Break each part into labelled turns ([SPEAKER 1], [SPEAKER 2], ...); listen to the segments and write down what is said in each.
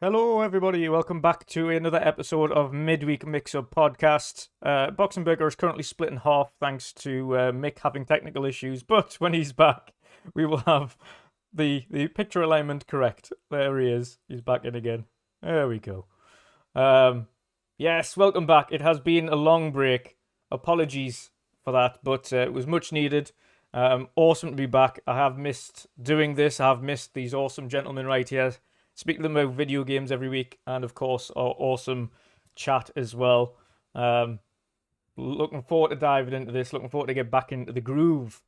[SPEAKER 1] Hello, everybody. Welcome back to another episode of Midweek Mix-Up Podcast. Boxing Burger is currently split in half thanks to Mick having technical issues, but when he's back, we will have the picture alignment correct. There he is. He's back in again. There we go. Yes, welcome back. It has been a long break. Apologies for that, but it was much needed. Awesome to be back. I have missed doing this. I have missed these awesome gentlemen right here. Speak to them about video games every week, and of course, our awesome chat as well. Looking forward to diving into this. Looking forward to get back into the groove.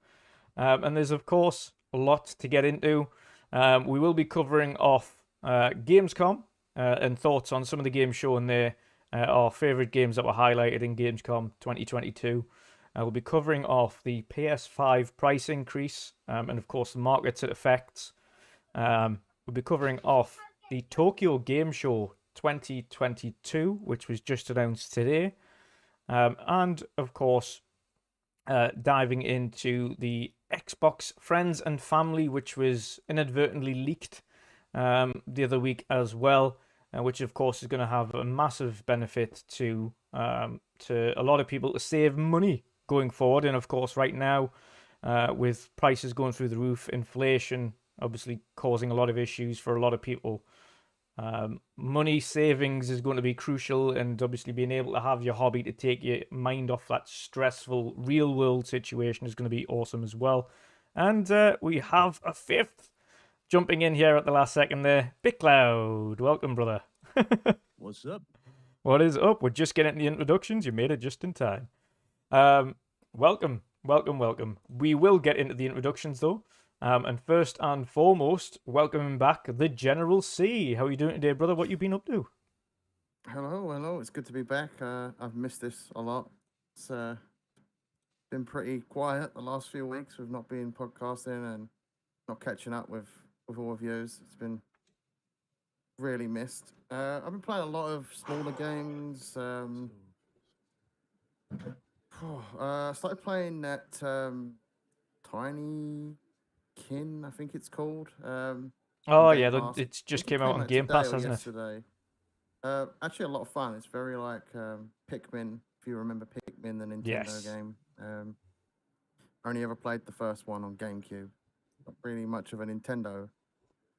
[SPEAKER 1] And there's, of course, a lot to get into. We will be covering off Gamescom and thoughts on some of the games shown there. Our favourite games that were highlighted in Gamescom 2022. We'll be covering off the PS5 price increase and, of course, the markets it affects. We'll be covering off the Tokyo Game Show 2022, which was just announced today. And, of course, diving into the Xbox Friends and Family, which was inadvertently leaked the other week as well, which, of course, is going to have a massive benefit to a lot of people to save money going forward. And, of course, right now, with prices going through the roof, inflation obviously causing a lot of issues for a lot of people. Money savings is going to be crucial, and obviously being able to have your hobby to take your mind off that stressful real world situation is going to be awesome as well. And we have a fifth jumping in here at the last second there. Big Cloud, welcome, brother.
[SPEAKER 2] What's up?
[SPEAKER 1] What is up? We're just getting the introductions. You made it just in time. Welcome. We will get into the introductions though. And first and foremost, welcoming back the General C. How are you doing today, brother? What you been up to?
[SPEAKER 2] Hello. It's good to be back. I've missed this a lot. It's been pretty quiet the last few weeks. We've not been podcasting and not catching up with all of yous. It's been really missed. I've been playing a lot of smaller games. I started playing that Tiny Kin, I think it's called.
[SPEAKER 1] Oh yeah, it's just came out on Game Pass, hasn't
[SPEAKER 2] it? Actually, a lot of fun. It's very like Pikmin. If you remember Pikmin, the Nintendo game. I only ever played the first one on GameCube. Not really much of a Nintendo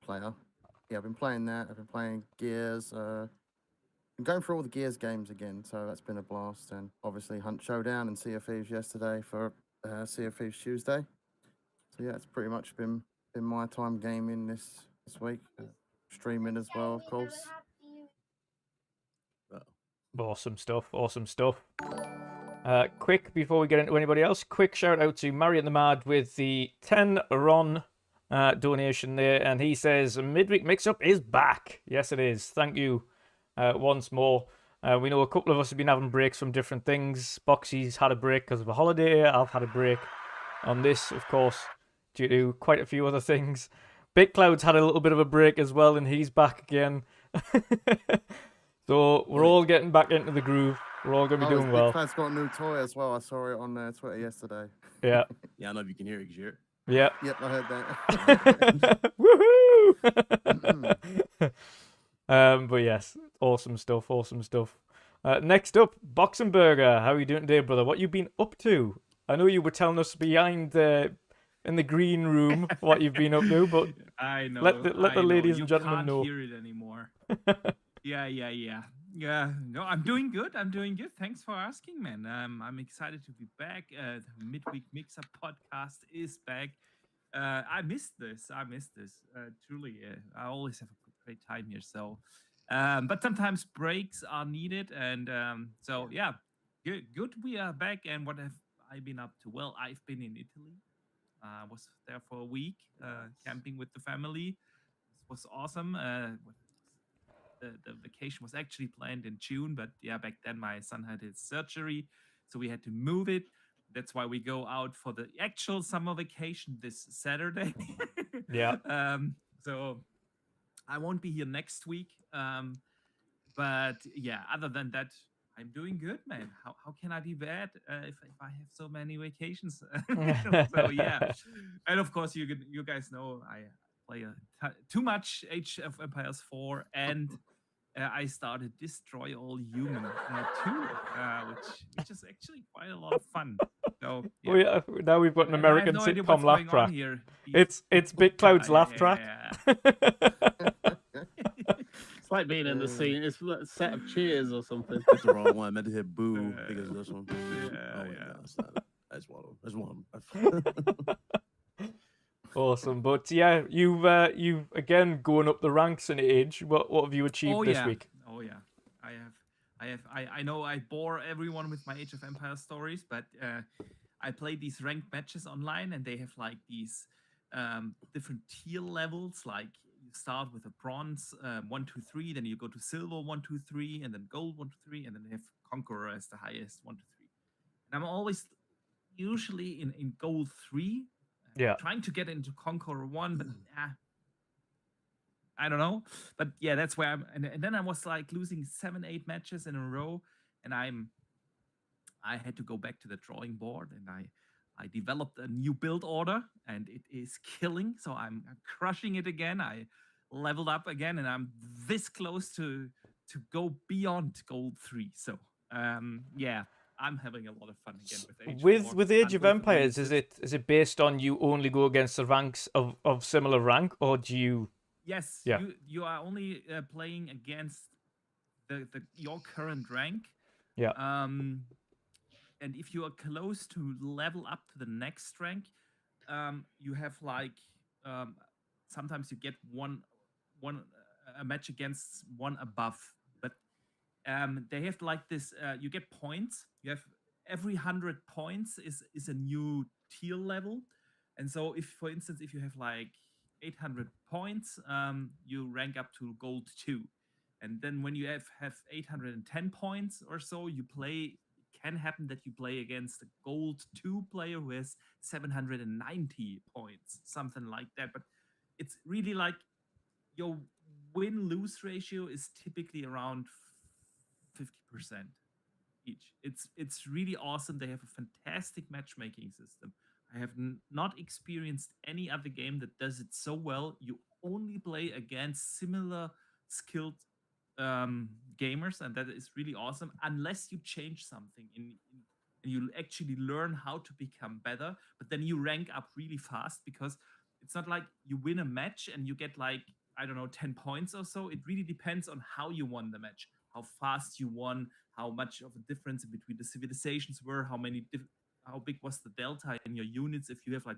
[SPEAKER 2] player. Yeah, I've been playing that. I've been playing Gears. I'm going through all the Gears games again, so that's been a blast. And obviously Hunt Showdown and Sea of Thieves yesterday for Sea of Thieves Tuesday. So yeah, it's pretty much been my time gaming this week. Streaming as well, of course.
[SPEAKER 1] Awesome stuff. Quick, before we get into anybody else, quick shout out to Marion the Mad with the 10 RON donation there, and he says Midweek Mix-Up is back. Yes, it is. Thank you once more. We know a couple of us have been having breaks from different things. Boxy's had a break because of a holiday. I've had a break on this, of course, due to quite a few other things. Big Cloud's had a little bit of a break as well, and he's back again. So we're all getting back into the groove. We're all going to be doing well.
[SPEAKER 2] Big Cloud's got a new toy as well. I saw it on Twitter yesterday.
[SPEAKER 1] Yeah.
[SPEAKER 3] Yeah, I don't know if you can hear it. Can you hear it?
[SPEAKER 1] Yeah.
[SPEAKER 2] Yep, I heard that.
[SPEAKER 1] Woohoo! But yes, awesome stuff. Next up, Boxing Burger. How are you doing today, brother? What you been up to? I know you were telling us behind in the green room what you've been up to, but
[SPEAKER 4] I know.
[SPEAKER 1] Let the ladies and gentlemen know.
[SPEAKER 4] You can't hear it anymore. Yeah. No, I'm doing good. Thanks for asking, man. I'm excited to be back. The Midweek Mix-Up podcast is back. I missed this. Truly, I always have a great time here. So, but sometimes breaks are needed, and so yeah, good. We are back. And what have I been up to? Well, I've been in Italy. I was there for a week, camping with the family. This was awesome. The vacation was actually planned in June, but yeah, back then my son had his surgery, so we had to move it. That's why we go out for the actual summer vacation this Saturday.
[SPEAKER 1] Yeah.
[SPEAKER 4] So I won't be here next week. But yeah, other than that, I'm doing good, man. How can I be bad if I have so many vacations? So yeah, and of course you guys know I play too much Age of Empires 4, and I started Destroy All Human 2, which is actually quite a lot of fun. So
[SPEAKER 1] Now we've got an
[SPEAKER 4] and I
[SPEAKER 1] American
[SPEAKER 4] have no idea
[SPEAKER 1] sitcom
[SPEAKER 4] what's
[SPEAKER 1] laugh
[SPEAKER 4] going on
[SPEAKER 1] track.
[SPEAKER 4] here.
[SPEAKER 1] It's Big Cloud's laugh track.
[SPEAKER 3] It's like being in the scene. It's like a set of Cheers or something.
[SPEAKER 5] That's the wrong one. I meant to hit boo because of this one.
[SPEAKER 4] Yeah.
[SPEAKER 5] That's not it. That's one.
[SPEAKER 3] Awesome.
[SPEAKER 1] But yeah, you've again going up the ranks in age. What have you achieved this week?
[SPEAKER 4] Oh yeah, I know I bore everyone with my Age of Empires stories, but I played these ranked matches online, and they have like these different tier levels. Like you start with a bronze 1, 2, 3, then you go to silver 1, 2, 3, and then gold 1, 2, 3, and then they have conqueror as the highest 1, 2, 3. And I'm always usually in gold 3. Trying to get into conqueror 1, but I don't know. But yeah, that's where I'm. And then I was like losing 7, 8 matches in a row, and I had to go back to the drawing board, and I developed a new build order, and it is killing. So I'm crushing it again. I leveled up again, and I'm this close to go beyond gold 3. So yeah, I'm having a lot of fun again
[SPEAKER 1] with Age of Empires. Is it based on you only go against the ranks of similar rank, or do you?
[SPEAKER 4] Yes, you are only playing against your current rank.
[SPEAKER 1] Yeah.
[SPEAKER 4] And if you are close to level up to the next rank, you have like sometimes you get a match against one above, but they have like this. You get points. You have every 100 points is a new tier level, and so if, for instance, if you have like 800 points, you rank up to gold 2, and then when you have 810 points or so, you play. It can happen that you play against a gold 2 player who has 790 points, something like that. But it's really like your win-lose ratio is typically around 50% each. It's really awesome. They have a fantastic matchmaking system. I have not experienced any other game that does it so well. You only play against similar skilled gamers, and that is really awesome, unless you change something and you actually learn how to become better, but then you rank up really fast, because it's not like you win a match and you get like, I don't know, 10 points or so. It really depends on how you won the match, how fast you won, how much of a difference between the civilizations were, how big was the delta in your units. If you have like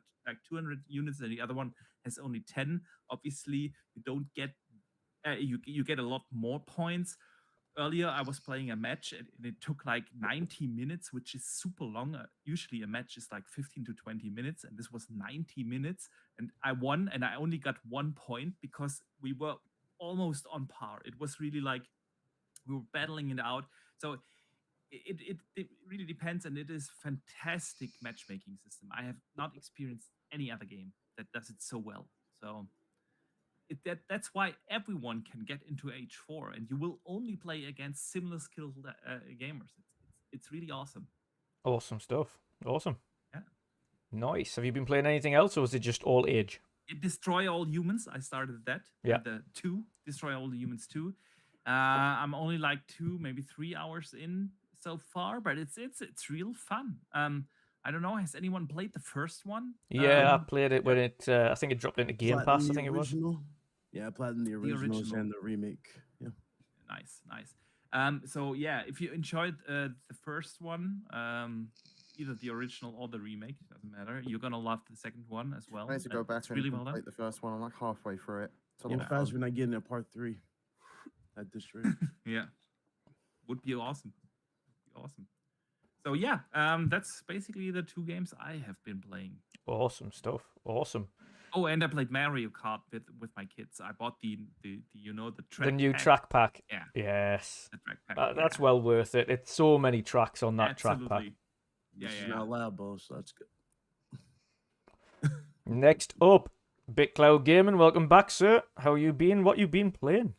[SPEAKER 4] 200 units and the other one has only 10, obviously you don't get you get a lot more points. Earlier I was playing a match and it took like 90 minutes, which is super long. Usually a match is like 15 to 20 minutes, and this was 90 minutes, and I won, and I only got 1 point because we were almost on par. It was really like we were battling it out. So it really depends, and it is fantastic matchmaking system. I have not experienced any other game that does it so well. So that's why everyone can get into H4, and you will only play against similar skilled gamers. It's really awesome.
[SPEAKER 1] Awesome stuff. Awesome.
[SPEAKER 4] Yeah.
[SPEAKER 1] Nice. Have you been playing anything else, or is it just all Age?
[SPEAKER 4] Destroy All Humans. I started that.
[SPEAKER 1] Yeah.
[SPEAKER 4] The 2. Destroy All Humans 2. I'm only like 2, maybe 3 hours in so far, but it's real fun. I don't know. Has anyone played the first one?
[SPEAKER 1] Yeah, I played it when it. I think it dropped into Gamepass. I think it was.
[SPEAKER 5] Yeah, I played in the originals and the remake. Yeah.
[SPEAKER 4] Nice. So yeah, if you enjoyed the first one, either the original or the remake, it doesn't matter. You're gonna love the second one as well.
[SPEAKER 2] I need to go back and
[SPEAKER 4] really well done.
[SPEAKER 2] complete the first one. I'm like halfway through it.
[SPEAKER 5] Yeah, fast when I get into part 3 at this rate.
[SPEAKER 4] Yeah, would be awesome. So yeah, that's basically the 2 games I have been playing.
[SPEAKER 1] Awesome stuff. Awesome.
[SPEAKER 4] Oh, and I played Mario Kart with my kids. I bought the track
[SPEAKER 1] the new
[SPEAKER 4] pack.
[SPEAKER 1] track pack.
[SPEAKER 4] Yeah.
[SPEAKER 1] Yes.
[SPEAKER 4] The track pack.
[SPEAKER 1] That's well worth it. It's so many tracks on that track pack.
[SPEAKER 4] Yeah,
[SPEAKER 5] This is not loud, boss. So that's good.
[SPEAKER 1] Next up, Big Cloud Gaming. Welcome back, sir. How you been? What you been playing?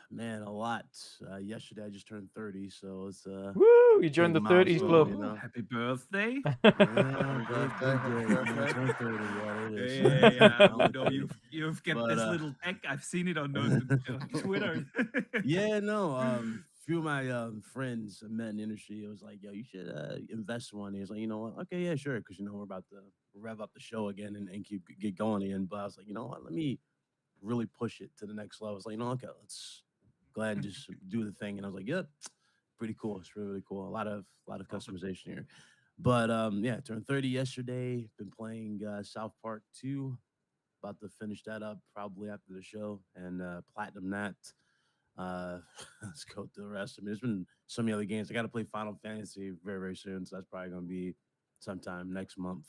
[SPEAKER 5] Man, a lot. Yesterday I just turned 30, so it's
[SPEAKER 1] Woo! You joined
[SPEAKER 5] big
[SPEAKER 1] the 30s
[SPEAKER 5] milestone,
[SPEAKER 1] club.
[SPEAKER 5] you know.
[SPEAKER 4] Happy birthday.
[SPEAKER 5] Yeah,
[SPEAKER 2] Happy
[SPEAKER 5] big,
[SPEAKER 2] birthday,
[SPEAKER 5] big
[SPEAKER 2] happy
[SPEAKER 5] day. You know,
[SPEAKER 2] birthday.
[SPEAKER 5] turn 30. Yeah, it is.
[SPEAKER 4] Yeah,
[SPEAKER 5] I'm
[SPEAKER 4] no,
[SPEAKER 5] 30.
[SPEAKER 4] you've got
[SPEAKER 5] But
[SPEAKER 4] this little tag. I've seen it on on Twitter.
[SPEAKER 5] yeah, no. Few of my friends I met in the industry. It was like, yo, you should invest in one. He was like, you know what? Okay, yeah, sure, because we're about to rev up the show again and get going again. But I was like, you know what? Let me really push it to the next level. I was like, you know, okay, let's go ahead and just do the thing. And I was like, yep, pretty cool. It's really, really cool. A lot of customization here. But yeah, turned 30 yesterday. Been playing South Park 2. About to finish that up probably after the show and platinum that. Uh, let's go through the rest. I mean, there's been so many other games. I got to play Final Fantasy very, very soon. So that's probably going to be sometime next month.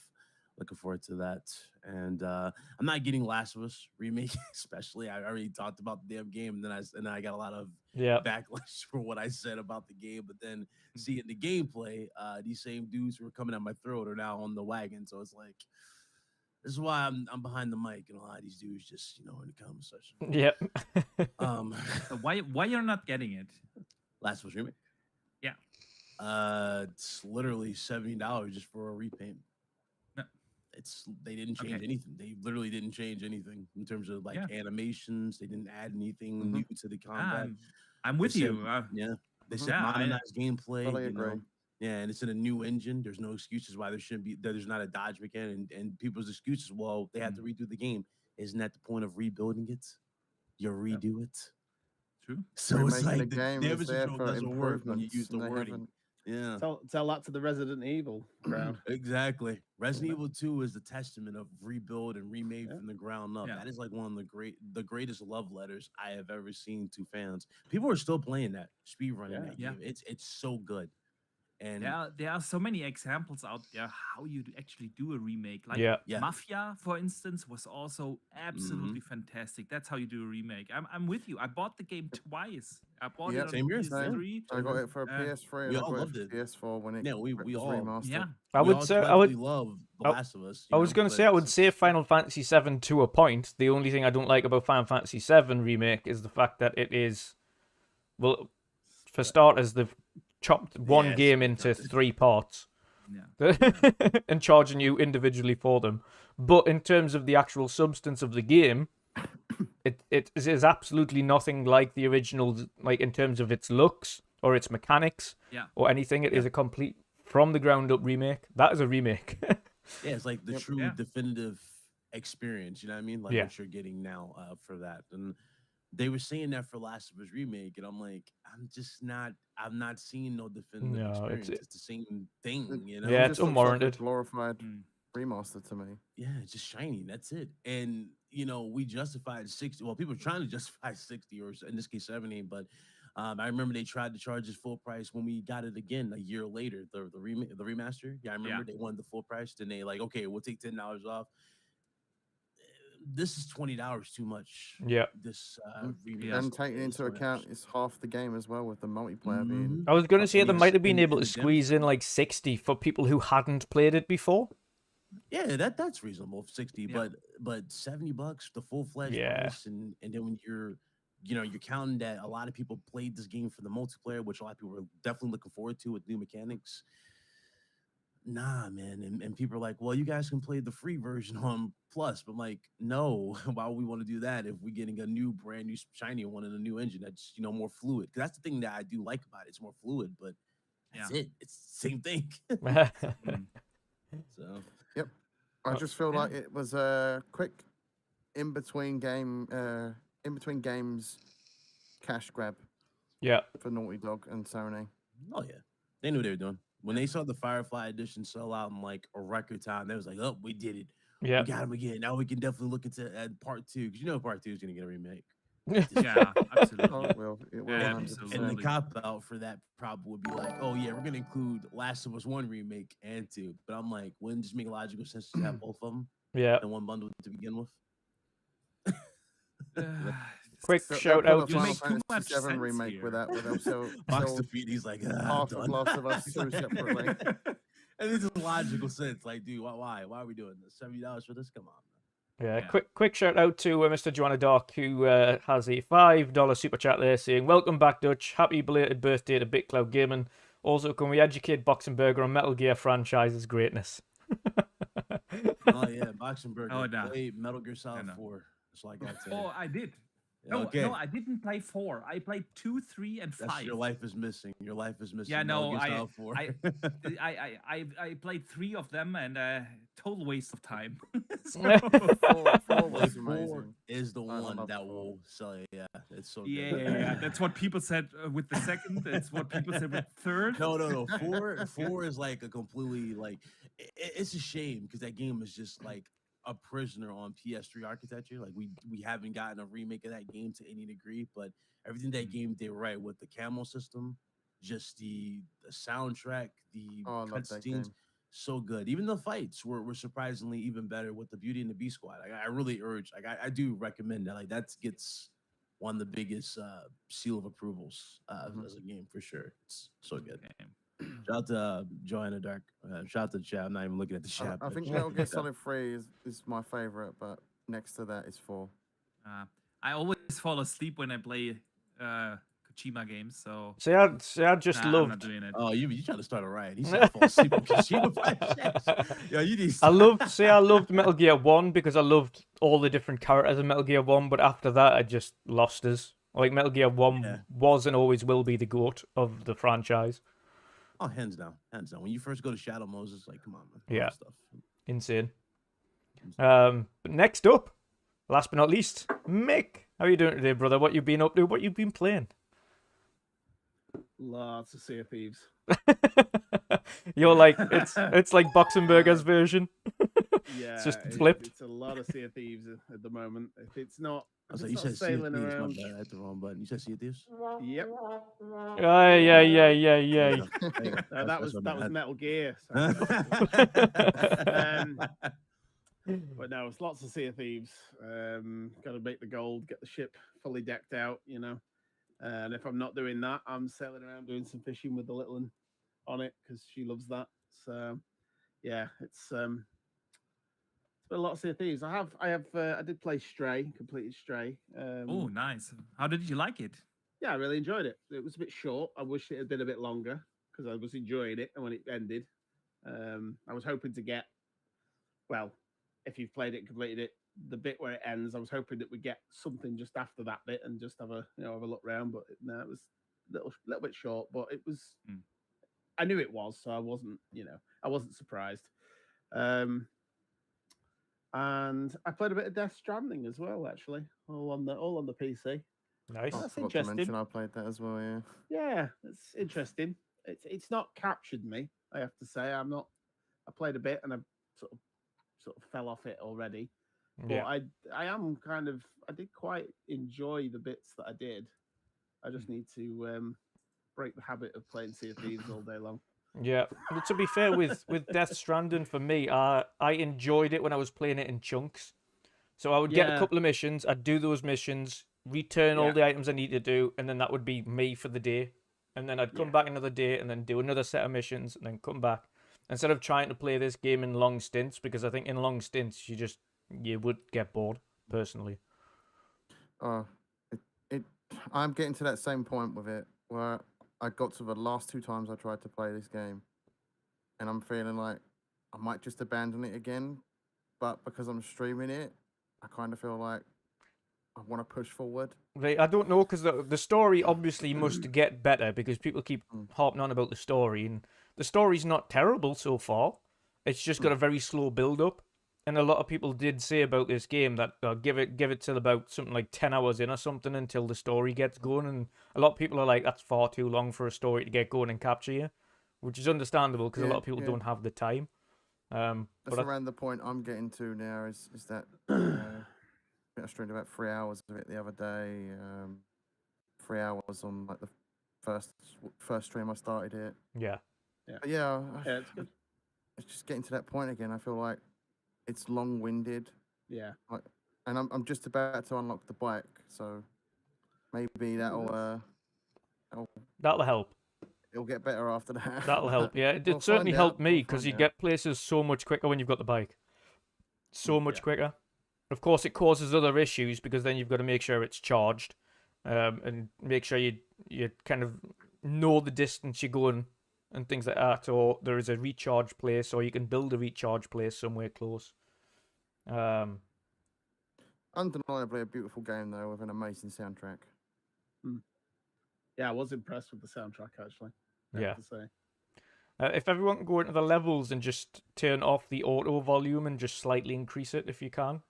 [SPEAKER 5] Looking forward to that. And I'm not getting Last of Us remake, especially. I already talked about the damn game, and then I got a lot of
[SPEAKER 1] Yeah.
[SPEAKER 5] backlash for what I said about the game. But then seeing the gameplay, these same dudes who were coming at my throat are now on the wagon. So it's like, this is why I'm behind the mic, and a lot of these dudes just in the comment section.
[SPEAKER 1] Yep.
[SPEAKER 4] So why you're not getting it?
[SPEAKER 5] Last of Us remake.
[SPEAKER 4] Yeah.
[SPEAKER 5] It's literally $70 just for a repaint.
[SPEAKER 4] No.
[SPEAKER 5] They didn't change
[SPEAKER 4] Okay.
[SPEAKER 5] anything. They literally didn't change anything in terms of like
[SPEAKER 4] Yeah.
[SPEAKER 5] animations. They didn't add anything
[SPEAKER 2] Mhm.
[SPEAKER 5] new to the combat.
[SPEAKER 4] I'm with
[SPEAKER 5] They said-
[SPEAKER 4] you.
[SPEAKER 5] Yeah, they said
[SPEAKER 4] Yeah,
[SPEAKER 5] modernized gameplay.
[SPEAKER 2] Fully agree.
[SPEAKER 5] Yeah, and it's in a new engine. There's no excuses why there shouldn't be. There's not a dodge mechanic, and people's excuses. Well, they had to redo the game. Isn't that the point of rebuilding it? You redo it.
[SPEAKER 4] True.
[SPEAKER 5] So it's
[SPEAKER 2] Remaking a
[SPEAKER 5] like the
[SPEAKER 2] game is
[SPEAKER 5] damage
[SPEAKER 2] there
[SPEAKER 5] control
[SPEAKER 2] for
[SPEAKER 5] doesn't work when you
[SPEAKER 2] improvements,
[SPEAKER 5] use the
[SPEAKER 2] and they
[SPEAKER 5] wording.
[SPEAKER 2] haven't.
[SPEAKER 5] Yeah.
[SPEAKER 3] Tell that to the Resident Evil crowd.
[SPEAKER 5] Exactly. Resident Evil 2 is the testament of rebuild and remade from the ground up.
[SPEAKER 4] Yeah.
[SPEAKER 5] That is like one of the greatest love letters I have ever seen to fans. People are still playing that, speed running that
[SPEAKER 4] Yeah.
[SPEAKER 5] game. It's so good. And
[SPEAKER 4] There are so many examples out there how you actually do a remake. Like
[SPEAKER 1] Yeah.
[SPEAKER 5] Yeah.
[SPEAKER 4] Mafia, for instance, was also absolutely fantastic. That's how you do a remake. I'm with you. I bought the game twice. I bought
[SPEAKER 2] Yep.
[SPEAKER 4] it on
[SPEAKER 5] Same here,
[SPEAKER 4] PS3.
[SPEAKER 2] I got it for a
[SPEAKER 4] Uh,
[SPEAKER 2] PS3
[SPEAKER 5] we
[SPEAKER 2] and I
[SPEAKER 5] all
[SPEAKER 2] got
[SPEAKER 5] loved
[SPEAKER 2] it
[SPEAKER 5] it.
[SPEAKER 2] for PS4 when it
[SPEAKER 5] Yeah, we
[SPEAKER 2] was
[SPEAKER 5] all-
[SPEAKER 2] remastered.
[SPEAKER 4] Yeah.
[SPEAKER 1] I
[SPEAKER 5] we
[SPEAKER 1] would
[SPEAKER 5] all
[SPEAKER 1] say I
[SPEAKER 5] collectively
[SPEAKER 1] would
[SPEAKER 5] love The
[SPEAKER 1] I-
[SPEAKER 5] Last of Us.
[SPEAKER 1] I was going to say I would say Final Fantasy VII to a point. The only thing I don't like about Final Fantasy VII remake is the fact that it is, well, for starters, they've chopped one
[SPEAKER 5] Yes,
[SPEAKER 1] game into 3 parts
[SPEAKER 4] Yeah.
[SPEAKER 1] and charging you individually for them. But in terms of the actual substance of the game, it is absolutely nothing like the original, like in terms of its looks or its mechanics
[SPEAKER 4] Yeah.
[SPEAKER 1] or anything. It is a complete from the ground up remake. That is a remake.
[SPEAKER 5] Yeah, it's like the
[SPEAKER 2] Yep.
[SPEAKER 5] true
[SPEAKER 4] Yeah.
[SPEAKER 5] definitive experience. You know what I mean? Like
[SPEAKER 1] Yeah.
[SPEAKER 5] what you're getting now for that. And they were saying that for Last of Us remake, and I'm like, I'm not seeing no definitive
[SPEAKER 1] No,
[SPEAKER 5] experience.
[SPEAKER 1] it's-
[SPEAKER 5] It's the same thing, you know?
[SPEAKER 1] Yeah,
[SPEAKER 2] It
[SPEAKER 1] it's
[SPEAKER 2] just looks
[SPEAKER 1] unwarranted.
[SPEAKER 2] Like a glorified
[SPEAKER 4] Mm.
[SPEAKER 2] remaster to me.
[SPEAKER 5] Yeah, it's just shiny. That's it. And we justified 60. Well, people are trying to justify 60 or in this case 70, but I remember they tried to charge us full price when we got it again a year later. The remaster. Yeah, I remember they wanted the full price. Then they like, okay, we'll take $10 off. This is $20 too much.
[SPEAKER 1] Yeah.
[SPEAKER 5] This
[SPEAKER 2] Mm.
[SPEAKER 5] remaster
[SPEAKER 2] And taking
[SPEAKER 5] is
[SPEAKER 2] into
[SPEAKER 5] $20
[SPEAKER 2] account it's half the game as well with the multiplayer being.
[SPEAKER 1] I was going to say they
[SPEAKER 5] Yes,
[SPEAKER 1] might have been
[SPEAKER 5] and-
[SPEAKER 1] able to
[SPEAKER 5] and
[SPEAKER 1] squeeze in like 60 for people who hadn't played it before.
[SPEAKER 5] Yeah, that's reasonable. 60,
[SPEAKER 4] Yeah.
[SPEAKER 5] but $70, the full fledged
[SPEAKER 1] Yeah.
[SPEAKER 5] price, and then when you're counting that a lot of people played this game for the multiplayer, which a lot of people were definitely looking forward to with new mechanics. Nah, man, and people are like, well, you guys can play the free version on Plus, but I'm like, no, why would we want to do that if we're getting a new, brand new, shiny one in a new engine that's more fluid? Because that's the thing that I do like about it. It's more fluid, but that's it. It's the same thing.
[SPEAKER 4] Mm.
[SPEAKER 5] So.
[SPEAKER 2] Yep. I just feel like it was a quick in between games cash grab
[SPEAKER 1] Yeah.
[SPEAKER 2] for Naughty Dog and Sony.
[SPEAKER 5] Oh yeah, they knew what they were doing. When they saw the Firefly edition sell out in like a record time, they was like, "Oh, we did it.
[SPEAKER 1] Yeah.
[SPEAKER 5] We got him again. Now we can definitely look into part 2 because part 2 is gonna get a remake."
[SPEAKER 4] Yeah, absolutely.
[SPEAKER 2] Oh, it will. It will.
[SPEAKER 4] Yeah,
[SPEAKER 2] 100%.
[SPEAKER 5] And the
[SPEAKER 4] absolutely.
[SPEAKER 5] cop out for that probably would be like, "Oh yeah, we're gonna include Last of Us 1 remake and 2." But I'm like, wouldn't it just make logical sense to have both of them
[SPEAKER 1] Yeah.
[SPEAKER 5] in one bundle to begin with?
[SPEAKER 1] Quick
[SPEAKER 2] They'll
[SPEAKER 1] shout
[SPEAKER 2] pull a
[SPEAKER 1] out.
[SPEAKER 4] You
[SPEAKER 2] Final
[SPEAKER 4] make too
[SPEAKER 2] Fantasy
[SPEAKER 4] much
[SPEAKER 2] 7
[SPEAKER 4] sense
[SPEAKER 2] remake
[SPEAKER 4] here.
[SPEAKER 2] with that, where they'll sell
[SPEAKER 5] Box defeat. He's like,
[SPEAKER 2] half of Last of Us 2 separately.
[SPEAKER 5] And it's a logical sense. Like, dude, why are we doing this? $70 for this? Come on.
[SPEAKER 1] Yeah,
[SPEAKER 4] Yeah.
[SPEAKER 1] quick shout out to Mr. Joanna Dark, who has a $5 super chat there saying, "Welcome back, Dutch. Happy belated birthday to Big Cloud Gaming. Also, can we educate Boxenberger on Metal Gear franchise's greatness?"
[SPEAKER 5] Oh yeah, Boxenberger.
[SPEAKER 4] Oh, no.
[SPEAKER 5] Play Metal Gear Solid
[SPEAKER 4] no.
[SPEAKER 5] 4. That's all I got to say.
[SPEAKER 4] Oh, I did.
[SPEAKER 5] Yeah,
[SPEAKER 4] No,
[SPEAKER 5] okay.
[SPEAKER 4] no, I didn't play 4. I played 2, 3, and 5.
[SPEAKER 5] That's your life is missing. Your life is missing.
[SPEAKER 4] Yeah,
[SPEAKER 5] Metal
[SPEAKER 4] no,
[SPEAKER 5] Gear Solid 4.
[SPEAKER 4] I played 3 of them, and total waste of time. So-
[SPEAKER 2] Four was
[SPEAKER 5] Four
[SPEAKER 2] amazing.
[SPEAKER 5] is the
[SPEAKER 2] I
[SPEAKER 5] one
[SPEAKER 2] love
[SPEAKER 5] that
[SPEAKER 2] four.
[SPEAKER 5] will sell you. Yeah, it's so
[SPEAKER 4] yeah,
[SPEAKER 5] good.
[SPEAKER 4] that's what people said with the second. It's what people said with third.
[SPEAKER 5] No. Four is like a completely like. It's a shame because that game is just like a prisoner on PS3 architecture. Like we haven't gotten a remake of that game to any degree, but everything that game did right with the camo system, just the soundtrack, the
[SPEAKER 2] Oh, I love that
[SPEAKER 5] cutscenes,
[SPEAKER 2] game.
[SPEAKER 5] so good. Even the fights were surprisingly even better with the Beauty and the Beast Squad. Like, I really urge, like I do recommend that. Like that gets one of the biggest seal of approvals as a game for sure. It's so good.
[SPEAKER 4] Okay.
[SPEAKER 5] Shout out to Joanna Dark. Shout out to the chat. I'm not even looking at the chat.
[SPEAKER 2] I
[SPEAKER 5] but
[SPEAKER 2] think
[SPEAKER 5] shout
[SPEAKER 2] Metal
[SPEAKER 5] out
[SPEAKER 2] Gear
[SPEAKER 5] to the chat.
[SPEAKER 2] Solid 3 is my favorite, but next to that is 4.
[SPEAKER 4] I always fall asleep when I play Kojima games, so
[SPEAKER 1] See, I just
[SPEAKER 4] I'm not
[SPEAKER 1] loved.
[SPEAKER 4] doing it.
[SPEAKER 5] Oh, you trying to start a riot? He said I fall asleep on Kojima projects. Yo, you need.
[SPEAKER 1] I loved Metal Gear 1 because I loved all the different characters in Metal Gear 1, but after that I just lost us. Like Metal Gear 1
[SPEAKER 5] Yeah.
[SPEAKER 1] was and always will be the GOAT of the franchise.
[SPEAKER 5] Oh, hands down, hands down. When you first go to Shadow Moses, like, come on, man.
[SPEAKER 1] Yeah.
[SPEAKER 5] All that stuff.
[SPEAKER 1] Insane. But next up, last but not least, Mick. How are you doing today, brother? What you been up to? What you been playing?
[SPEAKER 3] Lots of Sea of Thieves.
[SPEAKER 1] You're like it's like Boxenberger's version.
[SPEAKER 3] Yeah,
[SPEAKER 1] just flipped.
[SPEAKER 3] It's a lot of Sea of Thieves at the moment. If it's not,
[SPEAKER 5] I was
[SPEAKER 3] if
[SPEAKER 5] like, you
[SPEAKER 3] it's not
[SPEAKER 5] said Sea of
[SPEAKER 3] sailing
[SPEAKER 5] Thieves. My
[SPEAKER 3] around.
[SPEAKER 5] bad. I hit the wrong button. You said Sea of Thieves?
[SPEAKER 3] Yep.
[SPEAKER 1] Yeah.
[SPEAKER 5] There you go.
[SPEAKER 3] No, that was
[SPEAKER 5] my bad.
[SPEAKER 3] Metal Gear. But no, it's lots of Sea of Thieves. Got to make the gold, get the ship fully decked out, you know. And if I'm not doing that, I'm sailing around doing some fishing with the little one on it because she loves that. So yeah, it's been a lot of Sea of Thieves. I did play Stray, completed Stray.
[SPEAKER 4] Oh, nice. How did you like it?
[SPEAKER 3] Yeah, I really enjoyed it. It was a bit short. I wish it had been a bit longer because I was enjoying it. And when it ended, I was hoping to get, well, if you've played it and completed it, the bit where it ends, I was hoping that we get something just after that bit and just have a look round. But no, it was a little bit short. But it was, I knew it was, so I wasn't surprised. And I played a bit of Death Stranding as well, actually, all on the PC.
[SPEAKER 1] Nice.
[SPEAKER 2] I
[SPEAKER 3] That's
[SPEAKER 2] forgot to mention
[SPEAKER 3] interesting.
[SPEAKER 2] I played that as well, yeah.
[SPEAKER 3] Yeah, it's interesting. It's not captured me, I have to say. I played a bit and I sort of fell off it already. But
[SPEAKER 1] Yeah.
[SPEAKER 3] I did quite enjoy the bits that I did. I just need to break the habit of playing Sea of Thieves all day long.
[SPEAKER 1] Yeah. But to be fair, with Death Stranding, for me, I enjoyed it when I was playing it in chunks. So I would get a
[SPEAKER 3] Yeah.
[SPEAKER 1] couple of missions, I'd do those missions, return all
[SPEAKER 3] Yeah.
[SPEAKER 1] the items I need to do, and then that would be me for the day. And then I'd come
[SPEAKER 3] Yeah.
[SPEAKER 1] back another day and then do another set of missions and then come back. Instead of trying to play this game in long stints, because I think in long stints you would get bored, personally.
[SPEAKER 2] I'm getting to that same point with it where I got to the last 2 times I tried to play this game, and I'm feeling like I might just abandon it again. But because I'm streaming it, I kind of feel like I want to push forward.
[SPEAKER 1] I don't know, because the story obviously must get better because people keep harping on about the story, and the story's not terrible so far. It's just got a very slow build up, and a lot of people did say about this game that give it till about something like 10 hours in or something until the story gets going, and a lot of people are like, that's far too long for a story to get going and capture you, which is understandable because a lot of people don't have the time.
[SPEAKER 2] That's around the point I'm getting to now. Is that I streamed about 3 hours of it the other day. 3 hours on like the first stream I started it.
[SPEAKER 1] Yeah.
[SPEAKER 2] But yeah,
[SPEAKER 3] it's good.
[SPEAKER 2] it's just getting to that point again. I feel like it's long-winded.
[SPEAKER 3] Yeah.
[SPEAKER 2] And I'm just about to unlock the bike, so maybe that'll
[SPEAKER 1] help.
[SPEAKER 2] it'll get better after that.
[SPEAKER 1] That'll help. Yeah, it
[SPEAKER 2] We'll
[SPEAKER 1] certainly
[SPEAKER 2] find
[SPEAKER 1] helped
[SPEAKER 2] out,
[SPEAKER 1] me
[SPEAKER 2] we'll
[SPEAKER 1] because
[SPEAKER 2] find
[SPEAKER 1] you
[SPEAKER 2] out.
[SPEAKER 1] get places so much quicker when you've got the bike. So much quicker. Of course, it causes other issues because then you've got to make sure it's charged, and make sure you kind of know the distance you're going and things like that, or there is a recharge place, or you can build a recharge place somewhere close.
[SPEAKER 2] Undeniably a beautiful game though, with an amazing soundtrack.
[SPEAKER 3] Yeah, I was impressed with the soundtrack actually. I
[SPEAKER 1] Yeah.
[SPEAKER 3] have to say.
[SPEAKER 1] If everyone can go into the levels and just turn off the auto volume and just slightly increase it if you can,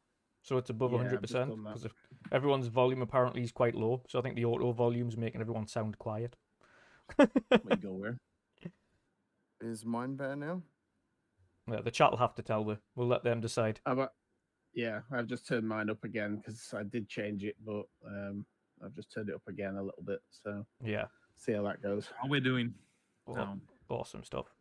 [SPEAKER 1] so it's above
[SPEAKER 3] Yeah, I've just
[SPEAKER 1] 100%,
[SPEAKER 3] done that.
[SPEAKER 1] because everyone's volume apparently is quite low, so I think the auto volume's making everyone sound quiet.
[SPEAKER 5] Wait, go where?
[SPEAKER 2] Is mine better now?
[SPEAKER 1] Yeah, the chat will have to tell me. We'll let them decide.
[SPEAKER 3] Yeah, I've just turned mine up again because I did change it, but I've just turned it up again a little bit. So
[SPEAKER 1] Yeah.
[SPEAKER 3] see how that goes.
[SPEAKER 4] How we're doing?
[SPEAKER 1] Aw-
[SPEAKER 4] now?
[SPEAKER 1] Awesome stuff.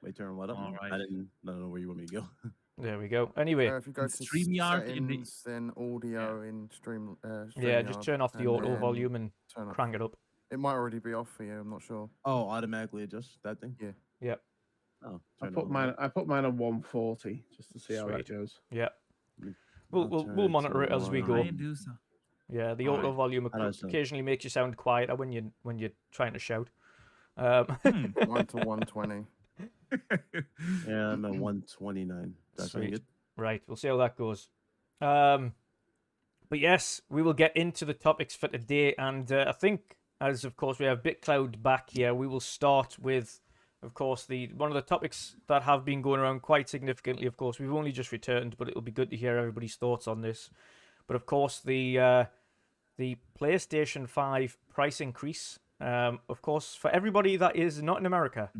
[SPEAKER 5] Wait, turn what up?
[SPEAKER 4] All right.
[SPEAKER 5] I don't know where you want me to go.
[SPEAKER 1] There we go. Anyway,
[SPEAKER 2] If you go to
[SPEAKER 4] StreamYard in the-
[SPEAKER 2] settings, then audio in Stream.
[SPEAKER 1] yeah, just
[SPEAKER 2] StreamYard,
[SPEAKER 1] turn off the
[SPEAKER 2] and
[SPEAKER 1] auto
[SPEAKER 2] then
[SPEAKER 1] volume and
[SPEAKER 2] turn up.
[SPEAKER 1] crank it up.
[SPEAKER 2] It might already be off for you. I'm not sure.
[SPEAKER 5] Oh, automatically adjust that thing.
[SPEAKER 2] Yeah.
[SPEAKER 1] Yep.
[SPEAKER 5] Oh,
[SPEAKER 3] I
[SPEAKER 5] turn it
[SPEAKER 3] put
[SPEAKER 5] over.
[SPEAKER 3] mine. I put mine on 140 just to see how that
[SPEAKER 1] Sweet.
[SPEAKER 3] goes.
[SPEAKER 1] Yeah.
[SPEAKER 5] I'll
[SPEAKER 1] We'll
[SPEAKER 5] turn it
[SPEAKER 1] monitor it
[SPEAKER 5] to
[SPEAKER 1] as we
[SPEAKER 4] Try
[SPEAKER 1] go.
[SPEAKER 4] and do so.
[SPEAKER 1] Yeah, the
[SPEAKER 5] Alright.
[SPEAKER 1] auto volume
[SPEAKER 5] How does that-
[SPEAKER 1] occasionally makes you sound quieter when you're trying to shout.
[SPEAKER 2] 1 to 120.
[SPEAKER 5] Yeah, I'm at 129. That's
[SPEAKER 1] Sweet.
[SPEAKER 5] good.
[SPEAKER 1] Right, we'll see how that goes. But yes, we will get into the topics for today, and I think, as of course we have BitCloud back here, we will start with, of course, one of the topics that have been going around quite significantly. Of course, we've only just returned, but it'll be good to hear everybody's thoughts on this. But of course, the PlayStation 5 price increase. Of course, for everybody that is not in America.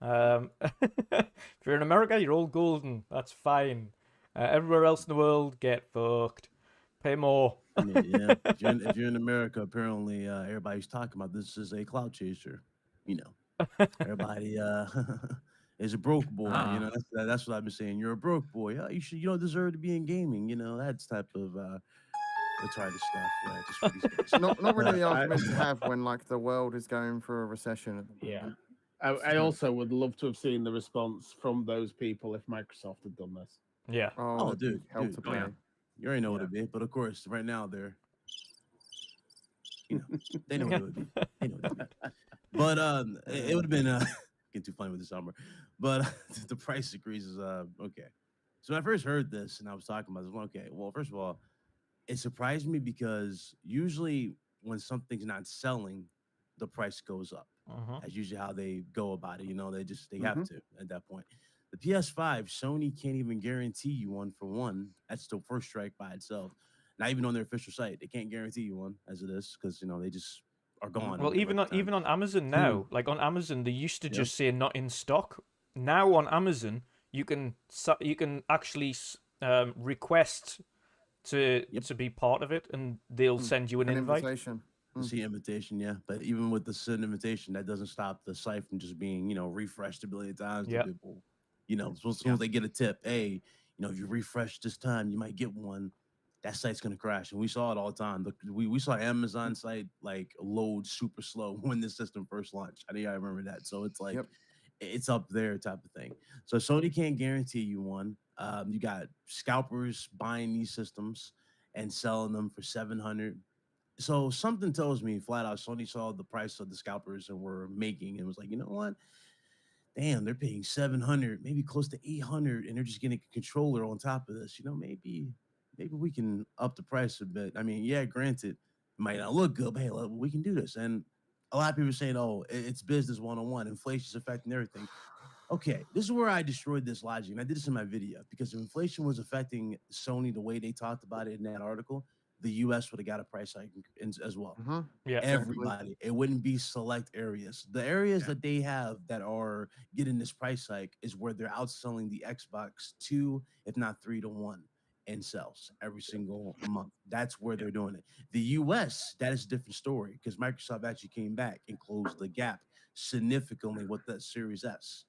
[SPEAKER 1] If you're in America, you're all golden. That's fine. Everywhere else in the world, get fucked. Pay more.
[SPEAKER 5] Yeah. If you're in America, apparently everybody's talking about this is a cloud chaser. You know, everybody is a broke boy. You know, that's what I've been saying. You're a broke boy. You don't deserve to be in gaming. You know, that's type of retarded stuff. Yeah, just for these guys.
[SPEAKER 2] Not really the argument to have when like the world is going through a recession. At the
[SPEAKER 3] Yeah.
[SPEAKER 2] moment.
[SPEAKER 3] I also would love to have seen the response from those people if Microsoft had done this.
[SPEAKER 1] Yeah.
[SPEAKER 5] Oh,
[SPEAKER 2] it'd be
[SPEAKER 5] dude,
[SPEAKER 2] hell
[SPEAKER 5] dude.
[SPEAKER 2] to
[SPEAKER 4] Oh,
[SPEAKER 2] pay.
[SPEAKER 4] yeah.
[SPEAKER 5] You already know what it'd be, but of course, right now they know what it would be. They know what it would be. But it would have been getting too funny with the summer. But the price increases. Okay. So when I first heard this and I was talking about this, well, okay. Well, first of all, it surprised me because usually when something's not selling, the price goes up. That's usually how they go about it. You know, they have to at that point. The PS5, Sony can't even guarantee you one for one. That's the first strike by itself. Not even on their official site, they can't guarantee you one as it is because they just are gone.
[SPEAKER 1] Well, even on Amazon now, like on Amazon, they used to
[SPEAKER 5] Yeah.
[SPEAKER 1] just say not in stock. Now on Amazon, you can actually request to be part of it, and they'll send you an invite.
[SPEAKER 2] Invitation.
[SPEAKER 5] See invitation, yeah. But even with the send invitation, that doesn't stop the site from just being, refreshed a billion times to
[SPEAKER 1] Yep.
[SPEAKER 5] people. As soon as they get a tip, hey, if you refresh this time, you might get one. That site's gonna crash, and we saw it all the time. We saw Amazon site like load super slow when the system first launched. I think I remember that. So it's like it's up there type of thing. So Sony can't guarantee you one. You got scalpers buying these systems and selling them for $700. So something tells me flat out Sony saw the price of the scalpers and were making and was like, you know what? Damn, they're paying $700, maybe close to $800, and they're just getting a controller on top of this. Maybe we can up the price a bit. I mean, yeah, granted, it might not look good, but hey, look, we can do this. And a lot of people are saying, oh, it's business 101. Inflation's affecting everything. Okay, this is where I destroyed this logic, and I did this in my video, because if inflation was affecting Sony the way they talked about it in that article, the U.S. would have got a price hike as well.
[SPEAKER 1] Yeah,
[SPEAKER 5] Everybody. It wouldn't be select areas. The areas that they have that are getting this price hike is where they're outselling the Xbox 2, if not 3 to 1 in sales every single month. That's where they're doing it. The U.S., that is a different story because Microsoft actually came back and closed the gap significantly with that Series S.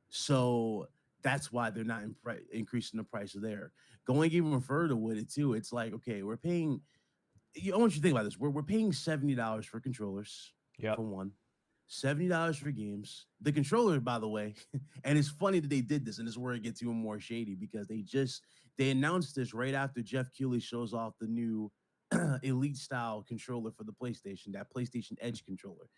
[SPEAKER 5] So that's why they're not increasing the price of there. Going even further with it too, it's like, okay, we're paying. I want you to think about this. We're paying $70 for controllers for one, $70 for games. The controller, by the way, and it's funny that they did this, and this is where it gets even more shady because they They announced this right after Jeff Keighley shows off the new Elite style controller for the PlayStation, that PlayStation Edge controller.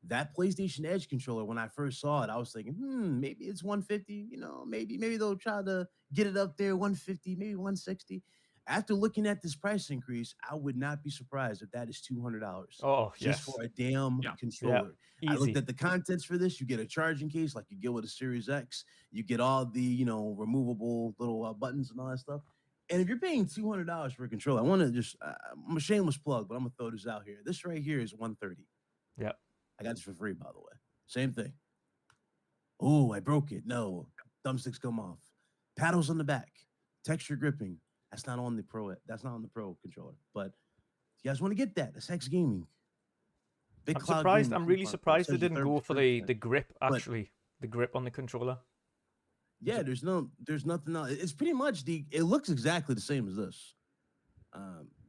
[SPEAKER 5] That PlayStation Edge controller, when I first saw it, I was thinking, maybe it's 150, maybe they'll try to get it up there, 150, maybe 160. After looking at this price increase, I would not be surprised if that is $200.
[SPEAKER 1] Oh,
[SPEAKER 5] just for a damn controller.
[SPEAKER 1] Yeah,
[SPEAKER 5] I looked at the contents for this. You get a charging case like you get with a Series X. You get all the, removable little buttons and all that stuff. And if you're paying $200 for a controller, I want to just, I'm a shameless plug, but I'm going to throw this out here. This right here is $130.
[SPEAKER 1] Yeah.
[SPEAKER 5] I got this for free, by the way. Same thing. Oh, I broke it. No, thumbsticks come off. Paddles on the back. Texture gripping. That's not on the Pro. That's not on the Pro controller. But if you guys want to get that, that's Hex Gaming.
[SPEAKER 1] I'm surprised. I'm really surprised they didn't go for the grip, actually. The grip on the controller.
[SPEAKER 5] Yeah, there's nothing else. It's pretty much it looks exactly the same as this.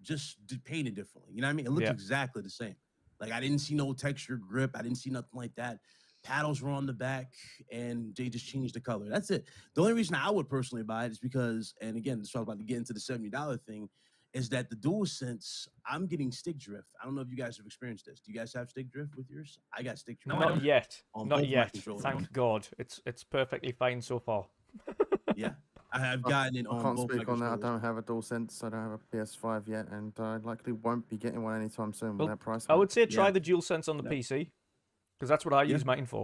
[SPEAKER 5] Just painted differently. You know what I mean? It looks exactly the same. Like, I didn't see no texture grip. I didn't see nothing like that. Paddles were on the back, and they just changed the color. That's it. The only reason I would personally buy it is because, and again, so I'm about to get into the $70 thing, is that the DualSense, I'm getting stick drift. I don't know if you guys have experienced this. Do you guys have stick drift with yours? I got stick drift.
[SPEAKER 1] No, not yet. Not yet. Thank God. It's perfectly fine so far.
[SPEAKER 5] Yeah. I have gotten it on
[SPEAKER 2] I can't
[SPEAKER 5] both
[SPEAKER 2] speak
[SPEAKER 5] my
[SPEAKER 2] on that. I
[SPEAKER 5] controllers.
[SPEAKER 2] don't have a DualSense. I don't have a PS5 yet, and I likely won't be getting one anytime soon
[SPEAKER 1] Well,
[SPEAKER 2] with that price.
[SPEAKER 1] I would say try the DualSense on the PC, because that's what I use mine for.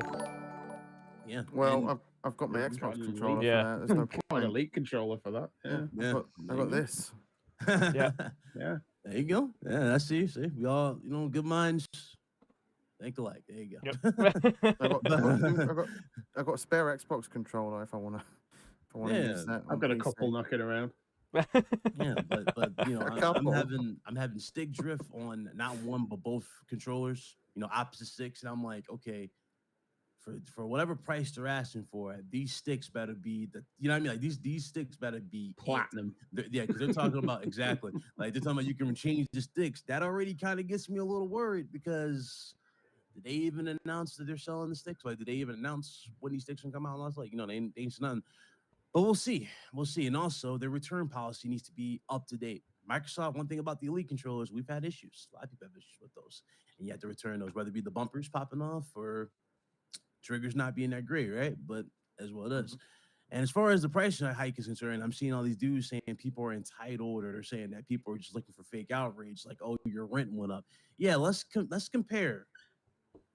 [SPEAKER 5] Yeah.
[SPEAKER 2] Well, I've got my Xbox controller for that. There's no
[SPEAKER 3] point. Elite controller for that.
[SPEAKER 2] Yeah. I've got this.
[SPEAKER 5] Yeah.
[SPEAKER 3] Yeah.
[SPEAKER 5] There you go. Yeah, that's see. We all, good minds think alike. There you go.
[SPEAKER 2] I've got a spare Xbox controller if I want to. Use that.
[SPEAKER 3] I've got a couple knocking around.
[SPEAKER 5] Yeah, but I'm having stick drift on not one but both controllers. Opposite sticks, and I'm like, okay, for whatever price they're asking for, these sticks better be like these sticks better be
[SPEAKER 3] platinum.
[SPEAKER 5] Yeah, because they're talking about exactly like they're talking about you can change the sticks. That already kind of gets me a little worried because did they even announce that they're selling the sticks? Like, did they even announce when these sticks can come out? And I was like, they ain't nothing. But we'll see. And also, their return policy needs to be up to date. Microsoft, one thing about the Elite controllers, we've had issues. A lot of people have issues with those. And you have to return those, whether it be the bumpers popping off or triggers not being that great, right? But as well it is. And as far as the price hike is concerned, I'm seeing all these dudes saying people are entitled, or they're saying that people are just looking for fake outrage, like, oh, your rent went up. Yeah, let's compare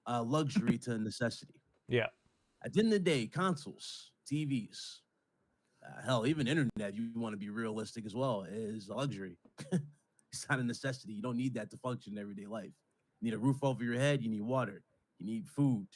[SPEAKER 5] luxury to necessity.
[SPEAKER 1] Yeah.
[SPEAKER 5] At the end of the day, consoles, TVs, hell, even internet, you want to be realistic as well, is a luxury. It's not a necessity. You don't need that to function in everyday life. You need a roof over your head. You need water. You need food.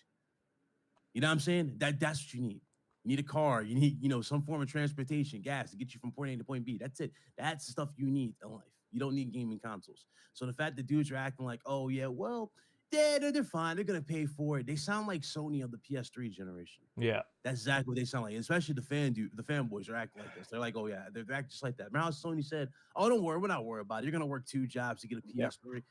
[SPEAKER 5] You know what I'm saying? That's what you need. You need a car. You need, some form of transportation, gas to get you from point A to point B. That's it. That's the stuff you need in life. You don't need gaming consoles. So the fact that dudes are acting like, oh, yeah, well, they're fine. They're going to pay for it. They sound like Sony of the PS3 generation.
[SPEAKER 1] Yeah.
[SPEAKER 5] That's exactly what they sound like. Especially the fanboys are acting like this. They're like, oh, yeah, they're acting just like that. Remember how Sony said, oh, don't worry. We're not worried about it. You're going to work 2 jobs to get a PS3.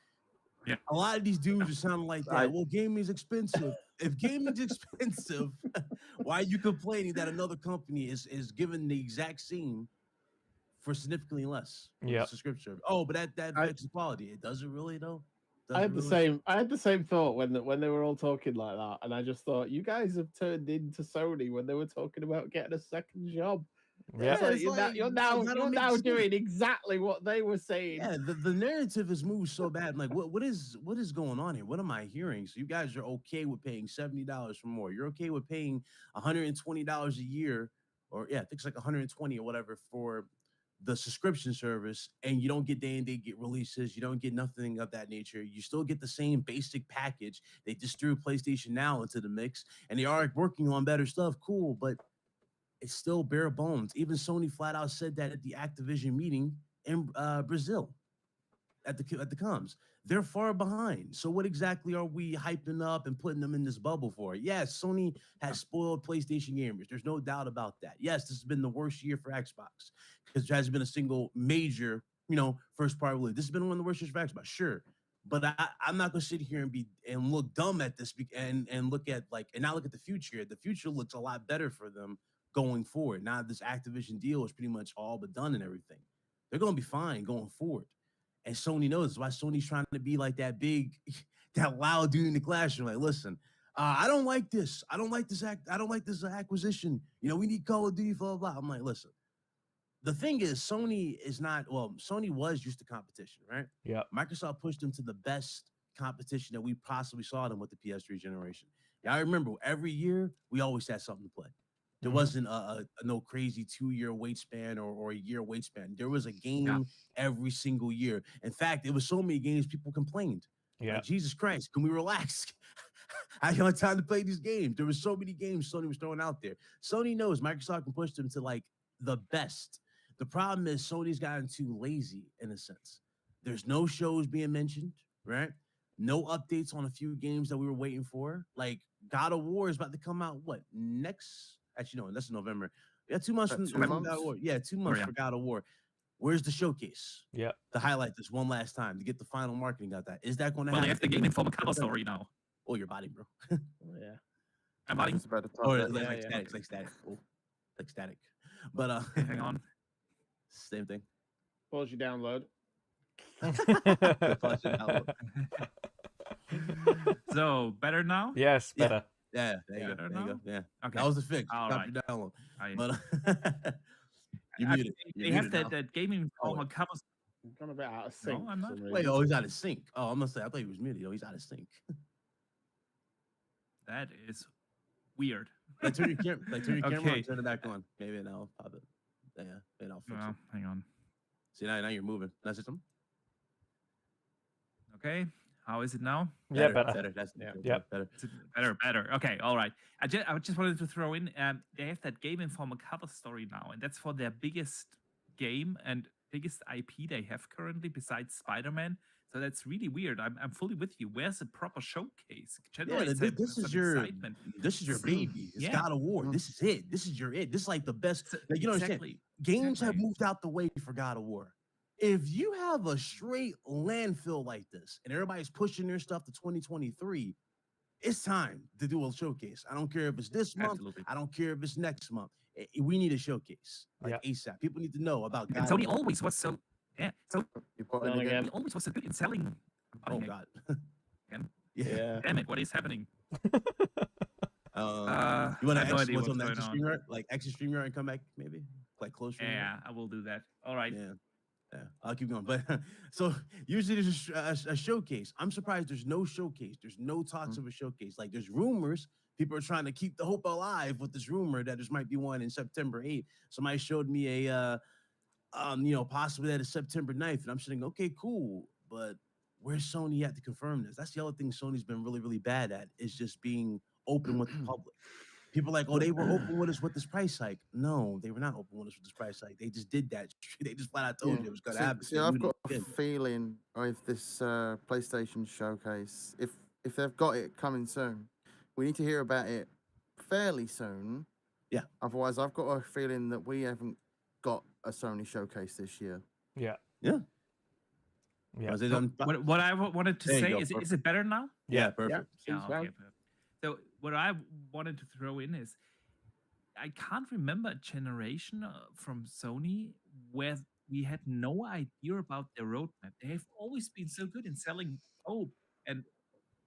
[SPEAKER 4] Yeah.
[SPEAKER 5] A lot of these dudes are sounding like that. Well, gaming's expensive. If gaming's expensive, why are you complaining that another company is giving the exact same for significantly less subscription? Oh, but that affects the quality. It doesn't really, though.
[SPEAKER 3] I had the same thought when they were all talking like that, and I just thought, you guys have turned into Sony when they were talking about getting a second job.
[SPEAKER 1] Yeah,
[SPEAKER 3] you're now doing exactly what they were saying.
[SPEAKER 5] Yeah, the narrative has moved so bad. I'm like, what is going on here? What am I hearing? So you guys are okay with paying $70 for more. You're okay with paying $120 a year, or I think it's like $120 or whatever for the subscription service, and you don't get day and day releases. You don't get nothing of that nature. You still get the same basic package. They just threw PlayStation Now into the mix, and they are working on better stuff. Cool, but it's still bare bones. Even Sony flat out said that at the Activision meeting in Brazil at the comms. They're far behind. So what exactly are we hyping up and putting them in this bubble for? Yes, Sony has spoiled PlayStation gamers. There's no doubt about that. Yes, this has been the worst year for Xbox because there hasn't been a single major, first party release. This has been one of the worst years for Xbox, sure. But I'm not gonna sit here and look dumb at this and look at and not look at the future. The future looks a lot better for them going forward. Now this Activision deal is pretty much all but done and everything. They're going to be fine going forward. And Sony knows why Sony's trying to be like that big, that loud dude in the classroom. Like, listen, I don't like this. I don't like this acquisition. You know, we need Call of Duty, blah, blah, blah. I'm like, listen, the thing is, Sony is not, well, Sony was used to competition, right?
[SPEAKER 1] Yeah.
[SPEAKER 5] Microsoft pushed them to the best competition that we possibly saw them with the PS3 generation. Yeah, I remember every year we always had something to play. There wasn't a no crazy 2-year wait span or a year wait span. There was a game every single year. In fact, it was so many games people complained.
[SPEAKER 1] Yeah.
[SPEAKER 5] Like, Jesus Christ, can we relax? I don't have time to play these games. There were so many games Sony was throwing out there. Sony knows Microsoft can push them to like the best. The problem is Sony's gotten too lazy in a sense. There's no shows being mentioned, right? No updates on a few games that we were waiting for. Like God of War is about to come out, what, next? Actually, no, that's November. Yeah, 2 months from God of War. Yeah, 2 months for God of War. Where's the showcase?
[SPEAKER 1] Yeah.
[SPEAKER 5] To highlight this one last time, to get the final marketing out that. Is that going to happen?
[SPEAKER 4] Well, they have the Game Informer cover story now.
[SPEAKER 5] Oh, your body, bro.
[SPEAKER 3] Yeah.
[SPEAKER 4] I'm buying.
[SPEAKER 2] It's about to
[SPEAKER 5] Or
[SPEAKER 2] talk
[SPEAKER 5] like,
[SPEAKER 2] about
[SPEAKER 5] like static, like static. Oh, like static. But
[SPEAKER 4] Hang on.
[SPEAKER 5] same thing.
[SPEAKER 3] Pause your download.
[SPEAKER 5] Pause your download.
[SPEAKER 4] So better now?
[SPEAKER 1] Yes, better.
[SPEAKER 5] Yeah, there you go.
[SPEAKER 4] Better
[SPEAKER 5] There you
[SPEAKER 4] now?
[SPEAKER 5] go. Yeah.
[SPEAKER 4] Okay.
[SPEAKER 5] That was the fix.
[SPEAKER 4] All
[SPEAKER 5] Stop
[SPEAKER 4] right.
[SPEAKER 5] your download.
[SPEAKER 4] I-
[SPEAKER 5] But you
[SPEAKER 4] I-
[SPEAKER 5] muted.
[SPEAKER 4] They have that Game Informer cover.
[SPEAKER 3] I'm kind of a bit out of sync.
[SPEAKER 4] No, I'm
[SPEAKER 3] for
[SPEAKER 4] not.
[SPEAKER 3] some
[SPEAKER 5] Wait,
[SPEAKER 3] reason.
[SPEAKER 5] oh, he's out of sync. Oh, I'm gonna say I thought he was muted. Oh, he's out of sync.
[SPEAKER 4] That is weird.
[SPEAKER 5] Like turn your camera, camera
[SPEAKER 4] Okay.
[SPEAKER 5] on, turn it back on. Maybe now pop it. Yeah, maybe I'll fix
[SPEAKER 4] Well,
[SPEAKER 5] it.
[SPEAKER 4] hang on.
[SPEAKER 5] See now you're moving. That's it.
[SPEAKER 4] Okay. How is it now?
[SPEAKER 1] Yeah, better.
[SPEAKER 5] Better. That's
[SPEAKER 1] Yeah.
[SPEAKER 5] better.
[SPEAKER 4] Is it better. Okay, all right. I just wanted to throw in. They have that Game Informer cover story now, and that's for their biggest game and biggest IP they have currently, besides Spider-Man. So that's really weird. I'm fully with you. Where's a proper showcase? Generate some-
[SPEAKER 5] this
[SPEAKER 4] some
[SPEAKER 5] is your
[SPEAKER 4] excitement.
[SPEAKER 5] this is your baby. It's
[SPEAKER 4] Yeah.
[SPEAKER 5] God of War. This is it. This is your it. This is like the best.
[SPEAKER 4] So-
[SPEAKER 5] Like, you know what I'm saying?
[SPEAKER 4] exactly.
[SPEAKER 5] Games have
[SPEAKER 4] exactly.
[SPEAKER 5] moved out the way for God of War. If you have a straight landfill like this and everybody's pushing their stuff to 2023, it's time to do a showcase. I don't care if it's this month.
[SPEAKER 4] Absolutely.
[SPEAKER 5] I don't care if it's next month. We need a showcase like
[SPEAKER 1] Yeah.
[SPEAKER 5] ASAP. People need to know about
[SPEAKER 4] And
[SPEAKER 5] God
[SPEAKER 4] Sony
[SPEAKER 5] of War.
[SPEAKER 4] always was so so
[SPEAKER 2] You put
[SPEAKER 3] Done
[SPEAKER 2] in again.
[SPEAKER 3] again.
[SPEAKER 4] always was so good in selling.
[SPEAKER 5] Oh
[SPEAKER 4] Okay,
[SPEAKER 5] God.
[SPEAKER 4] Again.
[SPEAKER 5] Yeah.
[SPEAKER 3] Yeah.
[SPEAKER 4] Damn it! What is happening?
[SPEAKER 5] You want
[SPEAKER 4] I
[SPEAKER 5] to
[SPEAKER 4] have no
[SPEAKER 5] exit
[SPEAKER 4] idea
[SPEAKER 5] what's on
[SPEAKER 4] what's
[SPEAKER 5] the exit
[SPEAKER 4] going
[SPEAKER 5] StreamYard? Like exit StreamYard and come back maybe? Like close StreamYard?
[SPEAKER 4] Yeah, I will do that. All right.
[SPEAKER 5] Yeah. Yeah, I'll keep going. But so usually there's a showcase. I'm surprised there's no showcase. There's no talks of a showcase. Like there's rumors. People are trying to keep the hope alive with this rumor that there might be one in September 8th. Somebody showed me a, possibly that is September 9th. And I'm saying, okay, cool. But where's Sony at to confirm this? That's the other thing Sony's been really, really bad at is just being open with the public. People are like, oh, they were open with us with this price hike. No, they were not open with us with this price hike. They just did that. They just flat out told you it was going to happen.
[SPEAKER 2] See,
[SPEAKER 5] They
[SPEAKER 2] I've
[SPEAKER 5] knew
[SPEAKER 2] got
[SPEAKER 5] they
[SPEAKER 2] a
[SPEAKER 5] did.
[SPEAKER 2] feeling with this PlayStation showcase, if they've got it coming soon, we need to hear about it fairly soon.
[SPEAKER 5] Yeah.
[SPEAKER 2] Otherwise, I've got a feeling that we haven't got a Sony showcase this year.
[SPEAKER 1] Yeah.
[SPEAKER 5] Yeah.
[SPEAKER 1] Yeah.
[SPEAKER 5] Was it done?
[SPEAKER 4] What I wanted to
[SPEAKER 5] There you
[SPEAKER 4] say
[SPEAKER 5] go,
[SPEAKER 4] is it better now?
[SPEAKER 5] Yeah, perfect.
[SPEAKER 3] Seems
[SPEAKER 4] Yeah,
[SPEAKER 3] fine.
[SPEAKER 4] okay, perfect. So what I wanted to throw in is, I can't remember a generation from Sony where we had no idea about their roadmap. They have always been so good in selling hope. And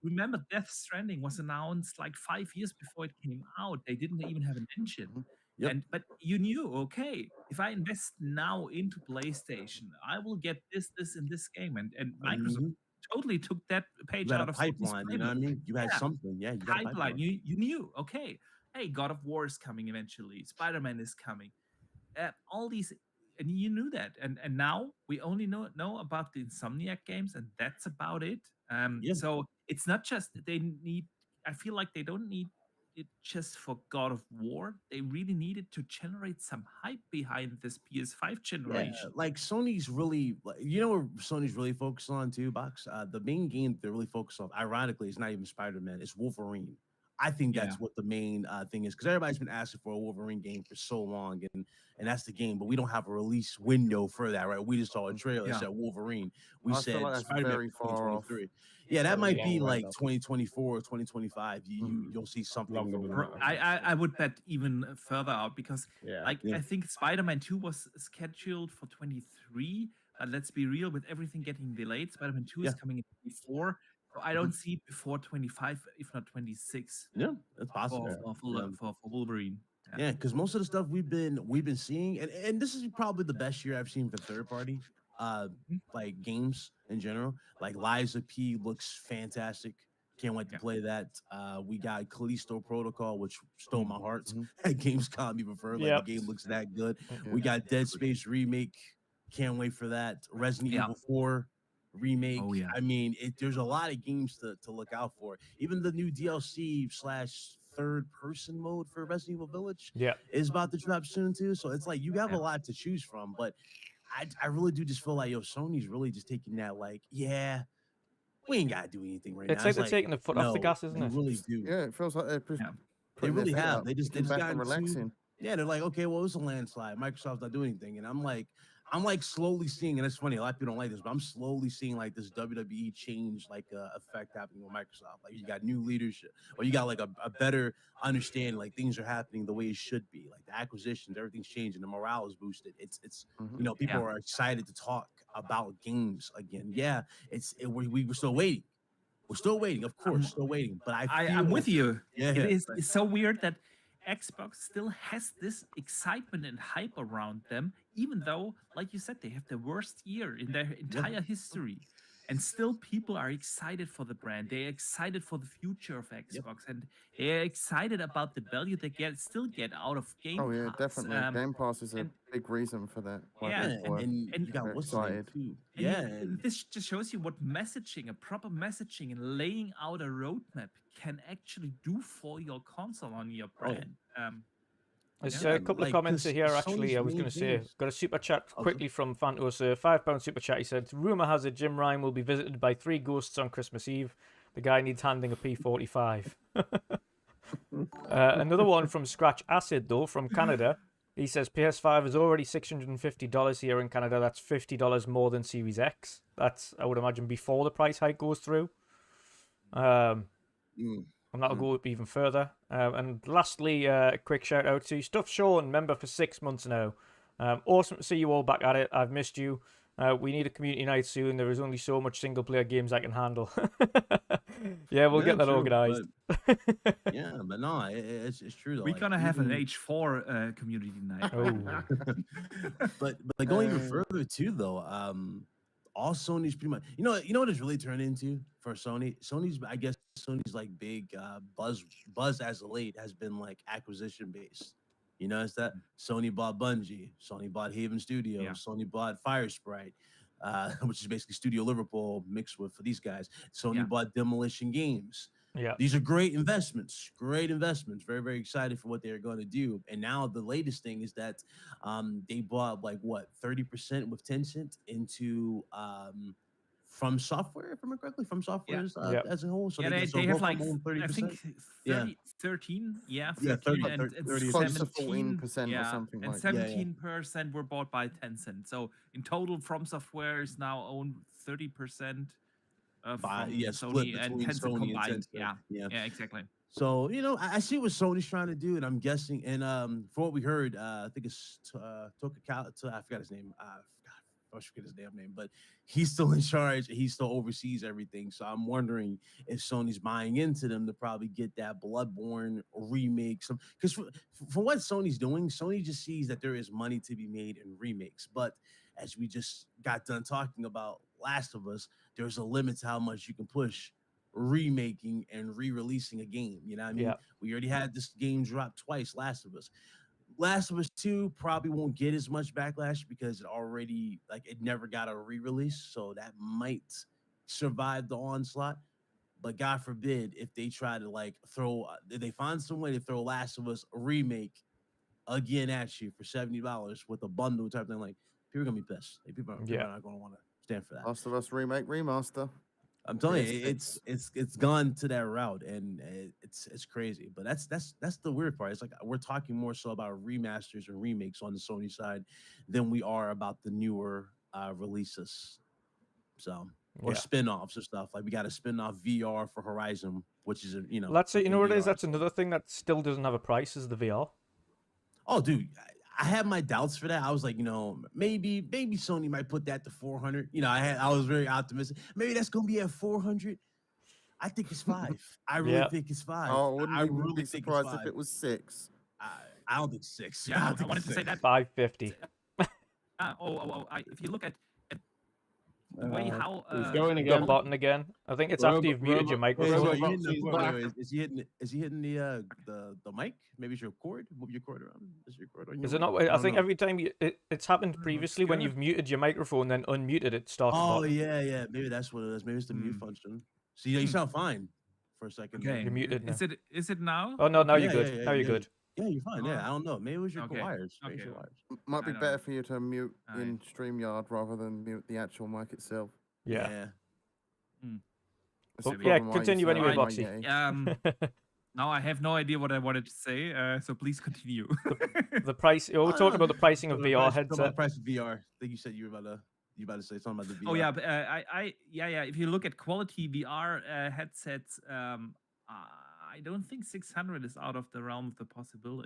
[SPEAKER 4] remember, Death Stranding was announced like 5 years before it came out. They didn't even have an engine.
[SPEAKER 5] Yep.
[SPEAKER 4] But you knew, okay, if I invest now into PlayStation, I will get this, and this game. And Microsoft
[SPEAKER 5] Mhm.
[SPEAKER 4] totally took that page
[SPEAKER 5] You had
[SPEAKER 4] out
[SPEAKER 5] a
[SPEAKER 4] of Sony's
[SPEAKER 5] pipeline, you know what I
[SPEAKER 4] playbook.
[SPEAKER 5] mean? You had
[SPEAKER 4] Yeah.
[SPEAKER 5] something. Yeah, you got a
[SPEAKER 4] Pipeline. You knew, okay, hey, God of War is coming eventually. Spider-Man is coming. All these, and you knew that. And now we only know about the Insomniac games, and that's about it.
[SPEAKER 5] Yeah.
[SPEAKER 4] So it's not just they need. I feel like they don't need it just for God of War. They really needed to generate some hype behind this PS5
[SPEAKER 5] Yeah,
[SPEAKER 4] generation.
[SPEAKER 5] like Sony's really, you know, what Sony's really focused on too, Box. The main game they're really focused on, ironically, it's not even Spider-Man. It's Wolverine. I think
[SPEAKER 4] Yeah.
[SPEAKER 5] that's what the main thing is, because everybody's been asking for a Wolverine game for so long, and that's the game, but we don't have a release window for that, right? We just saw a trailer that
[SPEAKER 4] Yeah.
[SPEAKER 5] said Wolverine. We
[SPEAKER 2] I feel
[SPEAKER 5] said
[SPEAKER 2] like that's
[SPEAKER 5] Spider-Man
[SPEAKER 2] very far off.
[SPEAKER 5] 2023. Yeah, that
[SPEAKER 2] Very
[SPEAKER 5] might
[SPEAKER 2] long
[SPEAKER 5] be
[SPEAKER 2] way
[SPEAKER 5] like
[SPEAKER 2] off.
[SPEAKER 5] 2024 or 2025. You'll see something
[SPEAKER 3] Longer
[SPEAKER 5] for
[SPEAKER 3] than
[SPEAKER 5] Wolverine.
[SPEAKER 3] that.
[SPEAKER 4] I would bet even further out because
[SPEAKER 3] Yeah.
[SPEAKER 4] I think Spider-Man 2 was scheduled for 23, but let's be real, with everything getting delayed, Spider-Man 2 is
[SPEAKER 5] Yeah.
[SPEAKER 4] coming in 24. So I don't see it before 25, if not 26,
[SPEAKER 5] Yeah, that's possible.
[SPEAKER 4] for Wolverine.
[SPEAKER 5] Yeah, because most of the stuff we've been seeing, and this is probably the best year I've seen for third party, like games in general. Like Liza P looks fantastic. Can't wait to
[SPEAKER 4] Yeah.
[SPEAKER 5] play that. We got Callisto Protocol, which stole my heart
[SPEAKER 2] Mhm.
[SPEAKER 5] at Gamescom even further.
[SPEAKER 1] Yep.
[SPEAKER 5] Like the game looks that good.
[SPEAKER 2] Yeah.
[SPEAKER 5] We got Dead Space remake. Can't wait for that. Resident
[SPEAKER 4] Yeah.
[SPEAKER 5] Evil 4 remake.
[SPEAKER 4] Oh, yeah.
[SPEAKER 5] I mean, there's a lot of games to look out for. Even the new DLC / third person mode for Resident Evil Village
[SPEAKER 1] Yeah.
[SPEAKER 5] is about to drop soon too. So it's like you have
[SPEAKER 4] Yeah.
[SPEAKER 5] a lot to choose from. But I really do just feel like Sony's really just taking that like, yeah, we ain't gotta do anything right
[SPEAKER 1] It's
[SPEAKER 5] now.
[SPEAKER 1] like they're taking the foot off the gas, isn't
[SPEAKER 5] you
[SPEAKER 1] it?
[SPEAKER 5] really do.
[SPEAKER 2] Yeah, it feels like they're
[SPEAKER 4] Yeah.
[SPEAKER 5] They really have. They just
[SPEAKER 2] back
[SPEAKER 5] got
[SPEAKER 2] and
[SPEAKER 5] into,
[SPEAKER 2] relaxing.
[SPEAKER 5] yeah, they're like, okay, well, it's a landslide. Microsoft's not doing anything. And I'm like slowly seeing, and it's funny, a lot of people don't like this, but I'm slowly seeing like this WWE change like effect happening with Microsoft. Like you got new leadership, or you got like a better understanding, like things are happening the way it should be. Like the acquisitions, everything's changing, the morale is boosted. It's
[SPEAKER 2] Mhm.
[SPEAKER 5] people
[SPEAKER 4] Yeah.
[SPEAKER 5] are excited to talk about games again. Yeah, we were still waiting. We're still waiting, of course, still waiting. But
[SPEAKER 4] I'm with you.
[SPEAKER 5] Yeah,
[SPEAKER 4] It's so weird that Xbox still has this excitement and hype around them, even though, like you said, they have the worst year in their entire history. And still people are excited for the brand. They're excited for the future of Xbox, and they're excited about the value they still get out of Game
[SPEAKER 2] Oh yeah,
[SPEAKER 4] Pass.
[SPEAKER 2] definitely. Game Pass is a
[SPEAKER 4] and-
[SPEAKER 2] big reason for that. why
[SPEAKER 4] Yeah,
[SPEAKER 2] people are
[SPEAKER 5] and you got
[SPEAKER 2] very
[SPEAKER 5] what's his name
[SPEAKER 2] excited.
[SPEAKER 5] too.
[SPEAKER 4] And
[SPEAKER 5] Yeah,
[SPEAKER 4] and this just shows you what messaging, a proper messaging, and laying out a roadmap can actually do for your console on your
[SPEAKER 5] Oh, yeah.
[SPEAKER 4] brand.
[SPEAKER 1] There's
[SPEAKER 4] Yeah.
[SPEAKER 1] a couple of
[SPEAKER 5] Like,
[SPEAKER 1] comments
[SPEAKER 5] 'cause
[SPEAKER 1] here,
[SPEAKER 5] Sony's
[SPEAKER 1] actually. I was
[SPEAKER 5] main
[SPEAKER 1] going to
[SPEAKER 5] thing
[SPEAKER 1] say,
[SPEAKER 5] is-
[SPEAKER 1] got a super chat
[SPEAKER 5] Okay.
[SPEAKER 1] quickly from Phantos, a £5 super chat. He said, rumour has it Jim Ryan will be visited by 3 ghosts on Christmas Eve. The guy needs handing a P45. Another one from Scratch Acid, though, from Canada. He says PS5 is already $650 here in Canada. That's $50 more than Series X. That's, I would imagine, before the price hike goes through. And that'll go up even further. And lastly, a quick shout out to Stuff Sean, member for 6 months now. Awesome to see you all back at it. I've missed you. We need a community night soon. There is only so much single player games I can handle. Yeah, we'll get that
[SPEAKER 5] true,
[SPEAKER 1] organised.
[SPEAKER 5] Yeah, but no, it's true though.
[SPEAKER 4] We're
[SPEAKER 5] like,
[SPEAKER 4] gonna have an
[SPEAKER 5] even-
[SPEAKER 4] H4 community night.
[SPEAKER 1] Oh,
[SPEAKER 5] but going even further too though, all Sony's pretty much, you know what it's really turned into for Sony. Sony's like big buzz as of late has been like acquisition based. You notice that Sony bought Bungie, Sony bought Haven Studios,
[SPEAKER 4] Yeah.
[SPEAKER 5] Sony bought Firesprite, which is basically Studio Liverpool mixed with for these guys. Sony
[SPEAKER 4] Yeah.
[SPEAKER 5] bought Demolition Games.
[SPEAKER 1] yeah.
[SPEAKER 5] These are great investments. Great investments. Very, very excited for what they're going to do. And now the latest thing is that they bought like what 30% with Tencent into From Software, if I remember correctly. From Software
[SPEAKER 1] Yep.
[SPEAKER 5] as a whole. So
[SPEAKER 4] Yeah,
[SPEAKER 5] so
[SPEAKER 4] they have
[SPEAKER 5] both
[SPEAKER 4] like,
[SPEAKER 5] of them own
[SPEAKER 4] I think
[SPEAKER 5] 30%.
[SPEAKER 4] 13, yeah, 13
[SPEAKER 5] Yeah, 30,
[SPEAKER 4] and
[SPEAKER 5] 30,
[SPEAKER 2] Close to
[SPEAKER 4] 17,
[SPEAKER 2] 14% or something
[SPEAKER 4] and
[SPEAKER 2] like that.
[SPEAKER 4] 17% were bought by Tencent. So in total, From Software is now owned 30% from
[SPEAKER 5] split
[SPEAKER 4] Sony and
[SPEAKER 5] between
[SPEAKER 4] Tencent
[SPEAKER 5] Sony and
[SPEAKER 4] Combined.
[SPEAKER 5] Tencent.
[SPEAKER 4] Yeah, exactly.
[SPEAKER 5] So I see what Sony's trying to do, and I'm guessing, and for what we heard, I think it's Toka, I forgot his name. I forget his damn name, but he's still in charge. He still oversees everything. So I'm wondering if Sony's buying into them to probably get that Bloodborne remake. Because for what Sony's doing, Sony just sees that there is money to be made in remakes. But as we just got done talking about Last of Us, there's a limit to how much you can push remaking and re-releasing a game. You know what I mean?
[SPEAKER 1] Yeah.
[SPEAKER 5] We already had this game drop twice, Last of Us. Last of Us 2 probably won't get as much backlash because it never got a re-release, so that might survive the onslaught. But God forbid if they try to if they find some way to throw Last of Us a remake again at you for $70 with a bundle type thing, like people are gonna be pissed. Like, people are not gonna want to stand for that.
[SPEAKER 2] Last of Us remake remaster.
[SPEAKER 5] I'm telling
[SPEAKER 2] Yes,
[SPEAKER 5] you, it's gone to that route, and it's crazy. But that's the weird part. It's like we're talking more so about remasters and remakes on the Sony side than we are about the newer releases. So or
[SPEAKER 1] Yeah.
[SPEAKER 5] spin-offs or stuff. Like we got a spin-off VR for Horizon, which is
[SPEAKER 1] Well, that's it. You know
[SPEAKER 5] in
[SPEAKER 1] what it is?
[SPEAKER 5] VR.
[SPEAKER 1] That's another thing that still doesn't have a price is the VR.
[SPEAKER 5] Oh, dude, I had my doubts for that. I was like, maybe Sony might put that to 400. I was very optimistic. Maybe that's gonna be at 400. I think it's 5. I really
[SPEAKER 1] Yeah.
[SPEAKER 5] think it's 5.
[SPEAKER 2] Oh, I wouldn't
[SPEAKER 5] I
[SPEAKER 2] even
[SPEAKER 5] really
[SPEAKER 2] be
[SPEAKER 5] think it's
[SPEAKER 2] surprised if
[SPEAKER 5] 5.
[SPEAKER 2] it was 6.
[SPEAKER 5] I don't think 6.
[SPEAKER 4] Yeah,
[SPEAKER 5] I
[SPEAKER 4] I
[SPEAKER 5] don't think
[SPEAKER 4] wanted
[SPEAKER 5] it's
[SPEAKER 4] to say
[SPEAKER 5] 6.
[SPEAKER 4] that.
[SPEAKER 1] 550.
[SPEAKER 4] If you look at the way how
[SPEAKER 3] He's going
[SPEAKER 1] The
[SPEAKER 3] again.
[SPEAKER 1] button again. I think it's after you've muted your
[SPEAKER 5] Wait,
[SPEAKER 1] microphone.
[SPEAKER 5] wait,
[SPEAKER 3] Robot sees black.
[SPEAKER 5] is he hitting the mic? Maybe it's your cord. Move your cord around. Is your cord on your
[SPEAKER 1] Is it
[SPEAKER 5] mic?
[SPEAKER 1] not? I
[SPEAKER 5] don't
[SPEAKER 1] think
[SPEAKER 5] know.
[SPEAKER 1] every time it's happened
[SPEAKER 4] No,
[SPEAKER 1] previously when
[SPEAKER 4] good.
[SPEAKER 1] you've muted your microphone, then unmuted it starts.
[SPEAKER 5] Oh
[SPEAKER 1] Button.
[SPEAKER 5] yeah. Maybe that's what it is. Maybe it's the mute function. See, you sound fine for a second.
[SPEAKER 4] Okay,
[SPEAKER 1] You're muted now.
[SPEAKER 4] is it now?
[SPEAKER 1] Oh no, now you're
[SPEAKER 5] Yeah,
[SPEAKER 1] good.
[SPEAKER 5] yeah,
[SPEAKER 1] Now you're
[SPEAKER 5] yeah.
[SPEAKER 1] good.
[SPEAKER 5] Yeah, you're fine. Yeah,
[SPEAKER 4] Oh.
[SPEAKER 5] I don't know. Maybe it was your
[SPEAKER 4] Okay.
[SPEAKER 5] wires. Maybe it's
[SPEAKER 4] Okay.
[SPEAKER 5] your wires.
[SPEAKER 2] Might be
[SPEAKER 4] I don't
[SPEAKER 2] better
[SPEAKER 4] know.
[SPEAKER 2] for you to mute
[SPEAKER 4] Aye.
[SPEAKER 2] in StreamYard rather than mute the actual mic itself.
[SPEAKER 1] Yeah.
[SPEAKER 2] That's
[SPEAKER 1] Well,
[SPEAKER 2] the
[SPEAKER 1] yeah,
[SPEAKER 2] problem I
[SPEAKER 1] continue
[SPEAKER 2] used to
[SPEAKER 1] anyway,
[SPEAKER 2] have on my
[SPEAKER 1] Boxy.
[SPEAKER 2] Yeti.
[SPEAKER 4] Now I have no idea what I wanted to say, so please continue.
[SPEAKER 1] The price. Oh, we're talking about the pricing of VR
[SPEAKER 5] Talk about
[SPEAKER 1] headset.
[SPEAKER 5] the price of VR. I think you said you were about to say something about the VR.
[SPEAKER 4] Oh yeah, but yeah. If you look at quality VR headsets, I don't think 600 is out of the realm of the possible.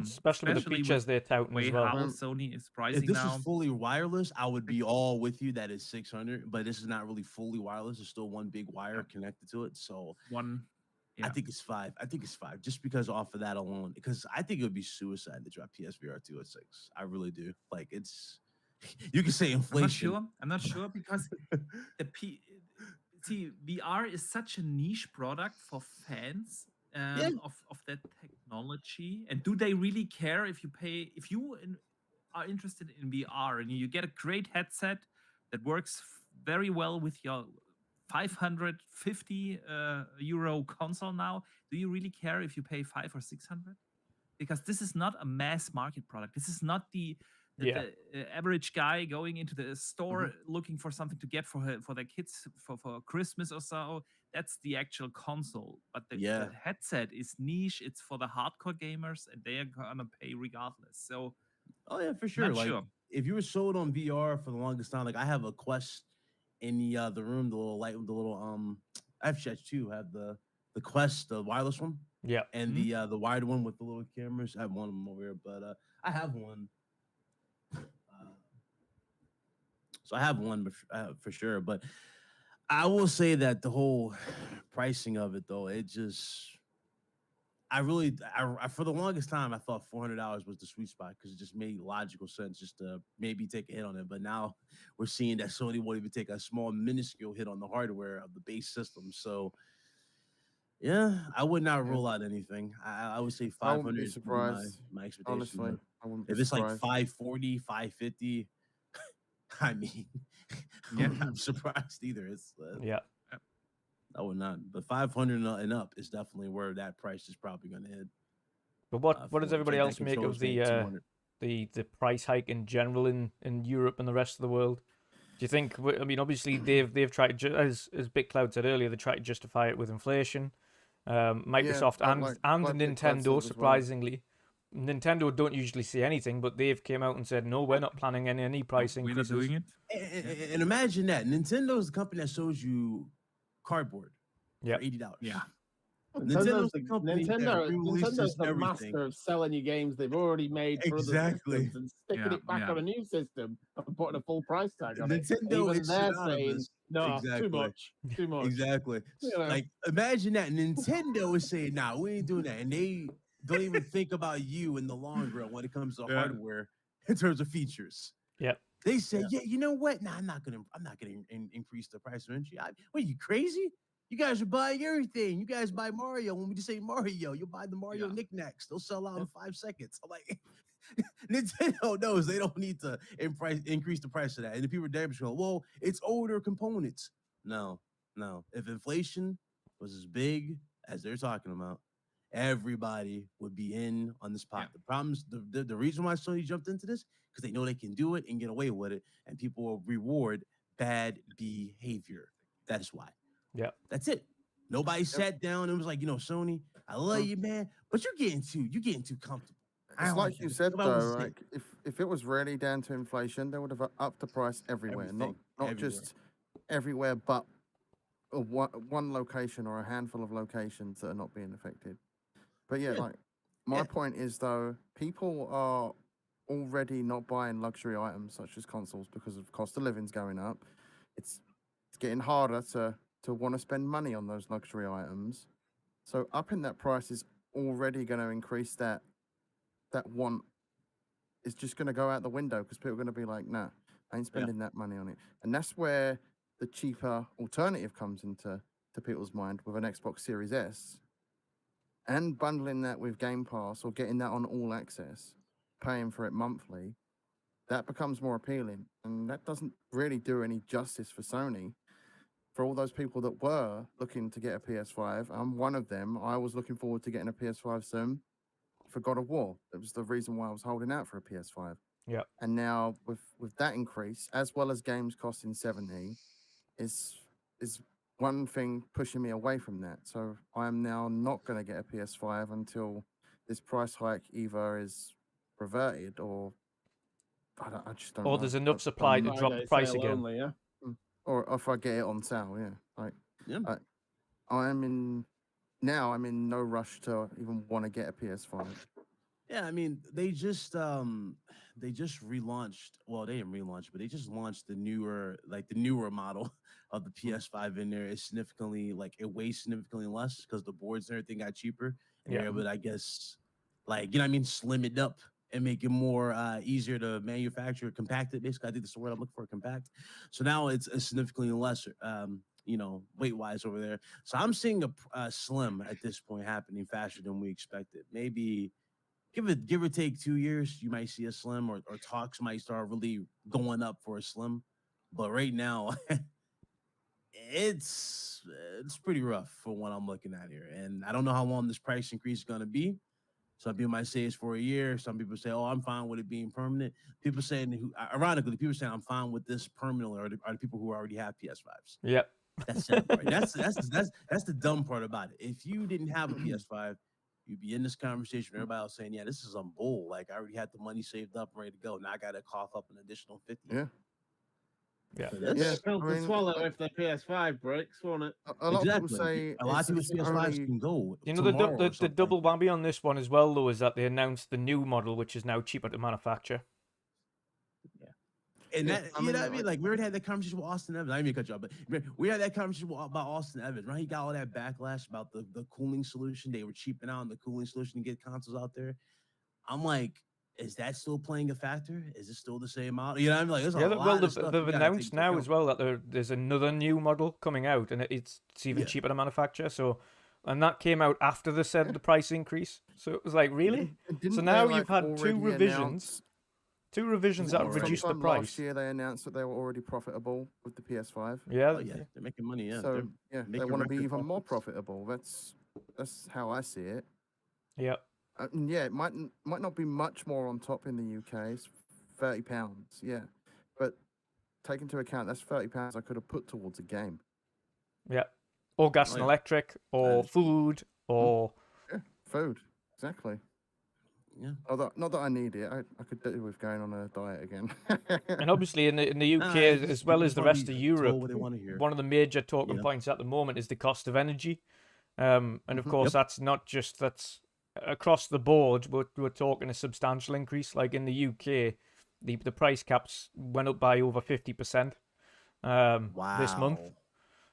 [SPEAKER 1] Especially with the features they're touting
[SPEAKER 4] way
[SPEAKER 1] as well.
[SPEAKER 4] how Sony is pricing
[SPEAKER 5] If this
[SPEAKER 4] now.
[SPEAKER 5] is fully wireless, I would be all with you that it's 600, but this is not really fully wireless. There's still one big wire connected to it. So
[SPEAKER 4] One,
[SPEAKER 5] I think it's 5. I think it's 5 just because off of that alone. Because I think it would be suicide to drop PSVR 2 at 6. I really do. Like it's you can say inflation.
[SPEAKER 4] I'm not sure because VR is such a niche product for fans of that technology. And do they really care if you are interested in VR and you get a great headset that works very well with your 550 euro console now? Do you really care if you pay 500 or 600? Because this is not a mass market product. This is not the average guy going into the store looking for something to get for their kids for Christmas or so. That's the actual console. But the headset is niche. It's for the hardcore gamers, and they are gonna pay regardless. So,
[SPEAKER 5] oh yeah, for sure. Like if you were sold on VR for the longest time, like I have a Quest in the room, the little light, the little I have too. Have the Quest, the wireless one.
[SPEAKER 1] Yeah,
[SPEAKER 5] and the wired one with the little cameras. I have one of them over here, but I have one. So I have one for sure, but I will say that the whole pricing of it, though, it just, I for the longest time, I thought $400 was the sweet spot because it just made logical sense just to maybe take a hit on it. But now we're seeing that Sony won't even take a small, minuscule hit on the hardware of the base system. So, yeah, I would not rule out anything. I would say 500
[SPEAKER 2] I wouldn't be
[SPEAKER 5] is
[SPEAKER 2] surprised.
[SPEAKER 5] my expectation.
[SPEAKER 2] Honestly, I wouldn't be
[SPEAKER 5] if it's
[SPEAKER 2] surprised.
[SPEAKER 5] like 540, 550, I mean, I'm not surprised either. It's I would not. But 500 and up is definitely where that price is probably going to hit.
[SPEAKER 1] But what does everybody else make of the price hike in general in Europe and the rest of the world? Do you think? I mean, obviously they've tried, as BitCloud said earlier, they tried to justify it with inflation. Microsoft and Nintendo, surprisingly. Nintendo don't usually say anything, but they've came out and said, no, we're not planning any price increases.
[SPEAKER 4] We're not doing it.
[SPEAKER 5] And imagine that. Nintendo is the company that shows you cardboard for $80.
[SPEAKER 3] Yeah.
[SPEAKER 5] Nintendo's the
[SPEAKER 3] master of selling you games they've already made for other systems and sticking it back on a new system and putting a full price tag on it.
[SPEAKER 5] Nintendo
[SPEAKER 3] is they're saying, no, too much.
[SPEAKER 5] Exactly. Like, imagine that. Nintendo is saying, nah, we ain't doing that. And they don't even think about you in the long run when it comes to hardware in terms of features.
[SPEAKER 1] Yeah.
[SPEAKER 5] They say, you know what? Nah, I'm not gonna increase the price of entry. What are you, crazy? You guys are buying everything. You guys buy Mario. When we just say Mario, you'll buy the Mario knickknacks. They'll sell out in 5 seconds. I'm like, Nintendo knows they don't need to increase the price of that. And the people are damn sure, well, it's older components. No. If inflation was as big as they're talking about, everybody would be in on this pot. The problems, the reason why Sony jumped into this, because they know they can do it and get away with it, and people will reward bad behavior. That's why.
[SPEAKER 1] Yeah.
[SPEAKER 5] That's it. Nobody sat down and was like, Sony, I love you, man, but you're getting too comfortable.
[SPEAKER 2] It's like you said though,
[SPEAKER 5] like
[SPEAKER 2] like if it was really down to inflation, they would have upped the price everywhere, not
[SPEAKER 5] everywhere.
[SPEAKER 2] just everywhere, but one location or a handful of locations that are not being affected. But yeah, like my point is though, people are already not buying luxury items such as consoles because of cost of living's going up. It's getting harder to want to spend money on those luxury items. So upping that price is already going to increase that want is just going to go out the window because people are going to be like, nah, I ain't spending that money on it. And that's where the cheaper alternative comes into people's mind with an Xbox Series S and bundling that with Game Pass or getting that on all access, paying for it monthly, that becomes more appealing. And that doesn't really do any justice for Sony. For all those people that were looking to get a PS5, I'm one of them. I was looking forward to getting a PS5 soon. For God of War, that was the reason why I was holding out for a PS5.
[SPEAKER 1] Yeah.
[SPEAKER 2] And now with that increase, as well as games costing 70, is one thing pushing me away from that. So I am now not going to get a PS5 until this price hike either is reverted or I just don't know.
[SPEAKER 1] Or there's enough supply to drop the price again.
[SPEAKER 3] Only, yeah.
[SPEAKER 2] Or if I get it on sale, I'm in no rush to even want to get a PS5.
[SPEAKER 5] Yeah, I mean, they just relaunched. Well, they didn't relaunch, but they just launched the newer model of the PS5 in there. It's significantly it weighs significantly less because the boards and everything got cheaper. And they're able to, I guess, slim it up and make it more easier to manufacture, compact it. Basically, I think that's the word I'm looking for, compact. So now it's significantly lesser. Weight-wise over there. So I'm seeing a slim at this point happening faster than we expected. Maybe give or take 2 years, you might see a slim or talks might start really going up for a slim. But right now, it's pretty rough for what I'm looking at here. And I don't know how long this price increase is going to be. Some people might say it's for a year. Some people say, "Oh, I'm fine with it being permanent." People saying, ironically, people saying I'm fine with this permanently are the people who already have PS5s.
[SPEAKER 1] Yep.
[SPEAKER 5] That's the sad part. That's the dumb part about it. If you didn't have a PS5, you'd be in this conversation with everybody else saying, "Yeah, this is some bull. Like I already had the money saved up and ready to go. Now I got to cough up an additional 50."
[SPEAKER 2] Yeah.
[SPEAKER 1] Yeah.
[SPEAKER 3] It's to swallow if the PS5 breaks, won't it?
[SPEAKER 2] A lot of people say
[SPEAKER 5] a lot of people's PS5s can go.
[SPEAKER 1] You know, the double whammy on this one as well, though, is that they announced the new model, which is now cheaper to manufacture.
[SPEAKER 5] And that, you know what I mean? Like, we already had that conversation with Austin Evans. I didn't mean to cut you off, but we had that conversation about Austin Evans, right? He got all that backlash about the cooling solution. They were cheaping out on the cooling solution to get consoles out there. I'm like, is that still playing a factor? Is it still the same model? You know what I mean? Like,
[SPEAKER 1] they've announced now as well that there's another new model coming out, and it's even cheaper to manufacture. So, and that came out after they said the price increase. So it was like, really? So now you've had two revisions. Two revisions that have reduced the price.
[SPEAKER 2] Last year they announced that they were already profitable with the PS5.
[SPEAKER 1] Yeah,
[SPEAKER 5] they're making money. Yeah,
[SPEAKER 2] so they want to be even more profitable. That's how I see it.
[SPEAKER 1] Yeah.
[SPEAKER 2] It might not be much more on top in the UK. It's £30. Yeah, but take into account that's £30 I could have put towards a game.
[SPEAKER 1] Yeah, or gas and electric, or food, or
[SPEAKER 2] food. Exactly.
[SPEAKER 5] Yeah.
[SPEAKER 2] Not that I need it. I could do with going on a diet again.
[SPEAKER 1] And obviously in the UK, as well as the rest of Europe, one of the major talking points at the moment is the cost of energy. And of course, that's across the board. We're talking a substantial increase. Like in the UK, the price caps went up by over 50%. This month.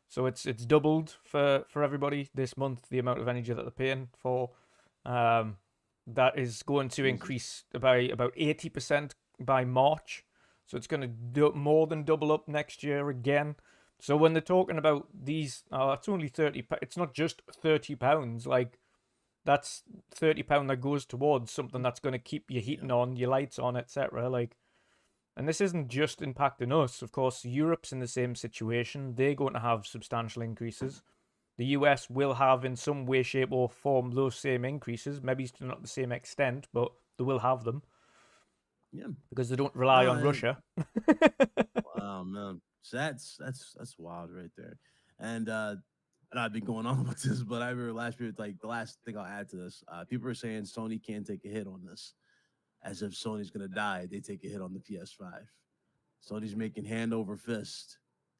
[SPEAKER 1] So it's doubled for everybody this month, the amount of energy that they're paying for. That is going to increase by about 80% by March. So it's going to more than double up next year again. So when they're talking about these, it's only £30. It's not just £30. Like, that's £30 that goes towards something that's going to keep your heating on, your lights on, etc. Like, and this isn't just impacting us. Of course, Europe's in the same situation. They're going to have substantial increases. The US will have, in some way, shape, or form, those same increases. Maybe to not the same extent, but they will have them.
[SPEAKER 5] Yeah,
[SPEAKER 1] because they don't rely on Russia.
[SPEAKER 5] Wow, man, so that's wild right there. And I've been going on with this, but I remember last year, like the last thing I'll add to this, people are saying Sony can't take a hit on this, as if Sony's gonna die. They take a hit on the PS5. Sony's making hand over fist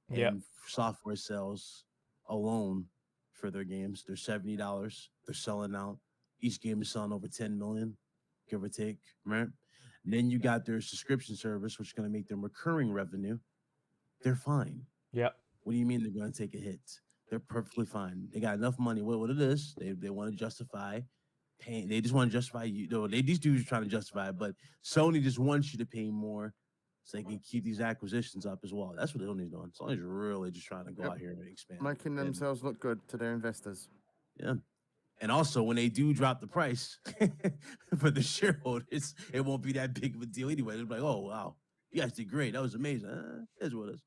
[SPEAKER 1] Yeah.
[SPEAKER 5] in software sales alone for their games. They're $70. They're selling out. Each game is selling over 10 million, give or take, right? And then you got their subscription service, which is going to make them recurring revenue. They're fine.
[SPEAKER 1] Yeah.
[SPEAKER 5] What do you mean they're going to take a hit? They're perfectly fine. They got enough money. What it is, they want to justify paying. They just want to justify you. No, these dudes are trying to justify it, but Sony just wants you to pay more so they can keep these acquisitions up as well. That's what Sony's doing. Sony's really just trying to go out here and expand.
[SPEAKER 2] Making themselves look good to their investors.
[SPEAKER 5] Yeah. And also, when they do drop the price for the shareholders, it won't be that big of a deal anyway. They'll be like, oh, wow, you guys did great. That was amazing. Here's what it is.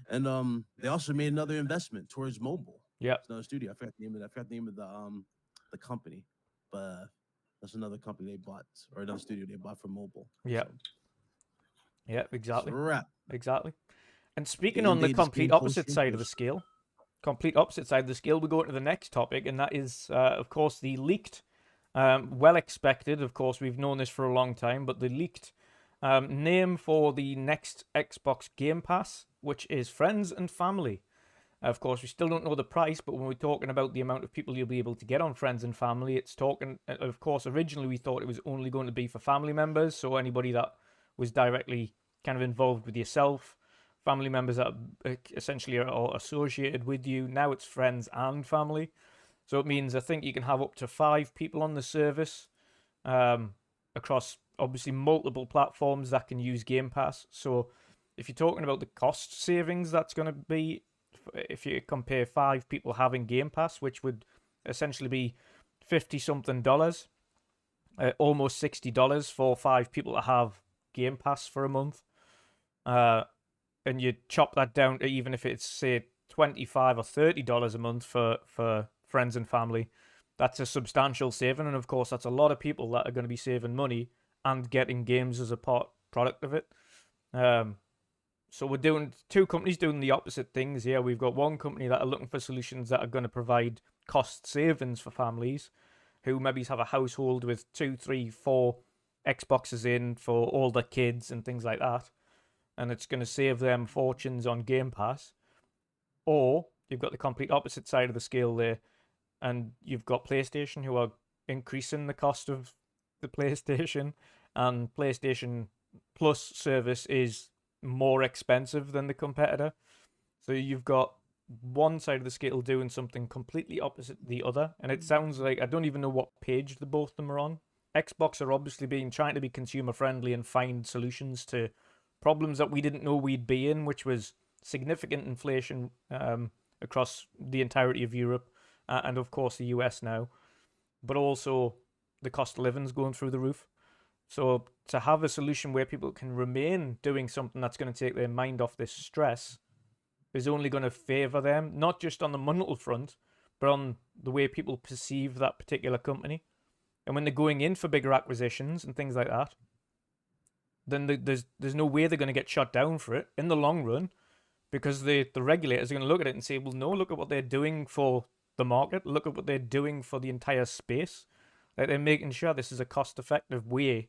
[SPEAKER 5] And they also made another investment towards mobile.
[SPEAKER 1] Yeah.
[SPEAKER 5] It's another studio. I forgot the name of the company, but that's another company they bought, or another studio they bought for mobile.
[SPEAKER 1] Yeah.
[SPEAKER 5] So,
[SPEAKER 1] Yeah, exactly.
[SPEAKER 5] wrap.
[SPEAKER 1] Exactly. And speaking
[SPEAKER 5] Game
[SPEAKER 1] on the
[SPEAKER 5] Day just
[SPEAKER 1] complete
[SPEAKER 5] came close
[SPEAKER 1] opposite
[SPEAKER 5] to
[SPEAKER 1] side of the
[SPEAKER 5] finish.
[SPEAKER 1] scale, we go into the next topic, and that is, of course, the leaked, well expected, of course, we've known this for a long time, but the leaked name for the next Xbox Game Pass, which is Friends and Family. Of course, we still don't know the price, but when we're talking about the amount of people you'll be able to get on Friends and Family, it's talking, of course, originally we thought it was only going to be for family members, so anybody that was directly kind of involved with yourself, family members that essentially are associated with you. Now it's friends and family. So it means I think you can have up to 5 people on the service across obviously multiple platforms that can use Game Pass. So if you're talking about the cost savings that's going to be, if you compare 5 people having Game Pass, which would essentially be $50-something, almost $60 for 5 people to have Game Pass for a month. And you chop that down to even if it's, say, $25 or $30 a month for friends and family, that's a substantial saving. And of course, that's a lot of people that are going to be saving money and getting games as a product of it. So we're doing 2 companies doing the opposite things here. We've got one company that are looking for solutions that are going to provide cost savings for families who maybe have a household with 2, 3, 4 Xboxes in for all their kids and things like that. And it's going to save them fortunes on Game Pass. Or you've got the complete opposite side of the scale there, and you've got PlayStation who are increasing the cost of the PlayStation, and PlayStation Plus service is more expensive than the competitor. So you've got one side of the scale doing something completely opposite the other, and it sounds like, I don't even know what page the both of them are on. Xbox are obviously trying to be consumer friendly and find solutions to problems that we didn't know we'd be in, which was significant inflation across the entirety of Europe and of course the US now, but also the cost of living's going through the roof. So to have a solution where people can remain doing something that's going to take their mind off this stress is only going to favor them, not just on the monetary front, but on the way people perceive that particular company. And when they're going in for bigger acquisitions and things like that, then there's no way they're going to get shut down for it in the long run, because the regulators are going to look at it and say, well, no, look at what they're doing for the market. Look at what they're doing for the entire space. Like, they're making sure this is a cost-effective way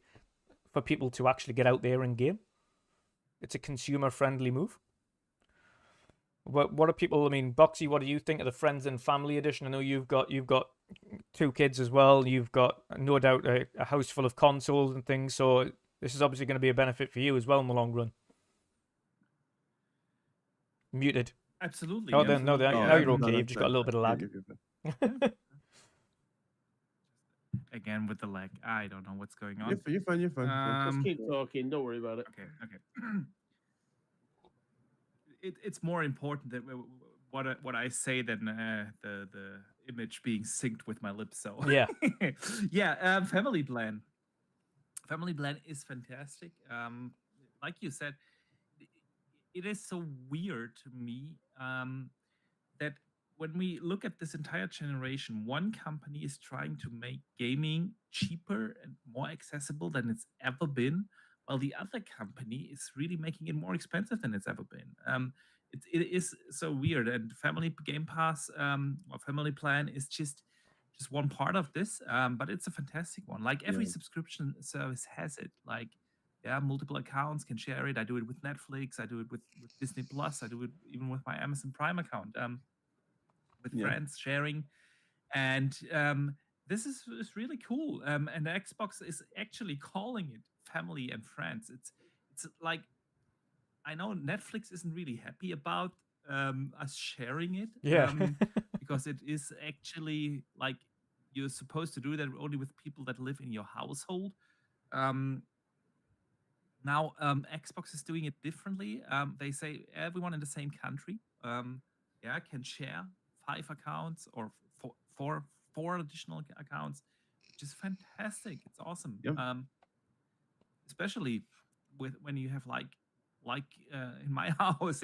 [SPEAKER 1] for people to actually get out there and game. It's a consumer-friendly move. What are people? I mean, Boxy, what do you think of the Friends and Family edition? I know you've got 2 kids as well. You've got no doubt a house full of consoles and things. So this is obviously going to be a benefit for you as well in the long run.
[SPEAKER 4] Muted. Absolutely.
[SPEAKER 1] Oh,
[SPEAKER 4] absolutely.
[SPEAKER 1] now you're okay. You've just got a little bit of lag.
[SPEAKER 4] Again with the lag. I don't know what's going on.
[SPEAKER 5] You're fine.
[SPEAKER 3] Just keep talking. Don't worry about it.
[SPEAKER 4] Okay. It's more important that what I say than the image being synced with my lips. So
[SPEAKER 1] yeah,
[SPEAKER 4] yeah. Family Plan. Family Plan is fantastic. Like you said, it is so weird to me that when we look at this entire generation, one company is trying to make gaming cheaper and more accessible than it's ever been, while the other company is really making it more expensive than it's ever been. it is so weird. And Family Game Pass or Family Plan is just one part of this, but it's a fantastic one. Like every
[SPEAKER 5] Yeah.
[SPEAKER 4] subscription service has it. Like, yeah, multiple accounts can share it. I do it with Netflix. I do it with Disney Plus. I do it even with my Amazon Prime account. With friends sharing, and this is really cool. And the Xbox is actually calling it family and friends. It's like, I know Netflix isn't really happy about us sharing it.
[SPEAKER 1] Yeah.
[SPEAKER 4] Because it is actually like you're supposed to do that only with people that live in your household. Now Xbox is doing it differently. They say everyone in the same country, can share 5 accounts or four additional accounts, which is fantastic. It's awesome.
[SPEAKER 5] Yep.
[SPEAKER 4] Especially when you have like in my house,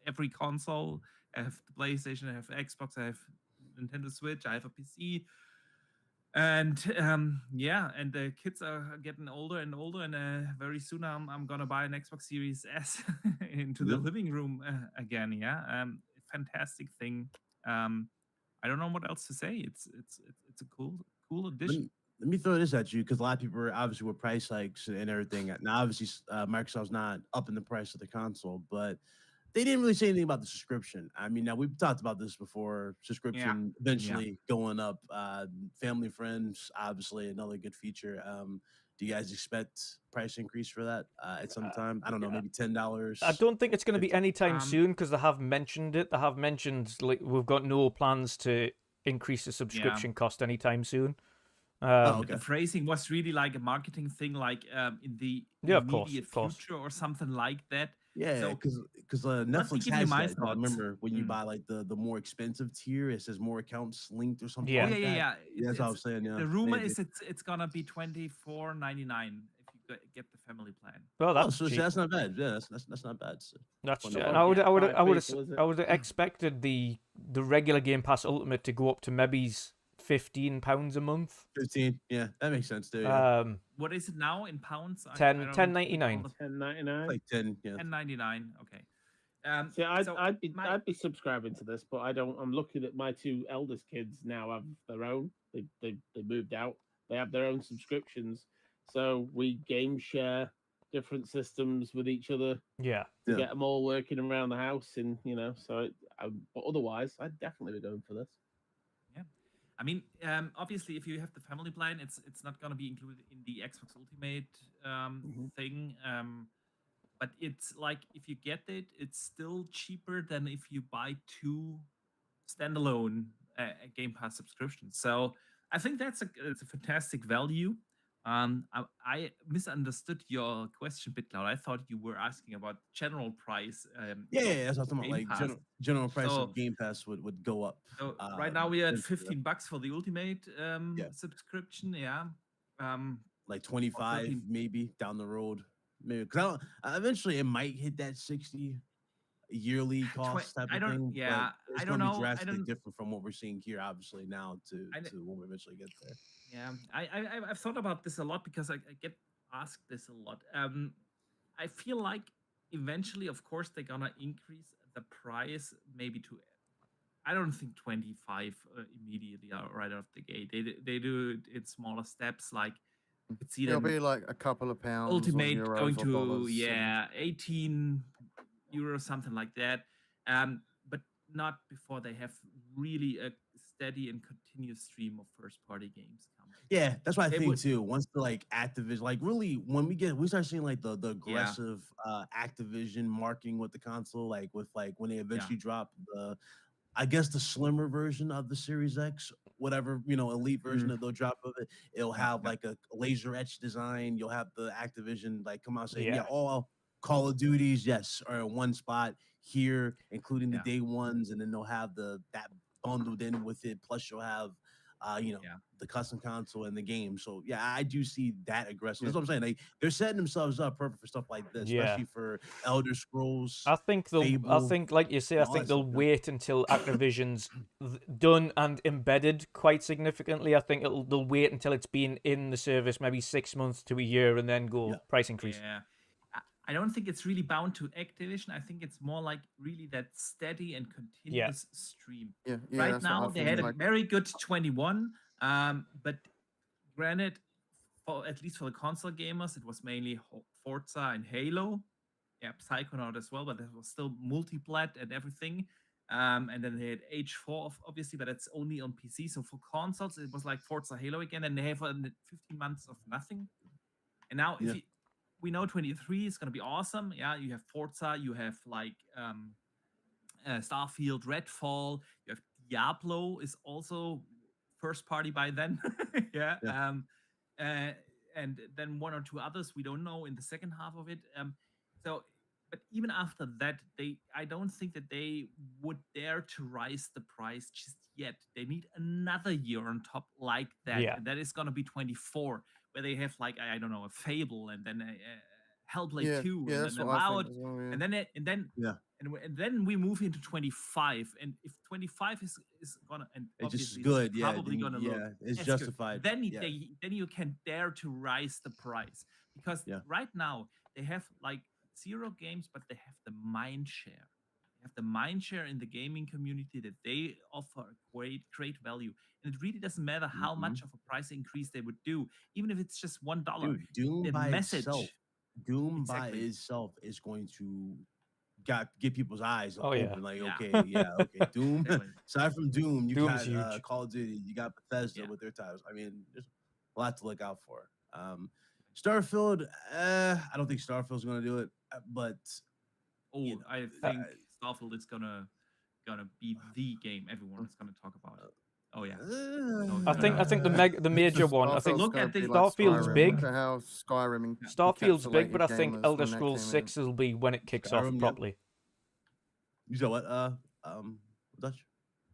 [SPEAKER 4] every console. I have the PlayStation, I have Xbox, I have Nintendo Switch, I have a PC. And and the kids are getting older and older, and very soon I'm gonna buy an Xbox Series S into the living room again. Fantastic thing. I don't know what else to say. It's a cool addition.
[SPEAKER 5] Let me throw this at you, because a lot of people are obviously with price hikes and everything. Now, obviously, Microsoft's not upping the price of the console, but they didn't really say anything about the subscription. I mean, now we've talked about this before. Subscription eventually going up. Family friends, obviously, another good feature. Do you guys expect price increase for that at some time? I don't know, maybe $10.
[SPEAKER 1] I don't think it's going to be anytime soon, because they have mentioned it. They have mentioned like we've got no plans to increase the subscription cost anytime soon.
[SPEAKER 4] The phrasing was really like a marketing thing, like in the immediate future or something like that.
[SPEAKER 5] Yeah, because Netflix has that. I remember when you buy like the more expensive tier, it says more accounts linked or something.
[SPEAKER 1] Yeah,
[SPEAKER 5] like that.
[SPEAKER 4] Yeah.
[SPEAKER 5] That's what I was saying. Yeah,
[SPEAKER 4] the rumor is it's gonna be $24.99 if you get the family plan.
[SPEAKER 5] Well, that's not bad. Yeah, that's not bad. So
[SPEAKER 1] that's true. And I would have expected the regular Game Pass Ultimate to go up to maybe £15 a month.
[SPEAKER 5] 15, yeah, that makes sense too.
[SPEAKER 1] Yeah.
[SPEAKER 4] What is it now in pounds?
[SPEAKER 1] $10.99.
[SPEAKER 3] $10.99.
[SPEAKER 5] Like 10, yeah.
[SPEAKER 4] $10.99. Okay.
[SPEAKER 3] See, I'd be subscribing to this, but I don't. I'm looking at my 2 eldest kids now have their own. They moved out. They have their own subscriptions, so we game share different systems with each other.
[SPEAKER 1] Yeah.
[SPEAKER 3] To get them all working around the house, and but otherwise, I'd definitely be going for this.
[SPEAKER 4] I mean, obviously, if you have the family plan, it's not going to be included in the Xbox Ultimate thing. But it's like if you get it, it's still cheaper than if you buy 2 standalone Game Pass subscriptions. So I think it's a fantastic value. I misunderstood your question, BitCloud. I thought you were asking about general price.
[SPEAKER 5] Yeah, that's what I'm talking about. Like general price of Game Pass would go up.
[SPEAKER 4] So right now we are at $15 for the Ultimate subscription. Yeah.
[SPEAKER 5] Like 25 maybe down the road. Maybe because eventually it might hit that 60 yearly cost type of thing.
[SPEAKER 4] Yeah,
[SPEAKER 5] it's going to be drastically different from what we're seeing here, obviously, now to when we eventually get there.
[SPEAKER 4] Yeah, I've thought about this a lot because I get asked this a lot. I feel like eventually, of course, they're gonna increase the price maybe to. I don't think 25 immediately right off the gate. They do it in smaller steps. Like you could see
[SPEAKER 2] it'll be like a couple of pounds.
[SPEAKER 4] Ultimate going to 18 euros, something like that. But not before they have really a steady and continuous stream of first-party games coming.
[SPEAKER 5] Yeah, that's what I think too. Once the Activision, really when we start seeing the aggressive Activision marketing with the console, with when they eventually drop I guess the slimmer version of the Series X, whatever, elite version that they'll drop of it, it'll have a laser etched design. You'll have the Activision come out saying, all Call of Duties, yes, are in one spot here, including the day ones, and then they'll have that bundled in with it. Plus, you'll have, the custom console and the game. So I do see that aggressive. That's what I'm saying. They're setting themselves up perfect for stuff like this, especially for Elder Scrolls.
[SPEAKER 1] I think like you say, I think they'll wait until Activision's done and embedded quite significantly. I think they'll wait until it's been in the service maybe 6 months to a year and then go price increase.
[SPEAKER 4] Yeah. I don't think it's really bound to Activision. I think it's more like really that steady and continuous stream.
[SPEAKER 2] Yeah,
[SPEAKER 4] Right
[SPEAKER 2] that's what
[SPEAKER 4] now,
[SPEAKER 2] I
[SPEAKER 4] they
[SPEAKER 2] think,
[SPEAKER 4] had a
[SPEAKER 2] like-
[SPEAKER 4] very good 21, but granted, for at least for the console gamers, it was mainly Forza and Halo. Yeah, Psychonaut as well, but there was still multiplat and everything. And then they had H4, obviously, but it's only on PC. So for consoles, it was like Forza Halo again, and they have 15 months of nothing. And now,
[SPEAKER 5] Yeah.
[SPEAKER 4] we know 23 is going to be awesome. Yeah, you have Forza, you have like Starfield, Redfall, you have Diablo is also first party by then. Yeah. And then one or two others we don't know in the second half of it. But even after that, I don't think that they would dare to rise the price just yet. They need another year on top like that.
[SPEAKER 1] Yeah.
[SPEAKER 4] And that is going to be 24, where they have like, I don't know, a Fable and then a Hellblade 2 and
[SPEAKER 2] that's
[SPEAKER 4] then
[SPEAKER 2] what I
[SPEAKER 4] Avowed,
[SPEAKER 2] think as well, yeah.
[SPEAKER 4] and then we move into 25. And if 25 is gonna, and
[SPEAKER 5] It's just
[SPEAKER 4] obviously
[SPEAKER 5] good.
[SPEAKER 4] it's
[SPEAKER 5] Yeah.
[SPEAKER 4] probably
[SPEAKER 5] then-
[SPEAKER 4] gonna look
[SPEAKER 5] it's
[SPEAKER 4] as good,
[SPEAKER 5] justified.
[SPEAKER 4] then
[SPEAKER 5] yeah.
[SPEAKER 4] then you can dare to rise the price, because right now they have like 0 games, but they have the mind share. They have the mind share in the gaming community that they offer great value, and it really doesn't matter how much of a price increase they would do, even if it's just $1.
[SPEAKER 5] Dude, Doom
[SPEAKER 4] the
[SPEAKER 5] by
[SPEAKER 4] message,
[SPEAKER 5] itself. Doom by
[SPEAKER 4] Exactly.
[SPEAKER 5] itself is going to get people's eyes
[SPEAKER 1] Oh,
[SPEAKER 5] open.
[SPEAKER 1] yeah.
[SPEAKER 5] Like,
[SPEAKER 4] Yeah.
[SPEAKER 5] okay, Doom.
[SPEAKER 4] Exactly.
[SPEAKER 5] Aside from Doom, you
[SPEAKER 1] Doom's
[SPEAKER 5] got
[SPEAKER 1] huge.
[SPEAKER 5] Call of Duty, you got Bethesda
[SPEAKER 4] Yeah.
[SPEAKER 5] with their titles. I mean, there's a lot to look out for. Starfield, I don't think Starfield's going to do it, but
[SPEAKER 4] Oh,
[SPEAKER 5] you know,
[SPEAKER 4] I think Starfield is gonna be the game everyone is gonna talk about. Oh yeah.
[SPEAKER 1] I think the major one. I think
[SPEAKER 4] Look at the-
[SPEAKER 1] Starfield's
[SPEAKER 2] Skyrim.
[SPEAKER 1] big.
[SPEAKER 2] Look at how Skyrim
[SPEAKER 1] Starfield's big, but I
[SPEAKER 2] encapsulated
[SPEAKER 1] think
[SPEAKER 2] gamers
[SPEAKER 1] Elder
[SPEAKER 2] when that
[SPEAKER 1] Scrolls
[SPEAKER 2] came
[SPEAKER 1] 6 will be when it kicks off
[SPEAKER 5] Skyrim, yep.
[SPEAKER 1] properly.
[SPEAKER 5] you said what? Dutch?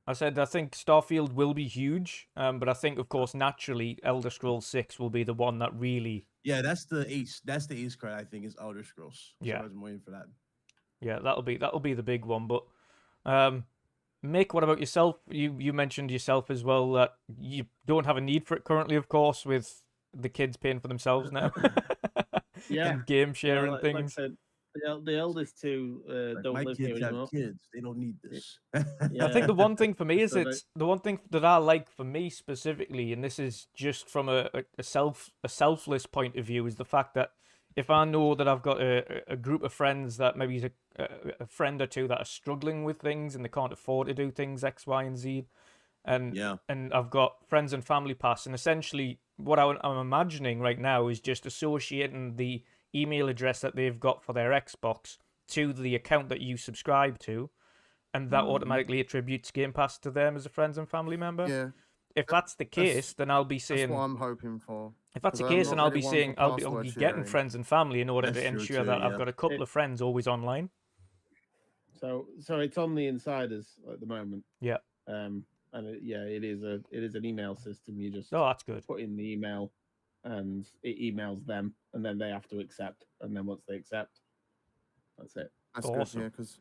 [SPEAKER 1] I said I think Starfield will be huge, but I think, of course, naturally, Elder Scrolls 6 will be the one that really.
[SPEAKER 5] Yeah, that's the ace. That's the ace card. I think is Elder Scrolls.
[SPEAKER 1] Yeah.
[SPEAKER 5] So I was waiting for that.
[SPEAKER 1] Yeah, that'll be the big one. But Mick, what about yourself? You mentioned yourself as well that you don't have a need for it currently, of course, with the kids paying for themselves now.
[SPEAKER 3] Yeah.
[SPEAKER 1] And game share and
[SPEAKER 3] like
[SPEAKER 1] things.
[SPEAKER 3] I said, the eldest two don't
[SPEAKER 5] my
[SPEAKER 3] live
[SPEAKER 5] kids
[SPEAKER 3] here
[SPEAKER 5] have
[SPEAKER 3] anymore.
[SPEAKER 5] kids. They don't need this.
[SPEAKER 1] I think the one thing for me is
[SPEAKER 3] So
[SPEAKER 1] the one thing that I like for me specifically, and this is just from a selfless point of view, is the fact that if I know that I've got a group of friends that maybe is a friend or two that are struggling with things and they can't afford to do things X, Y, and Z, and I've got friends and family pass, and essentially what I'm imagining right now is just associating the email address that they've got for their Xbox to the account that you subscribe to, and that automatically attributes Game Pass to them as a friends and family member.
[SPEAKER 2] Yeah.
[SPEAKER 1] If that's the case, then I'll be saying.
[SPEAKER 2] That's what I'm hoping for.
[SPEAKER 1] If that's the
[SPEAKER 2] 'Cause I'm
[SPEAKER 1] case,
[SPEAKER 2] not
[SPEAKER 1] then I'll
[SPEAKER 2] really
[SPEAKER 1] be
[SPEAKER 2] one
[SPEAKER 1] saying
[SPEAKER 2] for
[SPEAKER 1] I'll be
[SPEAKER 2] password
[SPEAKER 1] getting
[SPEAKER 2] sharing.
[SPEAKER 1] friends and family in order
[SPEAKER 5] That's
[SPEAKER 1] to
[SPEAKER 5] true
[SPEAKER 1] ensure
[SPEAKER 5] too,
[SPEAKER 1] that I've
[SPEAKER 5] yeah.
[SPEAKER 1] got a couple of friends always online.
[SPEAKER 3] So it's on the insiders at the moment.
[SPEAKER 1] Yeah.
[SPEAKER 3] And it is an email system. You just
[SPEAKER 1] Oh, that's good.
[SPEAKER 3] put in the email, and it emails them, and then they have to accept. And then once they accept, that's it.
[SPEAKER 2] That's
[SPEAKER 1] Awesome.
[SPEAKER 2] good, yeah, because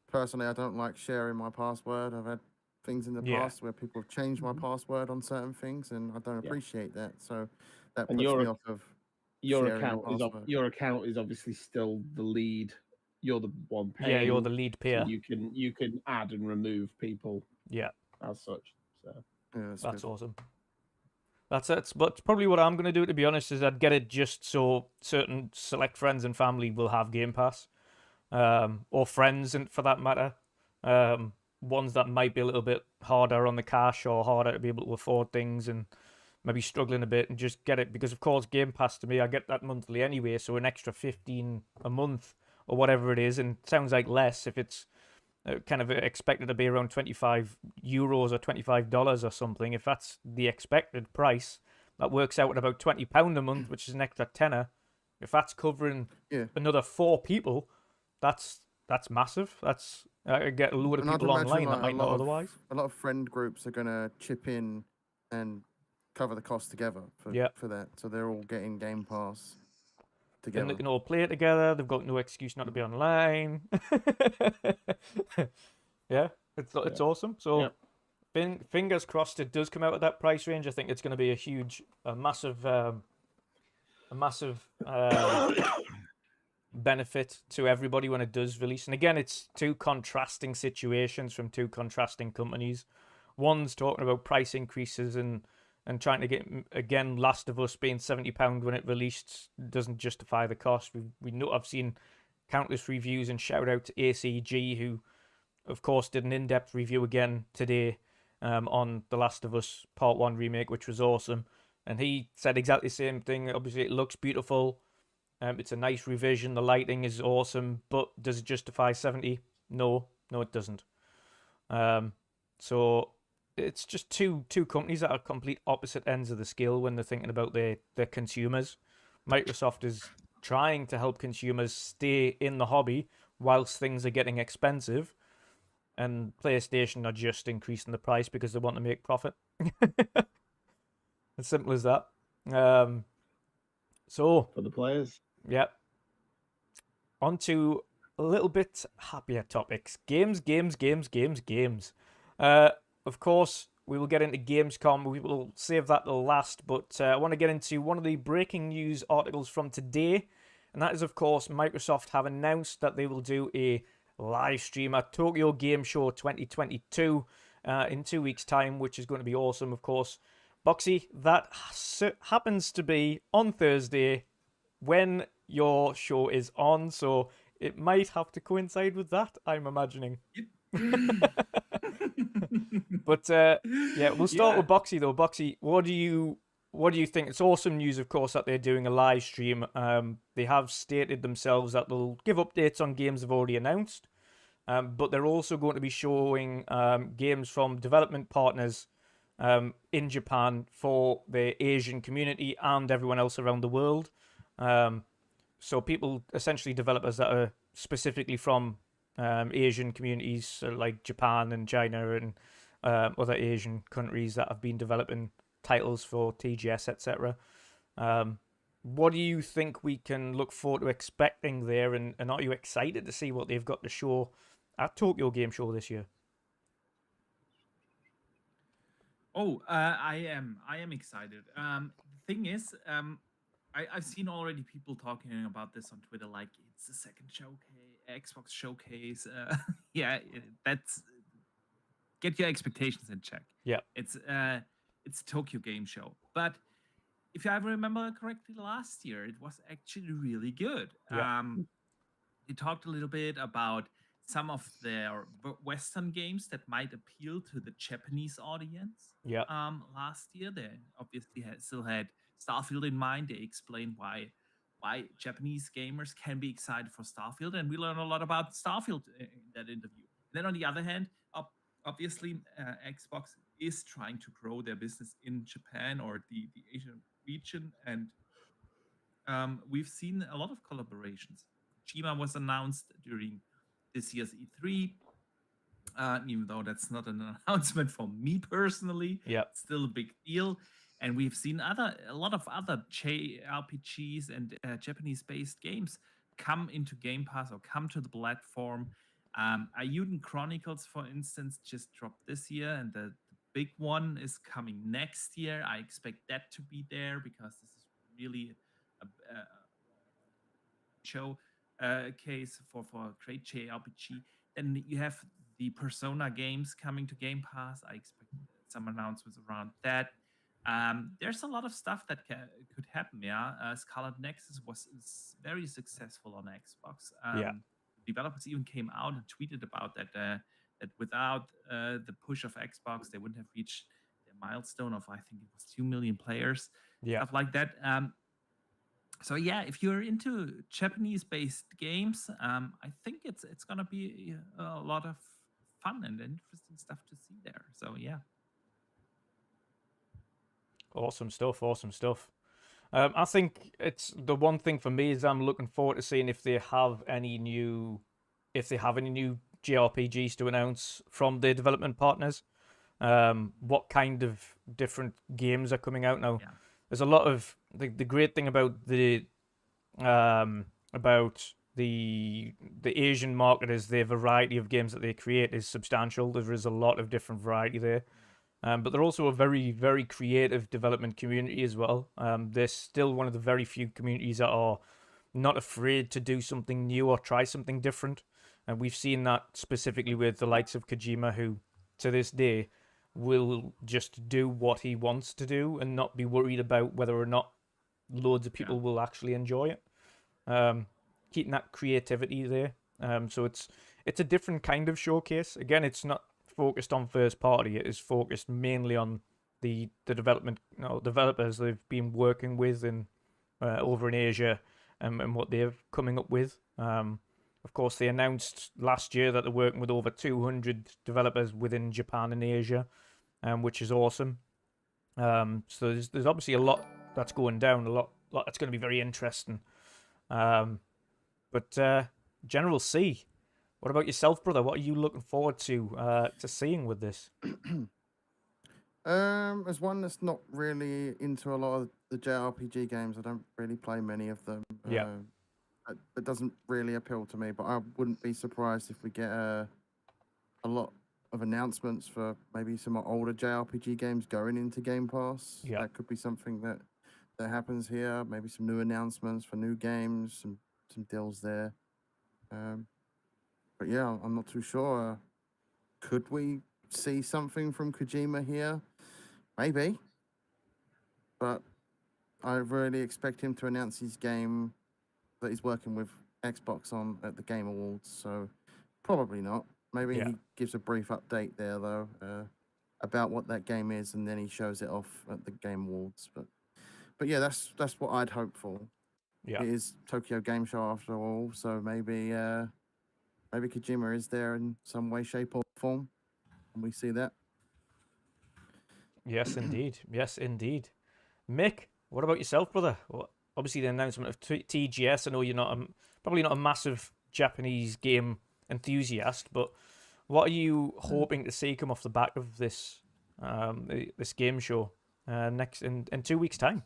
[SPEAKER 2] personally, I don't like sharing my password. I've had things in the
[SPEAKER 1] Yeah.
[SPEAKER 2] past where people have changed my password on certain things, and I don't appreciate that. So that
[SPEAKER 3] And
[SPEAKER 2] puts me off of
[SPEAKER 3] Your
[SPEAKER 2] sharing
[SPEAKER 3] account
[SPEAKER 2] a
[SPEAKER 3] is
[SPEAKER 2] password.
[SPEAKER 3] your account is obviously still the lead. You're the one paying.
[SPEAKER 1] Yeah, you're the lead
[SPEAKER 3] so
[SPEAKER 1] payer.
[SPEAKER 3] you can add and remove people
[SPEAKER 1] Yeah,
[SPEAKER 3] as such. So
[SPEAKER 2] Yeah,
[SPEAKER 1] that's
[SPEAKER 2] good.
[SPEAKER 1] awesome. That's it. But probably what I'm going to do, to be honest, is I'd get it just so certain select friends and family will have Game Pass, or friends, and for that matter, ones that might be a little bit harder on the cash or harder to be able to afford things and maybe struggling a bit, and just get it because, of course, Game Pass to me, I get that monthly anyway, so an extra 15 a month or whatever it is, and it sounds like less if it's kind of expected to be around €25 or $25 or something. If that's the expected price, that works out at about £20 a month, which is an extra tenner. If that's covering another 4 people, that's massive. That's I get a load of
[SPEAKER 2] And I'd
[SPEAKER 1] people
[SPEAKER 2] imagine,
[SPEAKER 1] online
[SPEAKER 2] like,
[SPEAKER 1] that might not otherwise.
[SPEAKER 2] A lot of friend groups are going to chip in and cover the cost together for that. So they're all getting Game Pass together.
[SPEAKER 1] And they can all play it together. They've got no excuse not to be online. Yeah, it's awesome. So fingers crossed it does come out at that price range. I think it's going to be a massive benefit to everybody when it does release. And again, it's two contrasting situations from two contrasting companies. One's talking about price increases and trying to get, again, Last of Us being £70 when it released doesn't justify the cost. We know, I've seen countless reviews, and shout out to ACG, who of course did an in-depth review again today on The Last of Us Part 1 remake, which was awesome. And he said exactly the same thing. Obviously, it looks beautiful. It's a nice revision. The lighting is awesome. But does it justify 70? No, it doesn't. So it's just two companies that are complete opposite ends of the scale when they're thinking about their consumers. Microsoft is trying to help consumers stay in the hobby whilst things are getting expensive. And PlayStation are just increasing the price because they want to make profit. As simple as that. So
[SPEAKER 3] For the players.
[SPEAKER 1] Yeah. On to a little bit happier topics. Games. Of course, we will get into Gamescom. We will save that till last, but I want to get into one of the breaking news articles from today, and that is, of course, Microsoft have announced that they will do a live stream at Tokyo Game Show 2022 in 2 weeks' time, which is going to be awesome, of course. Boxy, that happens to be on Thursday when your show is on, so it might have to coincide with that, I'm imagining. But yeah, we'll start with Boxy though. Boxy, what do you think? It's awesome news, of course, that they're doing a live stream. They have stated themselves that they'll give updates on games they've already announced, but they're also going to be showing games from development partners in Japan for the Asian community and everyone else around the world. So people, essentially developers that are specifically from Asian communities, so like Japan and China and other Asian countries that have been developing titles for TGS, etc. What do you think we can look forward to expecting there, and are you excited to see what they've got to show at Tokyo Game Show this year?
[SPEAKER 4] I am excited. The thing is, I've seen already people talking about this on Twitter, like it's the second showcase, Xbox showcase. That's get your expectations in check.
[SPEAKER 1] Yeah,
[SPEAKER 4] it's Tokyo Game Show, but if I remember correctly, last year it was actually really good.
[SPEAKER 1] Yeah.
[SPEAKER 4] They talked a little bit about some of their Western games that might appeal to the Japanese audience.
[SPEAKER 1] Yeah.
[SPEAKER 4] Last year they obviously still had Starfield in mind. They explained why Japanese gamers can be excited for Starfield, and we learned a lot about Starfield in that interview. And then on the other hand, obviously Xbox is trying to grow their business in Japan or the Asian region, and we've seen a lot of collaborations. Kojima was announced during this year's E3, even though that's not an announcement for me personally.
[SPEAKER 1] Yeah,
[SPEAKER 4] it's still a big deal. And we've seen a lot of other JRPGs and Japanese-based games come into Game Pass or come to the platform. Ayuden Chronicles, for instance, just dropped this year, and the big one is coming next year. I expect that to be there because this is really a show case for a great JRPG. Then you have the Persona games coming to Game Pass. I expect some announcements around that. There's a lot of stuff that could happen. Scarlet Nexus was very successful on Xbox. Developers even came out and tweeted about that that without the push of Xbox, they wouldn't have reached their milestone of, I think it was 2 million players, stuff like that. So yeah, if you're into Japanese-based games, I think it's gonna be a lot of fun and interesting stuff to see there. So yeah.
[SPEAKER 1] Awesome stuff. I think it's the one thing for me is I'm looking forward to seeing if they have any new JRPGs to announce from their development partners. What kind of different games are coming out now?
[SPEAKER 4] Yeah.
[SPEAKER 1] There's a lot of the great thing about the Asian market is the variety of games that they create is substantial. There is a lot of different variety there. But they're also a very, very creative development community as well. They're still one of the very few communities that are not afraid to do something new or try something different. And we've seen that specifically with the likes of Kojima, who to this day will just do what he wants to do and not be worried about whether or not loads of people will actually enjoy it. Keeping that creativity there. So it's a different kind of showcase. Again, it's not focused on first party. It is focused mainly on the developers they've been working with in over in Asia and what they're coming up with. Of course, they announced last year that they're working with over 200 developers within Japan and Asia, which is awesome. So there's obviously a lot that's going down, a lot that's going to be very interesting. But General C, what about yourself, brother? What are you looking forward to seeing with this?
[SPEAKER 2] As one that's not really into a lot of the JRPG games, I don't really play many of them.
[SPEAKER 1] Yeah.
[SPEAKER 2] It doesn't really appeal to me, but I wouldn't be surprised if we get a lot of announcements for maybe some older JRPG games going into Game Pass.
[SPEAKER 1] Yeah.
[SPEAKER 2] That could be something that happens here. Maybe some new announcements for new games, some deals there. But yeah, I'm not too sure. Could we see something from Kojima here? Maybe. But I really expect him to announce his game that he's working with Xbox on at the Game Awards, so probably not. Maybe he gives a brief update there, though, about what that game is, and then he shows it off at the Game Awards. But yeah, that's what I'd hope for.
[SPEAKER 1] Yeah.
[SPEAKER 2] It is Tokyo Game Show after all, so maybe Kojima is there in some way, shape, or form, and we see that.
[SPEAKER 1] Yes, indeed. Yes, indeed. Mick, what about yourself, brother? Well, obviously, the announcement of TGS. I know you're not probably not a massive Japanese game enthusiast, but what are you hoping to see come off the back of this this game show next in 2 weeks' time?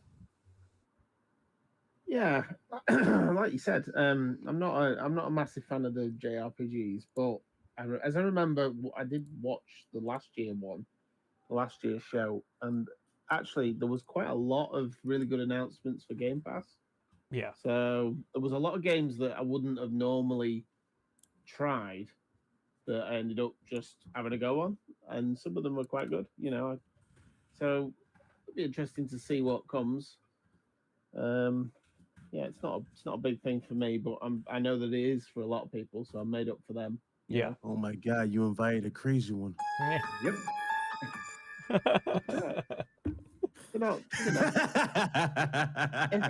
[SPEAKER 3] Yeah, like you said, I'm not a massive fan of the JRPGs, but as I remember, I did watch the last year's show, and actually there was quite a lot of really good announcements for Game Pass.
[SPEAKER 1] Yeah.
[SPEAKER 3] So there was a lot of games that I wouldn't have normally tried that I ended up just having a go on, and some of them were quite good, So it'll be interesting to see what comes. Yeah, it's not a big thing for me, but I know that it is for a lot of people, so I'm made up for them.
[SPEAKER 1] Yeah.
[SPEAKER 5] Oh my God, you invited a crazy one.
[SPEAKER 1] Yeah.
[SPEAKER 3] Yep. If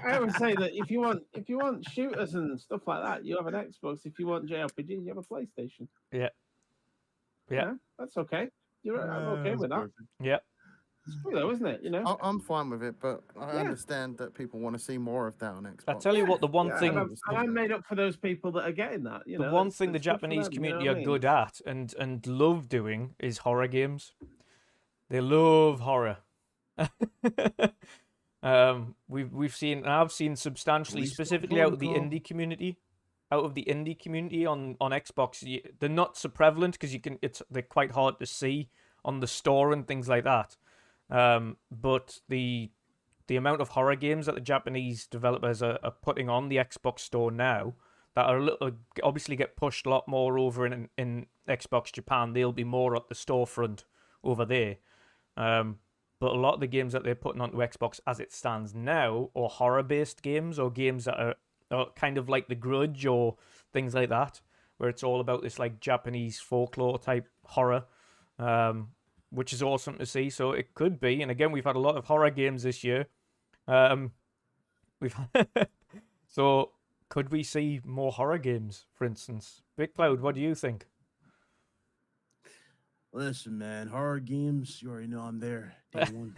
[SPEAKER 3] I would say that if you want shooters and stuff like that, you have an Xbox. If you want JRPGs, you have a PlayStation.
[SPEAKER 1] Yeah. Yeah.
[SPEAKER 3] That's okay. I'm okay with that.
[SPEAKER 1] Yeah.
[SPEAKER 3] It's true though, isn't it?
[SPEAKER 2] I'm fine with it, but I understand that people want to see more of that on Xbox.
[SPEAKER 1] I tell you what, the one thing
[SPEAKER 3] I'm made up for those people that are getting that.
[SPEAKER 1] The one thing the Japanese community are good at and love doing is horror games. They love horror. I've seen substantially, specifically out of the indie community, on Xbox. They're not so prevalent because they're quite hard to see on the store and things like that. But the amount of horror games that the Japanese developers are putting on the Xbox store now that are obviously get pushed a lot more over in Xbox Japan. They'll be more at the storefront over there. But a lot of the games that they're putting onto Xbox as it stands now are horror-based games or games that are kind of like The Grudge or things like that, where it's all about this like Japanese folklore type horror, which is awesome to see. So it could be, and again, we've had a lot of horror games this year. So could we see more horror games, for instance? Big Cloud, what do you think?
[SPEAKER 5] Listen, man, horror games, you already know I'm there. Day one.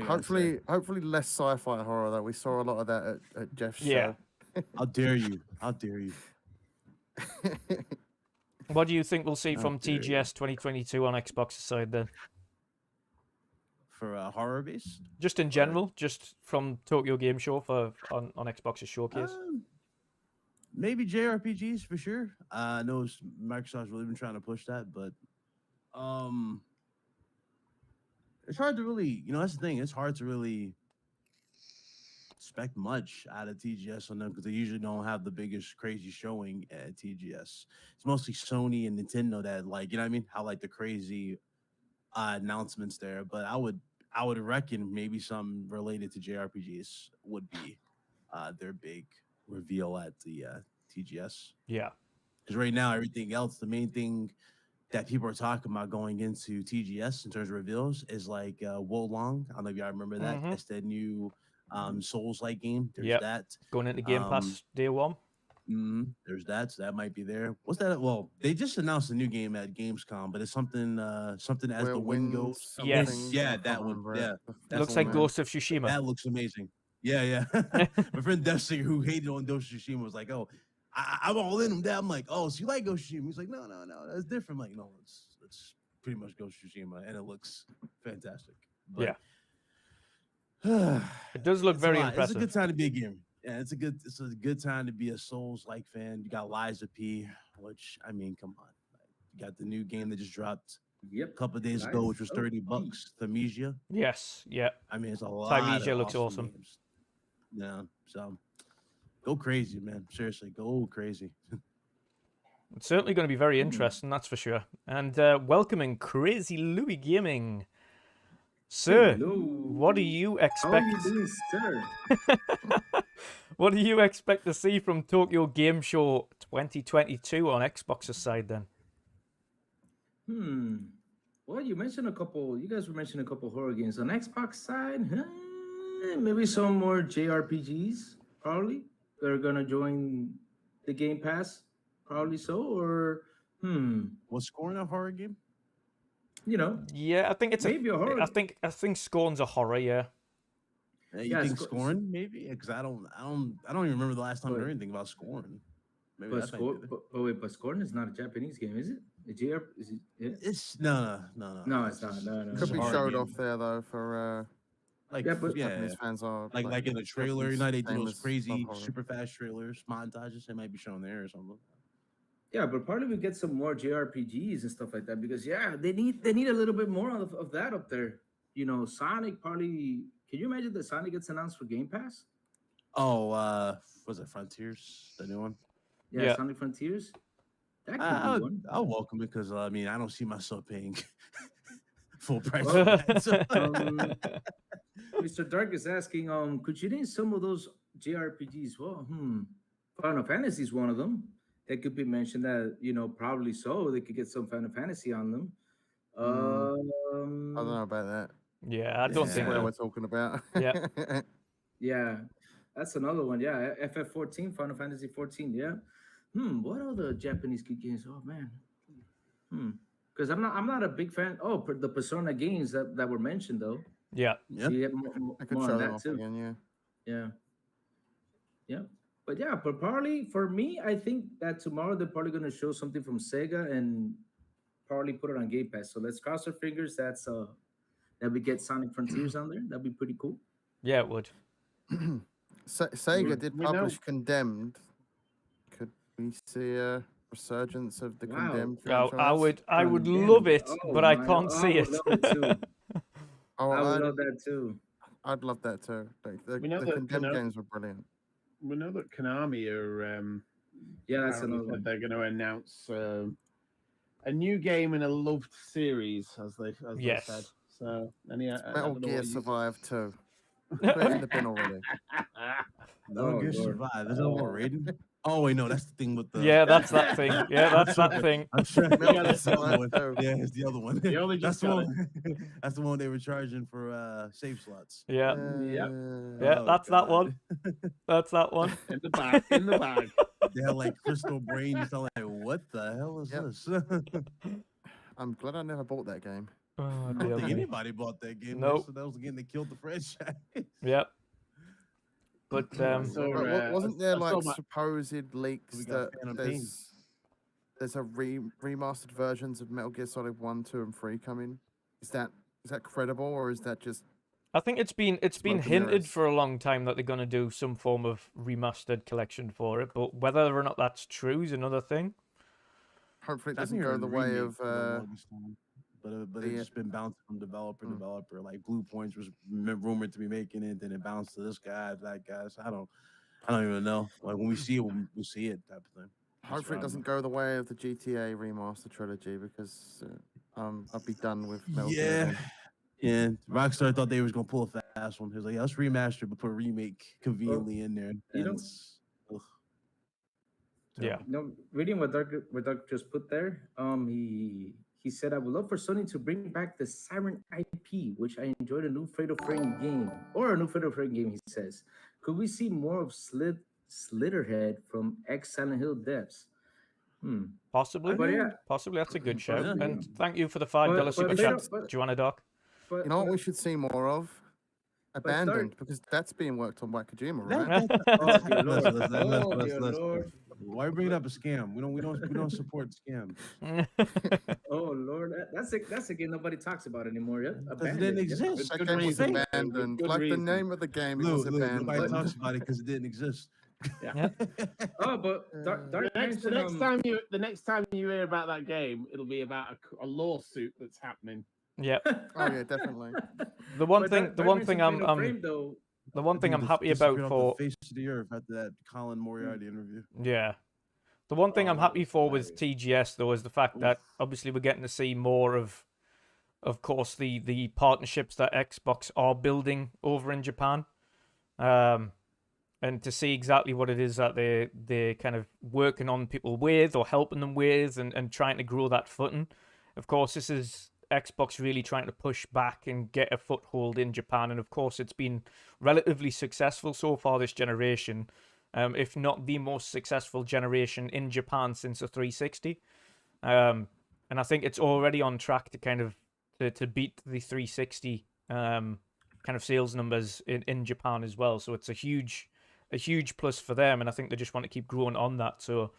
[SPEAKER 2] Hopefully less sci-fi horror though. We saw a lot of that at Jeff's show.
[SPEAKER 5] How dare you? How dare you?
[SPEAKER 1] What do you think we'll see from TGS 2022 on Xbox's side then?
[SPEAKER 5] For horror based?
[SPEAKER 1] Just in general, just from Tokyo Game Show on Xbox's showcase.
[SPEAKER 5] Maybe JRPGs for sure. I know Microsoft's really been trying to push that, but it's hard to really, that's the thing. It's hard to really expect much out of TGS on them because they usually don't have the biggest crazy showing at TGS. It's mostly Sony and Nintendo that like, you know what I mean? How like the crazy announcements there. But I would reckon maybe some related to JRPGs would be their big reveal at the TGS.
[SPEAKER 1] Yeah.
[SPEAKER 5] Because right now, everything else, the main thing that people are talking about going into TGS in terms of reveals is like Wolong. I don't know if y'all remember that.
[SPEAKER 1] Mhm.
[SPEAKER 5] That's the new Souls-like game. There's
[SPEAKER 1] Yep.
[SPEAKER 5] that.
[SPEAKER 1] Going into Game Pass day one.
[SPEAKER 5] There's that. So that might be there. What's that? Well, they just announced a new game at Gamescom, but it's something something as
[SPEAKER 2] Where
[SPEAKER 5] the wind
[SPEAKER 2] winds,
[SPEAKER 5] goes.
[SPEAKER 2] something,
[SPEAKER 1] Yes.
[SPEAKER 5] Yeah,
[SPEAKER 2] I can't
[SPEAKER 5] that one.
[SPEAKER 2] remember it.
[SPEAKER 5] Yeah.
[SPEAKER 2] The
[SPEAKER 1] Looks
[SPEAKER 2] full
[SPEAKER 1] like
[SPEAKER 2] name.
[SPEAKER 1] Ghost of Tsushima.
[SPEAKER 5] That looks amazing. Yeah, yeah. My friend Destiny, who hated on Ghost of Tsushima, was like, "Oh, I'm all in him." That I'm like, "Oh, so you like Ghost of Tsushima?" He's like, "No, that's different." I'm like, no, it's pretty much Ghost of Tsushima, and it looks fantastic. But,
[SPEAKER 1] It does look
[SPEAKER 5] it's
[SPEAKER 1] very
[SPEAKER 5] a lot.
[SPEAKER 1] impressive.
[SPEAKER 5] It's a good time to be a gamer. Yeah, it's a good time to be a Souls-like fan. You got Liza P, which I mean, come on, you got the new game that just dropped
[SPEAKER 6] Yep.
[SPEAKER 5] a couple of days ago, which was
[SPEAKER 6] Liza
[SPEAKER 5] $30.
[SPEAKER 6] P.
[SPEAKER 5] Thamnesia.
[SPEAKER 1] Yes. Yeah.
[SPEAKER 5] I mean, it's a lot.
[SPEAKER 1] Thamnesia
[SPEAKER 5] of
[SPEAKER 1] looks awesome.
[SPEAKER 5] Games. Yeah, so go crazy, man. Seriously, go crazy.
[SPEAKER 1] It's certainly going to be very interesting, that's for sure. And welcoming Crazy Louis Gaming. Sir,
[SPEAKER 6] Hello.
[SPEAKER 1] what do you
[SPEAKER 6] How are
[SPEAKER 1] expect?
[SPEAKER 6] you doing, sir?
[SPEAKER 1] What do you expect to see from Tokyo Game Show 2022 on Xbox's side then?
[SPEAKER 6] Well, you mentioned a couple. You guys were mentioning a couple horror games on Xbox side. Maybe some more JRPGs, probably. They're gonna join the Game Pass, probably so. Or
[SPEAKER 5] Was Scorn a horror game?
[SPEAKER 6] you know,
[SPEAKER 1] Yeah, I think it's
[SPEAKER 6] maybe a horror.
[SPEAKER 1] I think Scorn's a horror, yeah.
[SPEAKER 5] You
[SPEAKER 6] Yeah,
[SPEAKER 5] think Scorn maybe? Because I don't even remember the last time I
[SPEAKER 6] But-
[SPEAKER 5] heard anything about Scorn. Maybe
[SPEAKER 6] But
[SPEAKER 5] that's how you
[SPEAKER 6] Scorn,
[SPEAKER 5] did it.
[SPEAKER 6] but wait, but Scorn is not a Japanese game, is it? The JR is it? Yeah.
[SPEAKER 5] It's no.
[SPEAKER 6] No, it's not. No.
[SPEAKER 5] It's
[SPEAKER 2] Could
[SPEAKER 5] a
[SPEAKER 2] be
[SPEAKER 5] horror
[SPEAKER 2] showed
[SPEAKER 5] game.
[SPEAKER 2] off there though for
[SPEAKER 5] Like
[SPEAKER 6] Yeah, but-
[SPEAKER 2] Japanese fans are
[SPEAKER 5] like in the trailer, you know, they do those
[SPEAKER 2] famous
[SPEAKER 5] crazy
[SPEAKER 2] horror.
[SPEAKER 5] super fast trailers, montages. They might be shown there or something.
[SPEAKER 6] Yeah, but probably we get some more JRPGs and stuff like that because they need a little bit more of that up there. You know, Sonic probably. Can you imagine that Sonic gets announced for Game Pass?
[SPEAKER 5] Oh, was it Frontiers, the new one?
[SPEAKER 1] Yeah.
[SPEAKER 6] Sonic Frontiers. That could be one.
[SPEAKER 5] I'll welcome it because I mean I don't see myself paying full price.
[SPEAKER 6] Well,
[SPEAKER 5] for that, so-
[SPEAKER 6] Mr. Dark is asking, could you name some of those JRPGs? Well, Final Fantasy is one of them. It could be mentioned that, probably so. They could get some Final Fantasy on them.
[SPEAKER 2] I don't know about that.
[SPEAKER 1] Yeah, I don't
[SPEAKER 2] This is
[SPEAKER 1] think
[SPEAKER 2] where
[SPEAKER 1] so.
[SPEAKER 2] we're talking about.
[SPEAKER 1] Yeah.
[SPEAKER 6] Yeah, that's another one. Yeah, FF14, Final Fantasy 14. Yeah. What other Japanese good games? Oh man. Because I'm not a big fan. Oh, the Persona games that were mentioned though.
[SPEAKER 1] Yeah.
[SPEAKER 5] Yeah.
[SPEAKER 6] You get
[SPEAKER 2] I could
[SPEAKER 6] more
[SPEAKER 2] show
[SPEAKER 6] on
[SPEAKER 2] them
[SPEAKER 6] that
[SPEAKER 2] off
[SPEAKER 6] too.
[SPEAKER 2] again, yeah.
[SPEAKER 6] Yeah. But yeah, but probably for me, I think that tomorrow they're probably gonna show something from Sega and probably put it on Game Pass. So let's cross our fingers. That we get Sonic Frontiers on there. That'd be pretty cool.
[SPEAKER 1] Yeah, it would.
[SPEAKER 2] Sega did
[SPEAKER 3] we know-
[SPEAKER 2] publish Condemned. Could we see a resurgence of the
[SPEAKER 6] Wow.
[SPEAKER 2] Condemned
[SPEAKER 1] Oh,
[SPEAKER 2] franchise?
[SPEAKER 1] I would
[SPEAKER 6] Condemned.
[SPEAKER 1] love it,
[SPEAKER 6] Oh
[SPEAKER 1] but I
[SPEAKER 6] my-
[SPEAKER 1] can't see
[SPEAKER 6] I
[SPEAKER 1] it.
[SPEAKER 6] would love it too.
[SPEAKER 2] Oh,
[SPEAKER 6] I would love that too.
[SPEAKER 2] I'd love that too. The
[SPEAKER 3] We know that
[SPEAKER 2] Condemned games were brilliant.
[SPEAKER 3] We know that Konami are
[SPEAKER 6] Yeah, that's
[SPEAKER 3] apparently
[SPEAKER 6] another
[SPEAKER 3] said
[SPEAKER 6] one.
[SPEAKER 3] they're going to announce a new game in a loved series, as they
[SPEAKER 1] Yes.
[SPEAKER 3] said. So, any
[SPEAKER 2] Metal Gear Survive 2. Put it in the bin already.
[SPEAKER 5] No,
[SPEAKER 6] Oh,
[SPEAKER 5] Gear
[SPEAKER 6] Lord.
[SPEAKER 5] Survive. Is that what Raiden? Oh wait, no, that's the thing with the.
[SPEAKER 1] Yeah, that's that thing. Yeah, that's that thing.
[SPEAKER 5] I'm sure.
[SPEAKER 2] Metal
[SPEAKER 5] Yeah,
[SPEAKER 2] Gear
[SPEAKER 5] that's the other
[SPEAKER 2] Survive
[SPEAKER 5] one.
[SPEAKER 2] 2.
[SPEAKER 5] Yeah, it's the other one.
[SPEAKER 3] You only
[SPEAKER 5] That's
[SPEAKER 3] just
[SPEAKER 5] the
[SPEAKER 3] got
[SPEAKER 5] one. That's the one they were charging for save slots.
[SPEAKER 1] Yeah.
[SPEAKER 6] Yep.
[SPEAKER 1] Yeah,
[SPEAKER 5] Oh,
[SPEAKER 1] that's that
[SPEAKER 5] God.
[SPEAKER 1] one. That's that one.
[SPEAKER 3] in the bag. In the bag.
[SPEAKER 5] They had like crystal brains. I'm like, what the hell is
[SPEAKER 2] Yep.
[SPEAKER 5] this?
[SPEAKER 2] I'm glad I never bought that game.
[SPEAKER 1] Oh,
[SPEAKER 5] I don't
[SPEAKER 1] dear
[SPEAKER 5] think
[SPEAKER 1] me.
[SPEAKER 5] anybody bought that game.
[SPEAKER 1] Nope.
[SPEAKER 5] So that was the game that killed the franchise.
[SPEAKER 1] Yep. But
[SPEAKER 3] So,
[SPEAKER 2] But wasn't there
[SPEAKER 3] I saw
[SPEAKER 2] like
[SPEAKER 3] my-
[SPEAKER 2] supposed leaks
[SPEAKER 5] We got
[SPEAKER 2] that
[SPEAKER 5] Phantom Pain.
[SPEAKER 2] there's a remastered versions of Metal Gear Solid 1, 2, and 3 coming? Is that credible or is that just
[SPEAKER 1] I think it's been
[SPEAKER 2] Smoke and
[SPEAKER 1] hinted
[SPEAKER 2] mirrors.
[SPEAKER 1] for a long time that they're going to do some form of remastered collection for it, but whether or not that's true is another thing.
[SPEAKER 2] hopefully it
[SPEAKER 5] I've
[SPEAKER 2] doesn't
[SPEAKER 5] been
[SPEAKER 2] go
[SPEAKER 5] hearing
[SPEAKER 2] the way
[SPEAKER 5] remake
[SPEAKER 2] of
[SPEAKER 5] for the longest time, but
[SPEAKER 2] The,
[SPEAKER 5] it's just been bouncing from developer to
[SPEAKER 2] Mm.
[SPEAKER 5] developer. Like Blue Points was rumored to be making it, then it bounced to this guy, that guy. So I don't even know. Like when we see it, we'll see it type of thing. That's
[SPEAKER 2] hopefully,
[SPEAKER 5] where
[SPEAKER 2] it
[SPEAKER 5] I'm
[SPEAKER 2] doesn't
[SPEAKER 5] at.
[SPEAKER 2] go the way of the GTA remaster trilogy because I'll be done with Metal Gear
[SPEAKER 5] Yeah.
[SPEAKER 2] then.
[SPEAKER 5] Yeah, Rockstar thought they was gonna pull a fast one. He was like, yeah, "Let's remaster, but put a remake conveniently in there."
[SPEAKER 6] You
[SPEAKER 5] And
[SPEAKER 6] know,
[SPEAKER 5] ugh,
[SPEAKER 1] Yeah.
[SPEAKER 5] terrible.
[SPEAKER 6] reading what Dark just put there, he said, "I would love for Sony to bring back the Siren IP, which I enjoyed a new Fatal Frame game or a new Fatal Frame game." He says, "Could we see more of Slitterhead from ex Silent Hill devs?" Hmm.
[SPEAKER 1] Possibly.
[SPEAKER 6] But yeah,
[SPEAKER 1] Possibly. That's a good shout.
[SPEAKER 6] possibly.
[SPEAKER 1] And thank you for the $5 super
[SPEAKER 6] but
[SPEAKER 1] chat,
[SPEAKER 6] Fatal,
[SPEAKER 1] Joanna Doc.
[SPEAKER 2] You know what we should see more of?
[SPEAKER 6] Dark-
[SPEAKER 2] Abandoned, because that's being worked on by Kojima, right?
[SPEAKER 6] oh dear lord,
[SPEAKER 5] Let's-
[SPEAKER 6] oh dear lord,
[SPEAKER 5] Why are you bringing up a scam? We don't support scams
[SPEAKER 6] oh lord, that's a game nobody talks about anymore. Yep,
[SPEAKER 5] because it didn't
[SPEAKER 6] abandoned. Yep.
[SPEAKER 5] exist.
[SPEAKER 2] That
[SPEAKER 3] good
[SPEAKER 2] game was
[SPEAKER 3] reason.
[SPEAKER 2] abandoned.
[SPEAKER 3] Good
[SPEAKER 2] Like the
[SPEAKER 3] reason.
[SPEAKER 2] name of the game, it
[SPEAKER 5] Lou,
[SPEAKER 2] was
[SPEAKER 5] nobody
[SPEAKER 2] abandoned.
[SPEAKER 5] talks about it because it didn't exist.
[SPEAKER 1] Yeah.
[SPEAKER 6] Oh, but Dark
[SPEAKER 3] The next
[SPEAKER 6] mentioned,
[SPEAKER 3] time you hear about that game, it'll be about a lawsuit that's happening.
[SPEAKER 1] Yeah.
[SPEAKER 2] Oh yeah, definitely.
[SPEAKER 1] The one
[SPEAKER 6] but
[SPEAKER 1] thing,
[SPEAKER 6] Dark
[SPEAKER 1] the one thing
[SPEAKER 6] mentioned
[SPEAKER 1] I'm,
[SPEAKER 6] Fatal Frame, though.
[SPEAKER 1] the one thing
[SPEAKER 5] Dude,
[SPEAKER 1] I'm happy
[SPEAKER 5] disappeared
[SPEAKER 1] about
[SPEAKER 5] off
[SPEAKER 1] for,
[SPEAKER 5] the face of the earth after that Colin Moriarty interview.
[SPEAKER 1] yeah, the one thing I'm
[SPEAKER 6] Oh,
[SPEAKER 1] happy
[SPEAKER 6] that's
[SPEAKER 1] for with
[SPEAKER 6] hilarious.
[SPEAKER 1] TGS though is the fact that obviously we're getting to see more of course, the partnerships that Xbox are building over in Japan, and to see exactly what it is that they're kind of working on people with or helping them with, and trying to grow that footing. Of course, this is Xbox really trying to push back and get a foothold in Japan, and of course, it's been relatively successful so far this generation, if not the most successful generation in Japan since the 360. And I think it's already on track to kind of to beat the 360 kind of sales numbers in Japan as well. So it's a huge plus for them, and I think they just want to keep growing on that. So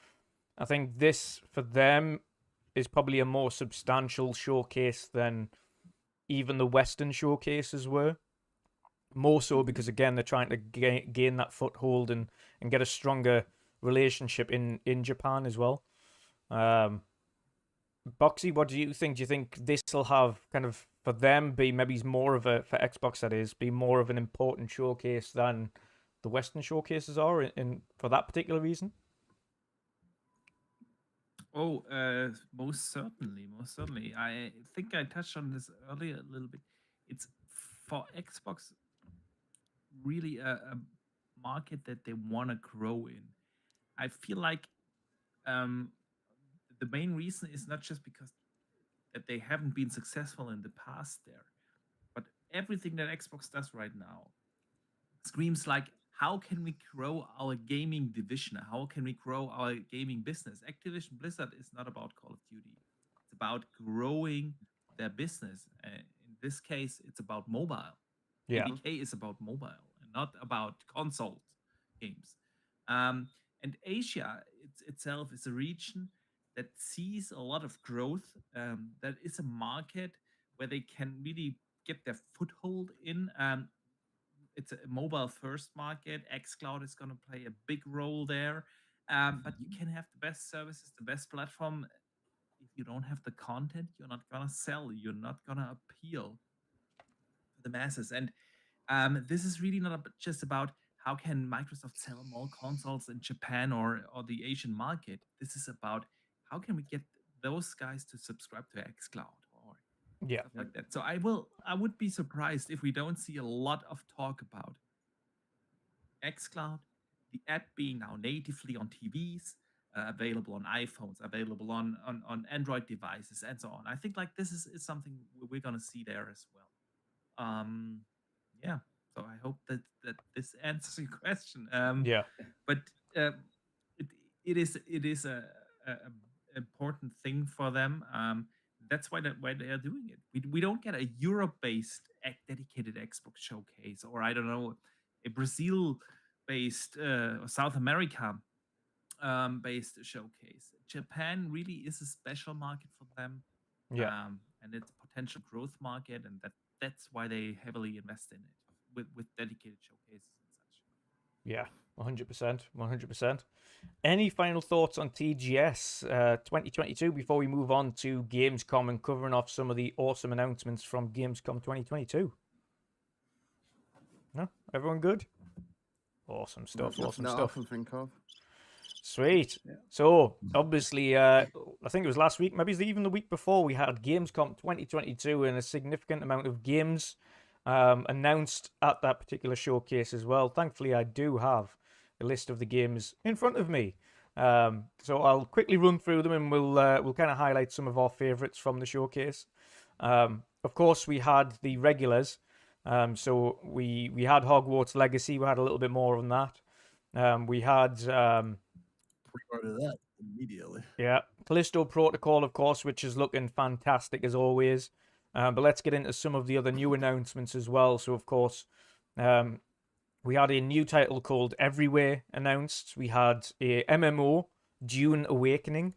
[SPEAKER 1] I think this for them is probably a more substantial showcase than even the Western showcases were. More so because again they're trying to gain that foothold and get a stronger relationship in Japan as well. Boxy, what do you think? Do you think this will have kind of for them be maybe more of a for Xbox that is be more of an important showcase than the Western showcases are in for that particular reason?
[SPEAKER 4] Oh, most certainly, most certainly. I think I touched on this earlier a little bit. It's for Xbox really a market that they want to grow in. I feel like the main reason is not just because that they haven't been successful in the past there, but everything that Xbox does right now screams like, how can we grow our gaming division? How can we grow our gaming business? Activision Blizzard is not about Call of Duty. It's about growing their business. In this case, it's about mobile.
[SPEAKER 1] Yeah.
[SPEAKER 4] ABK is about mobile and not about console games. And Asia itself is a region that sees a lot of growth. That is a market where they can really get their foothold in. It's a mobile first market. xCloud is going to play a big role there. But you can have the best services, the best platform. If you don't have the content, you're not going to sell. You're not going to appeal to the masses. And this is really not just about how can Microsoft sell more consoles in Japan or the Asian market. This is about how can we get those guys to subscribe to xCloud or
[SPEAKER 1] Yeah.
[SPEAKER 4] stuff like that. So I would be surprised if we don't see a lot of talk about xCloud, the app being now natively on TVs, available on iPhones, available on Android devices, and so on. I think like this is something we're gonna see there as well. Yeah. So I hope that this answers your question.
[SPEAKER 1] Yeah.
[SPEAKER 4] But it is a important thing for them. That's why they are doing it. We don't get a Europe-based dedicated Xbox showcase, or I don't know, a Brazil-based or South America based showcase. Japan really is a special market for them.
[SPEAKER 1] Yeah.
[SPEAKER 4] And it's a potential growth market, and that's why they heavily invest in it with dedicated showcases and such.
[SPEAKER 1] Yeah, 100%. 100%. Any final thoughts on TGS 2022 before we move on to Gamescom and covering off some of the awesome announcements from Gamescom 2022? No? Everyone good? Awesome stuff.
[SPEAKER 2] Nothing
[SPEAKER 1] Awesome
[SPEAKER 2] that I
[SPEAKER 1] stuff.
[SPEAKER 2] can think of.
[SPEAKER 1] Sweet.
[SPEAKER 3] Yeah.
[SPEAKER 1] So, obviously, I think it was last week, maybe even the week before, we had Gamescom 2022 and a significant amount of games announced at that particular showcase as well. Thankfully, I do have a list of the games in front of me. So I'll quickly run through them and we'll kind of highlight some of our favorites from the showcase. Of course, we had the regulars. So we had Hogwarts Legacy. We had a little bit more on that. We had
[SPEAKER 5] Pre-order that immediately.
[SPEAKER 1] yeah, Callisto Protocol, of course, which is looking fantastic as always. But let's get into some of the other new announcements as well. So, of course, we had a new title called Everywhere announced. We had a MMO, Dune Awakening.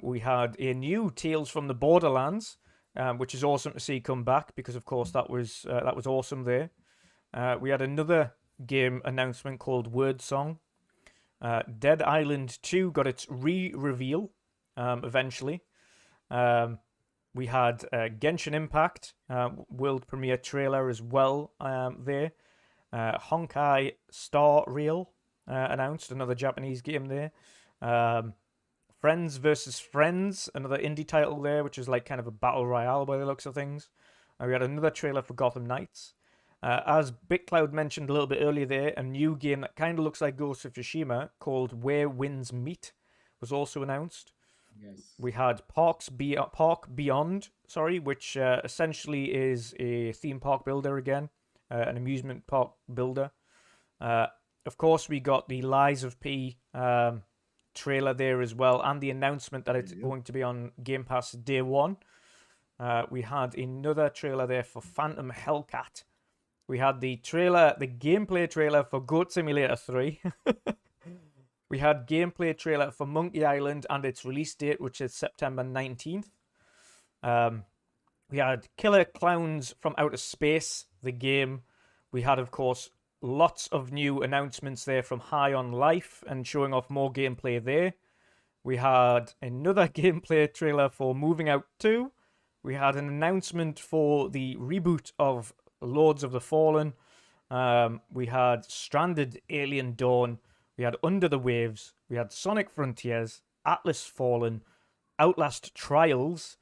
[SPEAKER 1] We had a new Tales from the Borderlands, which is awesome to see come back because, of course, that was awesome there. We had another game announcement called Word Song. Dead Island 2 got its re-reveal eventually. We had Genshin Impact world premiere trailer as well there. Honkai Star Rail announced, another Japanese game there. Friends vs. Friends, another indie title there, which is like kind of a battle royale by the looks of things. We had another trailer for Gotham Knights. As BitCloud mentioned a little bit earlier there, a new game that kind of looks like Ghost of Tsushima called Where Winds Meet was also announced.
[SPEAKER 6] Yes.
[SPEAKER 1] We had Park Beyond, which essentially is a theme park builder again, an amusement park builder. Of course, we got the Lies of P trailer there as well, and the announcement that it's going to be on Game Pass day one. We had another trailer there for Phantom Hellcat. We had the gameplay trailer for Goat Simulator 3. We had gameplay trailer for Monkey Island and its release date, which is September 19th. We had Killer Clowns from Outer Space, the game. We had, of course, lots of new announcements there from High on Life and showing off more gameplay there. We had another gameplay trailer for Moving Out 2. We had an announcement for the reboot of Lords of the Fallen. We had Stranded Alien Dawn. We had Under the Waves. We had Sonic Frontiers, Atlas Fallen, Outlast Trials,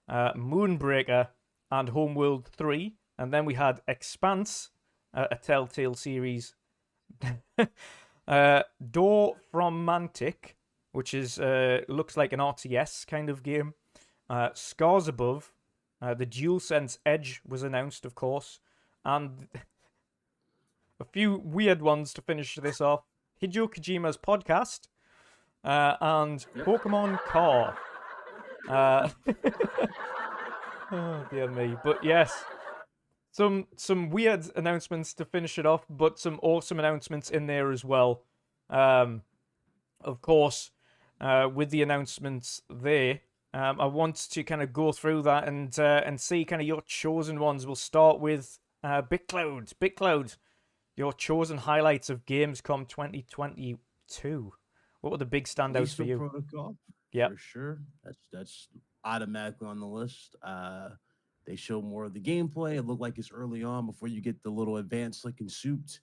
[SPEAKER 1] Moonbreaker, and Homeworld 3. And then we had Expanse, a Telltale series. Door from Mantic, which is looks like an RTS kind of game. Scars Above. The DualSense Edge was announced, of course. And a few weird ones to finish this off. Hideo Kojima's podcast. And Pokemon Car. Oh, dear me. But yes, some weird announcements to finish it off, but some awesome announcements in there as well. Of course, with the announcements there, I want to kind of go through that and see kind of your chosen ones. We'll start with BitCloud. BitCloud, your chosen highlights of Gamescom 2022. What were the big standouts for you?
[SPEAKER 5] Protocol,
[SPEAKER 1] Yeah,
[SPEAKER 5] for sure. That's automatically on the list. They show more of the gameplay. It looked like it's early on before you get the little advanced looking suit.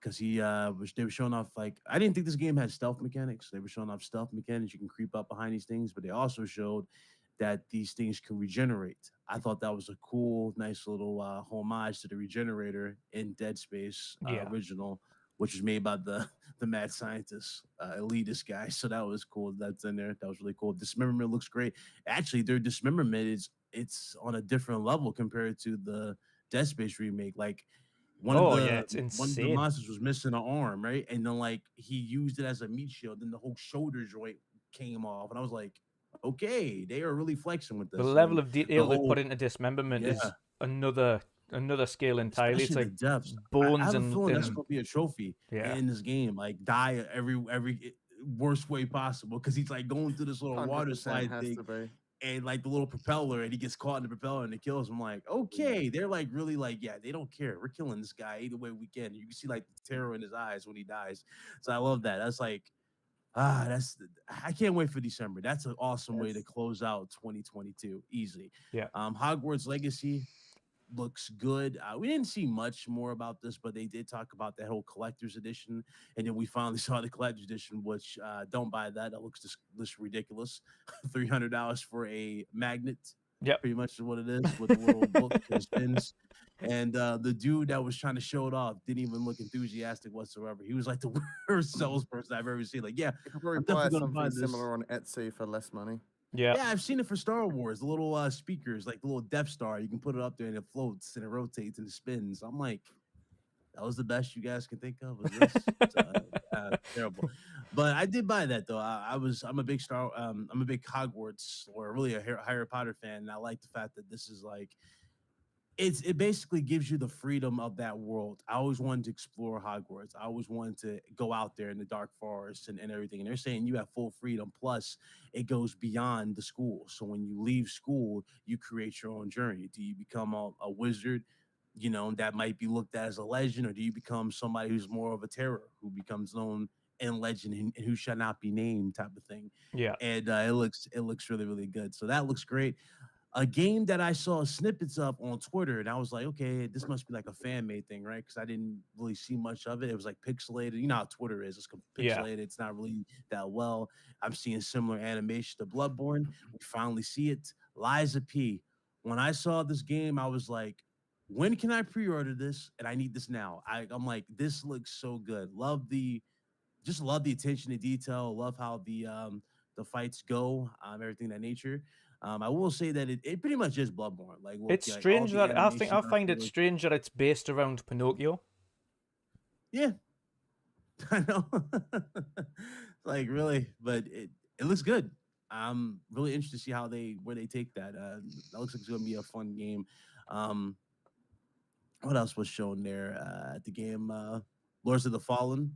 [SPEAKER 5] Because they were showing off, like, I didn't think this game had stealth mechanics. They were showing off stealth mechanics. You can creep up behind these things, but they also showed that these things can regenerate. I thought that was a cool, nice little homage to the regenerator in Dead Space original, which was made by the mad scientist, elitist guy. So that was cool. That's in there. That was really cool. Dismemberment looks great. Actually, their dismemberment it's on a different level compared to the Dead Space remake. Like,
[SPEAKER 1] it's insane.
[SPEAKER 5] One of the monsters was missing an arm, right? And then, like, he used it as a meat shield. Then the whole shoulder joint came off, and I was like, okay, they are really flexing with this.
[SPEAKER 1] The level of detail they put into dismemberment is another scale entirely.
[SPEAKER 5] Especially
[SPEAKER 1] it's like
[SPEAKER 5] the depths.
[SPEAKER 1] bones
[SPEAKER 5] I have
[SPEAKER 1] and
[SPEAKER 5] a feeling that's gonna be a trophy
[SPEAKER 1] Yeah.
[SPEAKER 5] in this game. Like, die every worst way possible, because he's like going through this little water
[SPEAKER 2] 100%
[SPEAKER 5] slide
[SPEAKER 2] has
[SPEAKER 5] thing.
[SPEAKER 2] to be.
[SPEAKER 5] and like the little propeller, and he gets caught in the propeller and it kills him. I'm like, okay, they're like really like, yeah, they don't care. We're killing this guy either way we can. You can see like the terror in his eyes when he dies. So I love that. That's like, I can't wait for December. That's an awesome way to close out 2022 easily.
[SPEAKER 1] Yeah.
[SPEAKER 5] Hogwarts Legacy looks good. We didn't see much more about this, but they did talk about that whole collector's edition, and then we finally saw the collector's edition, which don't buy that. That looks just ridiculous. $300 for a magnet.
[SPEAKER 1] Yep.
[SPEAKER 5] Pretty much is what it is with the little book and spins. And the dude that was trying to show it off didn't even look enthusiastic whatsoever. He was like the worst salesperson I've ever seen. Like, yeah,
[SPEAKER 2] You could probably
[SPEAKER 5] I'm
[SPEAKER 2] buy
[SPEAKER 5] definitely gonna buy
[SPEAKER 2] something
[SPEAKER 5] this.
[SPEAKER 2] similar on Etsy for less money.
[SPEAKER 1] Yeah.
[SPEAKER 5] Yeah, I've seen it for Star Wars. The little speakers, like the little Death Star. You can put it up there and it floats and it rotates and it spins. I'm like, that was the best you guys can think of. Was this? Terrible. But I did buy that though. I'm a big I'm a big Hogwarts or really a Harry Potter fan, and I like the fact that this is like it basically gives you the freedom of that world. I always wanted to explore Hogwarts. I always wanted to go out there in the dark forest and everything. And they're saying you have full freedom. Plus, it goes beyond the school. So when you leave school, you create your own journey. Do you become a wizard? You know, that might be looked at as a legend, or do you become somebody who's more of a terror, who becomes known in legend and who shall not be named, type of thing.
[SPEAKER 1] Yeah.
[SPEAKER 5] And it looks really, really good. So that looks great. A game that I saw snippets of on Twitter, and I was like, okay, this must be like a fan made thing, right? Because I didn't really see much of it. It was like pixelated. You know how Twitter is. It's pixelated.
[SPEAKER 1] Yeah.
[SPEAKER 5] It's not really that well. I'm seeing similar animation to Bloodborne. We finally see it. Liza P. When I saw this game, I was like, when can I pre-order this? And I need this now. I'm like, this looks so good. Love the attention to detail. Love how the fights go. Everything of that nature. I will say that it pretty much is Bloodborne. Like, look,
[SPEAKER 1] It's
[SPEAKER 5] like, all
[SPEAKER 1] strange
[SPEAKER 5] the
[SPEAKER 1] that I
[SPEAKER 5] animation
[SPEAKER 1] find it
[SPEAKER 5] afterwards-
[SPEAKER 1] strange that it's based around Pinocchio.
[SPEAKER 5] Yeah, I know. Like really, but it looks good. I'm really interested to see where they take that. That looks like it's gonna be a fun game. What else was shown there at the game? Lords of the Fallen.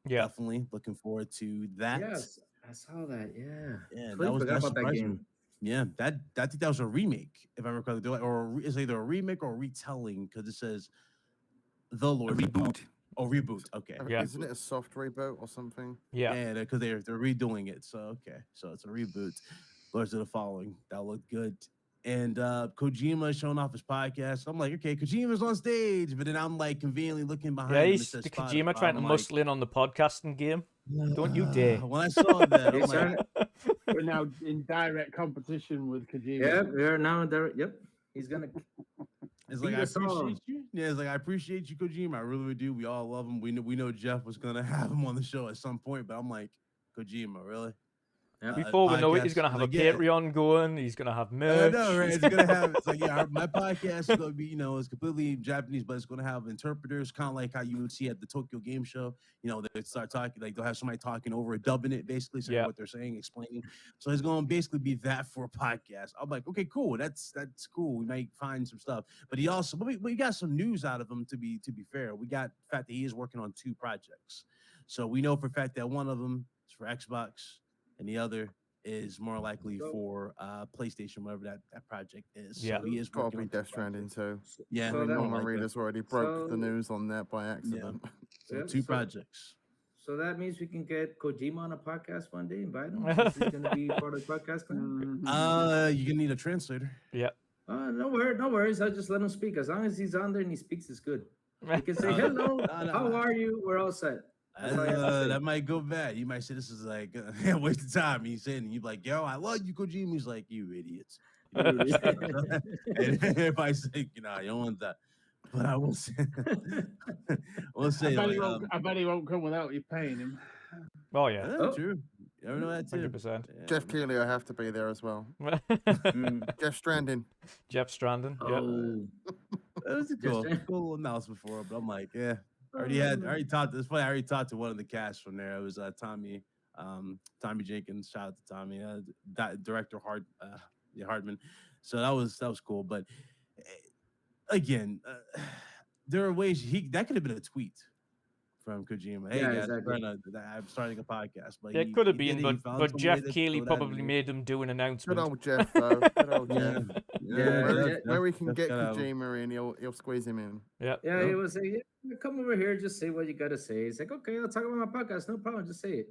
[SPEAKER 1] Yeah.
[SPEAKER 5] Definitely looking forward to that.
[SPEAKER 6] Yes, I saw that. Yeah.
[SPEAKER 5] Yeah,
[SPEAKER 6] Totally forgot about that
[SPEAKER 5] surprising.
[SPEAKER 6] game.
[SPEAKER 5] Yeah, I think that was a remake, if I recall, or it's either a remake or a retelling, because it says the Lord
[SPEAKER 7] reboot.
[SPEAKER 5] Oh, reboot. Okay.
[SPEAKER 1] Yeah.
[SPEAKER 2] Isn't it a soft reboot or something?
[SPEAKER 1] Yeah.
[SPEAKER 5] Yeah, because they're redoing it. So okay, so it's a reboot. Lords of the Following. That looked good. And Kojima showing off his podcast. I'm like, okay, Kojima's on stage, but then I'm like conveniently looking behind
[SPEAKER 1] Yeah,
[SPEAKER 5] him.
[SPEAKER 1] he's the Kojima trying to muscle in on the podcasting game. Don't you dare.
[SPEAKER 5] When I saw that, I'm
[SPEAKER 6] He's
[SPEAKER 5] like,
[SPEAKER 3] We're now in direct competition with Kojima.
[SPEAKER 6] Yeah, we are now there. Yep. He's gonna
[SPEAKER 5] it's like
[SPEAKER 6] beat
[SPEAKER 5] I
[SPEAKER 6] us all.
[SPEAKER 5] appreciate you. Yeah, it's like I appreciate you, Kojima. I really do. We all love him. We know Jeff was gonna have him on the show at some point, but I'm like, Kojima, really?
[SPEAKER 6] Yeah.
[SPEAKER 1] Before we know it, he's
[SPEAKER 5] podcast,
[SPEAKER 1] going to have
[SPEAKER 5] like,
[SPEAKER 1] a
[SPEAKER 5] yeah.
[SPEAKER 1] Patreon going. He's going to have
[SPEAKER 5] I
[SPEAKER 1] merch.
[SPEAKER 5] know, right? It's gonna have. It's like, yeah, my podcast is gonna be, it's completely Japanese, but it's gonna have interpreters, kind of like how you would see at the Tokyo Game Show. They start talking, like they'll have somebody talking over it, dubbing it, basically saying
[SPEAKER 1] Yeah.
[SPEAKER 5] what they're saying, explaining. So it's gonna basically be that for a podcast. I'm like, okay, cool. That's cool. We might find some stuff, but we got some news out of him. To be fair, we got the fact that he is working on 2 projects. So we know for a fact that one of them is for Xbox, and the other is more likely for PlayStation, whatever that project is.
[SPEAKER 1] Yeah.
[SPEAKER 5] So he is
[SPEAKER 2] Gotta
[SPEAKER 5] working
[SPEAKER 2] be
[SPEAKER 5] on 2
[SPEAKER 2] Death Stranding
[SPEAKER 5] projects.
[SPEAKER 2] too.
[SPEAKER 5] Yeah,
[SPEAKER 6] So
[SPEAKER 2] I mean,
[SPEAKER 6] that-
[SPEAKER 2] Norman
[SPEAKER 5] like that.
[SPEAKER 2] Reedus already broke the
[SPEAKER 6] So-
[SPEAKER 2] news on that by accident.
[SPEAKER 5] So
[SPEAKER 6] Yeah,
[SPEAKER 5] 2
[SPEAKER 6] so-
[SPEAKER 5] projects.
[SPEAKER 6] So that means we can get Kojima on a podcast one day, invite him. Since he's gonna be part of the podcast.
[SPEAKER 5] You're gonna need a translator.
[SPEAKER 1] Yeah.
[SPEAKER 6] No worries. I'll just let him speak. As long as he's on there and he speaks, it's good. He can say hello.
[SPEAKER 5] no,
[SPEAKER 6] How
[SPEAKER 5] no.
[SPEAKER 6] are you? We're all set. That's all you have to say.
[SPEAKER 5] That might go bad. You might say this is like a waste of time. He's saying, and you're like, yo, I love you, Kojima. He's like, you idiots. And if I say, you don't want that. But I will say,
[SPEAKER 3] I bet he won't come without you paying him.
[SPEAKER 1] Oh, yeah.
[SPEAKER 6] Oh.
[SPEAKER 5] True. You never know that too.
[SPEAKER 1] 100%.
[SPEAKER 5] Yeah,
[SPEAKER 2] Jeff
[SPEAKER 5] man.
[SPEAKER 2] Keighley, I have to be there as well. Jeff Stranding.
[SPEAKER 1] Jeff Strandon. Yeah.
[SPEAKER 6] Oh,
[SPEAKER 5] It was a cool little announcement for it, but I'm like, yeah. I already talked. It's funny. I already talked to one of the cast from there. It was Tommy Jenkins. Shout out to Tommy, director Hardman. So that was cool. But again, there are ways that could have been a tweet from Kojima. Hey
[SPEAKER 6] Yeah,
[SPEAKER 5] guys,
[SPEAKER 6] exactly.
[SPEAKER 5] I'm starting a podcast. But
[SPEAKER 1] It could have been, but
[SPEAKER 5] found some way
[SPEAKER 1] Jeff
[SPEAKER 5] to
[SPEAKER 1] Keighley
[SPEAKER 5] throw that in
[SPEAKER 1] probably
[SPEAKER 5] there.
[SPEAKER 1] made him do an
[SPEAKER 2] Good
[SPEAKER 1] announcement.
[SPEAKER 2] old Jeff, though. Good old
[SPEAKER 5] Yeah,
[SPEAKER 2] Jeff.
[SPEAKER 6] Yeah,
[SPEAKER 2] Where we can
[SPEAKER 5] Jeff
[SPEAKER 2] get
[SPEAKER 5] got a-
[SPEAKER 2] Kojima in, he'll squeeze him in.
[SPEAKER 1] Yeah.
[SPEAKER 6] Yeah, he was saying, yeah, come over here, just say what you gotta say. It's like, okay, I'll talk about my podcast, no problem, just say it.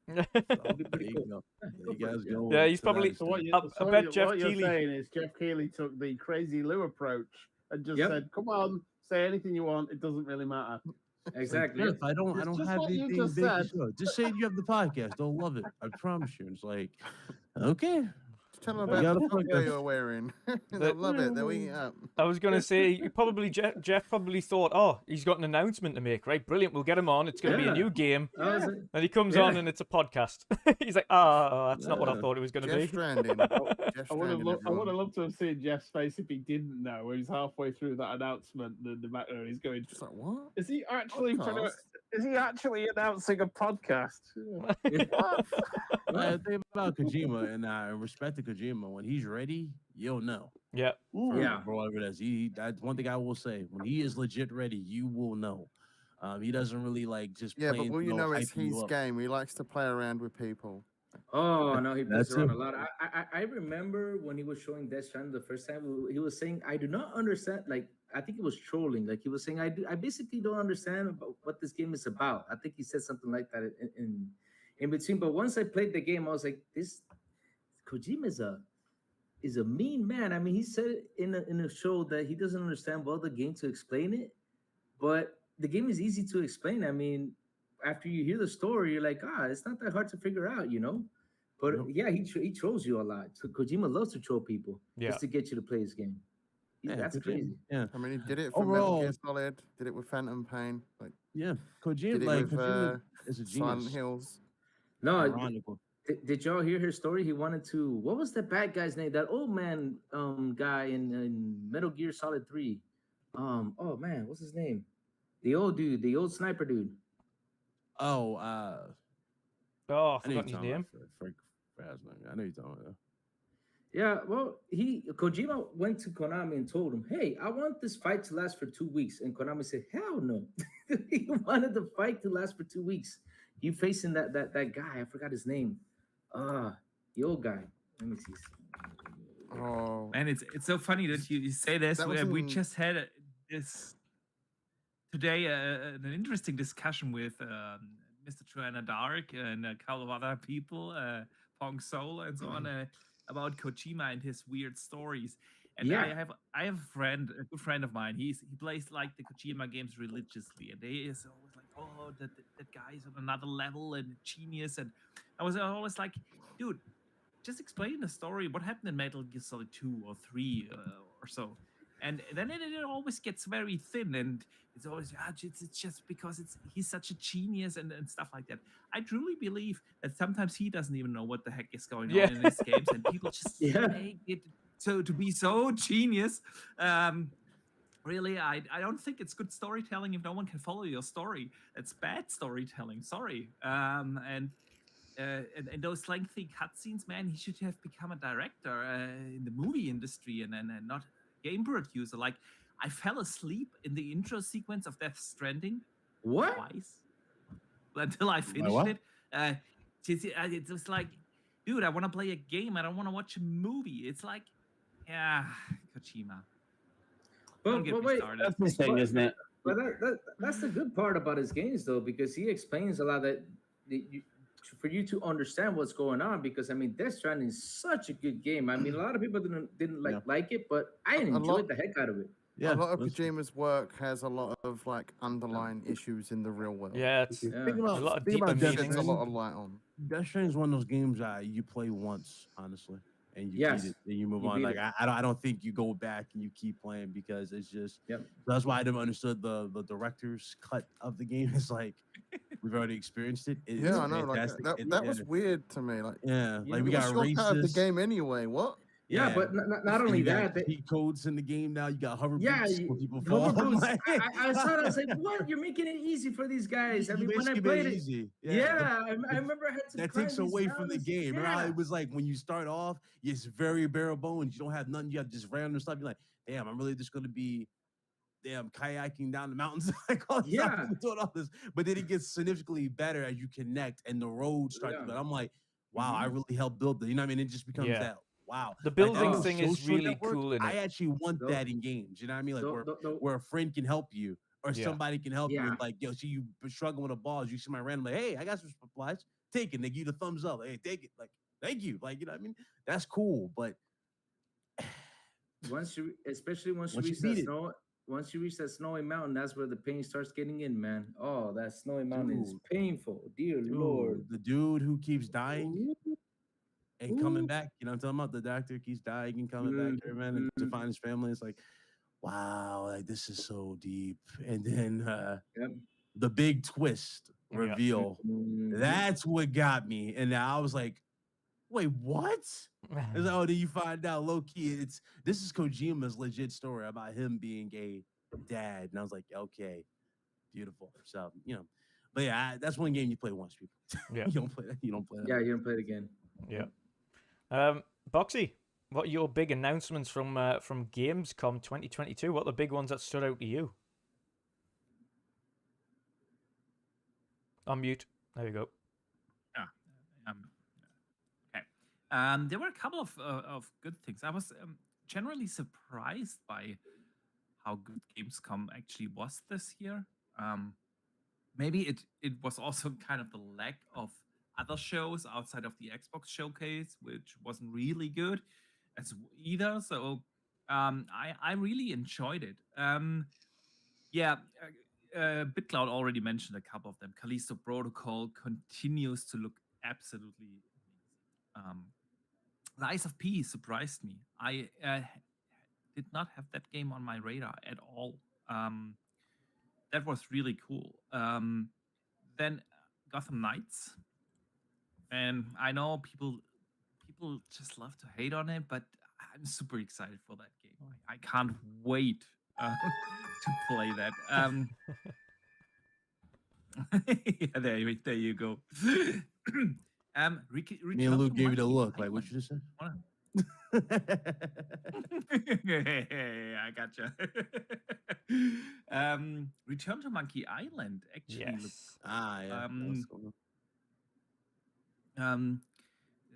[SPEAKER 6] That'll be
[SPEAKER 5] There
[SPEAKER 6] pretty
[SPEAKER 5] you
[SPEAKER 6] cool.
[SPEAKER 5] go.
[SPEAKER 6] Yeah,
[SPEAKER 5] There
[SPEAKER 6] go
[SPEAKER 5] you
[SPEAKER 6] for it,
[SPEAKER 5] guys
[SPEAKER 6] yeah.
[SPEAKER 5] go.
[SPEAKER 1] Yeah, he's
[SPEAKER 5] to that
[SPEAKER 1] probably-
[SPEAKER 3] So what,
[SPEAKER 5] extent.
[SPEAKER 1] I bet Jeff
[SPEAKER 3] what you're
[SPEAKER 1] Keighley-
[SPEAKER 3] saying is Jeff Keighley took the crazy Lou approach and just
[SPEAKER 6] Yep.
[SPEAKER 3] said, "Come on, say anything you want. It doesn't really matter."
[SPEAKER 6] Exactly.
[SPEAKER 5] Jeff, I don't
[SPEAKER 3] It's just
[SPEAKER 5] have
[SPEAKER 3] what you
[SPEAKER 5] anything
[SPEAKER 3] just
[SPEAKER 5] big to
[SPEAKER 3] said.
[SPEAKER 5] show. Just say you have the podcast. They'll love it. I promise you. It's like, okay.
[SPEAKER 2] Just tell them
[SPEAKER 5] You
[SPEAKER 2] about
[SPEAKER 5] gotta
[SPEAKER 2] the
[SPEAKER 5] fuck
[SPEAKER 2] footwear
[SPEAKER 5] us.
[SPEAKER 2] you're wearing. They'll love it. They'll eat it up.
[SPEAKER 1] I was going to say, Jeff probably thought, oh, he's got an announcement to make, right? Brilliant, we'll get him on. It's going to be a
[SPEAKER 6] Yeah.
[SPEAKER 1] new game.
[SPEAKER 6] I was like,
[SPEAKER 1] And he comes
[SPEAKER 6] Yeah.
[SPEAKER 1] on and it's a podcast. He's like, that's not what I
[SPEAKER 5] Yeah.
[SPEAKER 1] thought it was going to
[SPEAKER 2] Jeff
[SPEAKER 1] be.
[SPEAKER 2] Stranding. Jeff
[SPEAKER 3] I would have
[SPEAKER 2] Stranding,
[SPEAKER 3] loved
[SPEAKER 2] everyone.
[SPEAKER 3] to have seen Jeff's face if he didn't know. When he's halfway through that announcement, and the matter he's going,
[SPEAKER 2] Just like, what?
[SPEAKER 3] "Is he actually?
[SPEAKER 2] Podcast?
[SPEAKER 3] Is he actually announcing a podcast?"
[SPEAKER 5] The thing about Kojima, and I respect to Kojima, when he's ready, you'll know.
[SPEAKER 1] Yeah.
[SPEAKER 5] For-
[SPEAKER 6] Yeah.
[SPEAKER 5] for whatever it is. That's one thing I will say. When he is legit ready, you will know. He doesn't really like just
[SPEAKER 2] Yeah, but
[SPEAKER 5] playing
[SPEAKER 2] all
[SPEAKER 5] to
[SPEAKER 2] you know is
[SPEAKER 5] hype you
[SPEAKER 2] his
[SPEAKER 5] up.
[SPEAKER 2] game. He likes to play around with people.
[SPEAKER 6] oh no, he plays
[SPEAKER 5] That's
[SPEAKER 6] around
[SPEAKER 5] him.
[SPEAKER 6] a lot. I remember when he was showing Death Stranding the first time, he was saying, I do not understand. Like, I think he was trolling. Like, he was saying, I basically don't understand about what this game is about. I think he said something like that in between. But once I played the game, I was like, this Kojima is a mean man. I mean, he said it in a show that he doesn't understand well the game to explain it, but the game is easy to explain. I mean, after you hear the story, you're like, it's not that hard to figure out, you know. But
[SPEAKER 5] Nope.
[SPEAKER 6] yeah, he trolls you a lot. So Kojima loves to troll people
[SPEAKER 1] Yeah.
[SPEAKER 6] just to get you to play his game.
[SPEAKER 5] Yeah,
[SPEAKER 6] That's
[SPEAKER 5] Kojima-
[SPEAKER 6] crazy.
[SPEAKER 5] Yeah,
[SPEAKER 2] I mean, he did it for Metal
[SPEAKER 5] Overall-
[SPEAKER 2] Gear Solid. Did it with Phantom Pain. Like,
[SPEAKER 5] yeah.
[SPEAKER 2] did
[SPEAKER 5] Kojima,
[SPEAKER 2] it
[SPEAKER 5] like
[SPEAKER 2] with
[SPEAKER 5] Kojima is a
[SPEAKER 2] Silent
[SPEAKER 5] genius.
[SPEAKER 2] Hills.
[SPEAKER 6] No,
[SPEAKER 5] Ironical.
[SPEAKER 6] did y'all hear his story? He wanted to. What was that bad guy's name? That old man guy in Metal Gear Solid 3. Oh man, what's his name? The old dude, the old sniper dude.
[SPEAKER 5] Oh,
[SPEAKER 1] Oh, I
[SPEAKER 5] I know
[SPEAKER 1] forgot
[SPEAKER 5] you're
[SPEAKER 1] his
[SPEAKER 5] talking about
[SPEAKER 1] name.
[SPEAKER 5] I know you're talking about.
[SPEAKER 6] Yeah, well, Kojima went to Konami and told him, "Hey, I want this fight to last for 2 weeks." And Konami said, "Hell no!" He wanted the fight to last for 2 weeks. You facing that guy? I forgot his name. The old guy. Let me see.
[SPEAKER 2] Oh,
[SPEAKER 4] Man, it's so funny that you say this.
[SPEAKER 2] That was
[SPEAKER 4] We
[SPEAKER 2] in-
[SPEAKER 4] just had this today an interesting discussion with Mr. Joanna Dark and a couple of other people, Pong Soul and so on, about Kojima and his weird stories. And
[SPEAKER 6] Yeah.
[SPEAKER 4] I have a good friend of mine. He plays like the Kojima games religiously, and he is always like, oh, that guy is on another level and a genius. And I was always like, dude, just explain the story. What happened in Metal Gear Solid 2 or 3 or so? And then it always gets very thin, and it's always it's just because he's such a genius and stuff like that. I truly believe that sometimes he doesn't even know what the heck is going
[SPEAKER 1] Yeah.
[SPEAKER 4] on in his games, and people just
[SPEAKER 6] Yeah.
[SPEAKER 4] make it to be so genius. Really, I don't think it's good storytelling if no one can follow your story. It's bad storytelling. Sorry. And those lengthy cutscenes, man, he should have become a director in the movie industry and not a game producer. Like, I fell asleep in the intro sequence of Death Stranding
[SPEAKER 6] What?
[SPEAKER 4] twice until I finished
[SPEAKER 5] what?
[SPEAKER 4] it. It was like, dude, I want to play a game. I don't want to watch a movie. It's like, yeah, Kojima. Don't get
[SPEAKER 6] But
[SPEAKER 4] me
[SPEAKER 6] wait,
[SPEAKER 4] started.
[SPEAKER 3] That's the thing, isn't it?
[SPEAKER 6] but that's the good part about his games, though, because he explains a lot for you to understand what's going on. Because I mean, Death Stranding is such a good game. I mean, a lot of people didn't like it, but I enjoyed
[SPEAKER 2] lot-
[SPEAKER 6] the heck out of it.
[SPEAKER 5] Yeah,
[SPEAKER 2] a lot of
[SPEAKER 5] that's-
[SPEAKER 2] Kojima's work has a lot of like underlying issues in the real world.
[SPEAKER 1] Yeah, it's
[SPEAKER 6] Yeah.
[SPEAKER 5] Think about,
[SPEAKER 1] a lot of
[SPEAKER 5] think
[SPEAKER 1] deep
[SPEAKER 5] about Death
[SPEAKER 1] meanings.
[SPEAKER 2] Sheds a lot
[SPEAKER 5] Stranding.
[SPEAKER 2] of light on.
[SPEAKER 5] Death Stranding is one of those games that you play once, honestly, and you
[SPEAKER 6] Yes.
[SPEAKER 5] beat it, and you move
[SPEAKER 6] You
[SPEAKER 5] on.
[SPEAKER 6] beat
[SPEAKER 5] Like
[SPEAKER 6] it.
[SPEAKER 5] I don't think you go back and you keep playing because it's just.
[SPEAKER 6] Yep.
[SPEAKER 5] That's why I never understood the director's cut of the game. It's like we've already experienced it. It's
[SPEAKER 2] Yeah, I know. Like
[SPEAKER 5] fantastic.
[SPEAKER 2] that was weird to me. Like,
[SPEAKER 5] yeah.
[SPEAKER 6] You
[SPEAKER 5] Like we
[SPEAKER 6] know,
[SPEAKER 5] got
[SPEAKER 2] what's your part of the
[SPEAKER 5] races.
[SPEAKER 2] game anyway? What?
[SPEAKER 6] Yeah, but not only
[SPEAKER 5] you
[SPEAKER 6] that,
[SPEAKER 5] got cheat codes in the game now. You got hover
[SPEAKER 6] yeah,
[SPEAKER 5] boots where people fall.
[SPEAKER 6] hover boots.
[SPEAKER 5] Like,
[SPEAKER 6] I saw that. I was like, "What? You're making it easy for these guys." I
[SPEAKER 5] you
[SPEAKER 6] mean, when I
[SPEAKER 5] basically
[SPEAKER 6] played
[SPEAKER 5] made
[SPEAKER 6] it,
[SPEAKER 5] easy.
[SPEAKER 6] yeah, I remember I had to.
[SPEAKER 5] That
[SPEAKER 6] climb
[SPEAKER 5] takes
[SPEAKER 6] these
[SPEAKER 5] away from the
[SPEAKER 6] mountains.
[SPEAKER 5] game. Remember how
[SPEAKER 6] Yeah.
[SPEAKER 5] it was like when you start off, it's very bare bones. You don't have nothing. You have just random stuff. You're like, damn, I'm really just gonna be damn kayaking down the mountains, like all this
[SPEAKER 6] Yeah.
[SPEAKER 5] stuff, doing all this. But then it gets significantly better as you connect and the roads start to
[SPEAKER 6] Yeah.
[SPEAKER 5] build. I'm like, wow, I really helped build the, you know what I mean? It just becomes
[SPEAKER 1] Yeah.
[SPEAKER 5] that wow.
[SPEAKER 1] The
[SPEAKER 5] Like,
[SPEAKER 1] building
[SPEAKER 5] that
[SPEAKER 1] thing is
[SPEAKER 5] social
[SPEAKER 1] really
[SPEAKER 5] network,
[SPEAKER 1] cool in
[SPEAKER 5] I
[SPEAKER 1] it.
[SPEAKER 5] actually want
[SPEAKER 6] Tho-
[SPEAKER 5] that in games. You know what I mean? Like
[SPEAKER 6] tho-
[SPEAKER 5] where a friend can help you or
[SPEAKER 1] Yeah.
[SPEAKER 5] somebody can help you.
[SPEAKER 6] Yeah.
[SPEAKER 5] And like, yo, see you struggling with a ball, you see my random, like, hey, I got some supplies. Take it. They give you the thumbs up. Like, hey, take it. Like, thank you. Like, you know what I mean? That's cool. But
[SPEAKER 6] especially once you
[SPEAKER 5] Once you
[SPEAKER 6] reach that
[SPEAKER 5] beat it.
[SPEAKER 6] snow, once you reach that snowy mountain, that's where the pain starts getting in, man. Oh, that snowy mountain is
[SPEAKER 5] Dude.
[SPEAKER 6] painful. Dear Lord.
[SPEAKER 5] The dude who keeps dying and coming
[SPEAKER 6] Ooh.
[SPEAKER 5] back, you know what I'm talking about? The doctor keeps dying and coming back here, man, and to find his family. It's like, wow, like this is so deep. And then
[SPEAKER 6] Yep.
[SPEAKER 5] the big twist
[SPEAKER 1] Yeah.
[SPEAKER 5] reveal,
[SPEAKER 6] Mhm.
[SPEAKER 5] that's what got me. And I was like, wait, what? It's like, oh, then you find out low key, this is Kojima's legit story about him being a dad. And I was like, okay, beautiful. So, you know, but yeah, that's one game you play once, people.
[SPEAKER 1] Yeah.
[SPEAKER 5] You don't play that. You don't play that.
[SPEAKER 6] Yeah, you don't play it again.
[SPEAKER 1] Yeah. Boxy, what are your big announcements from Gamescom 2022? What are the big ones that stood out to you? Unmute. There you go.
[SPEAKER 4] Okay. There were a couple of good things. I was generally surprised by how good Gamescom actually was this year. Maybe it was also kind of the lack of other shows outside of the Xbox showcase, which wasn't really good as either. So I really enjoyed it. BitCloud already mentioned a couple of them. Callisto Protocol continues to look absolutely amazing. Lies of P surprised me. I did not have that game on my radar at all. That was really cool. Then Gotham Knights, and I know people just love to hate on it, but I'm super excited for that game. I can't wait to play that. Yeah, there you go.
[SPEAKER 5] Me and Luke gave you the look. Like, what you just said?
[SPEAKER 4] I gotcha. Return to Monkey Island actually looks
[SPEAKER 1] Yes.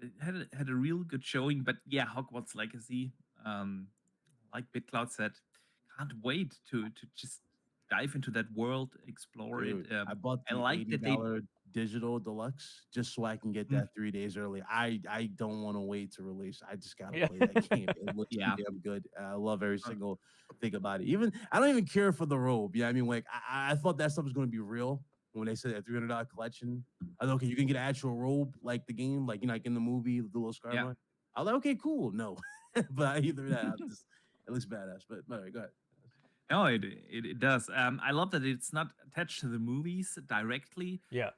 [SPEAKER 4] it had a real good showing, but yeah, Hogwarts Legacy, like BitCloud said, can't wait to just dive into that world, explore
[SPEAKER 5] Dude,
[SPEAKER 4] it.
[SPEAKER 5] I bought the
[SPEAKER 4] like that they
[SPEAKER 5] $80 digital deluxe just so I can get that 3 days early. I don't want to wait to release. I just gotta play that game. It looks too damn good. I love every single thing about it. Even I don't even care for the robe. Yeah, I mean, like I thought that stuff was gonna be real when they said that $300 collection. I thought, okay, you can get an actual robe like the game, like you know, like in the movie, the little scarf.
[SPEAKER 4] Yeah.
[SPEAKER 5] I was like, okay, cool. No, but either that, it looks badass. But all right, go ahead.
[SPEAKER 4] No, it does. I love that it's not attached to the movies directly.
[SPEAKER 1] Yeah.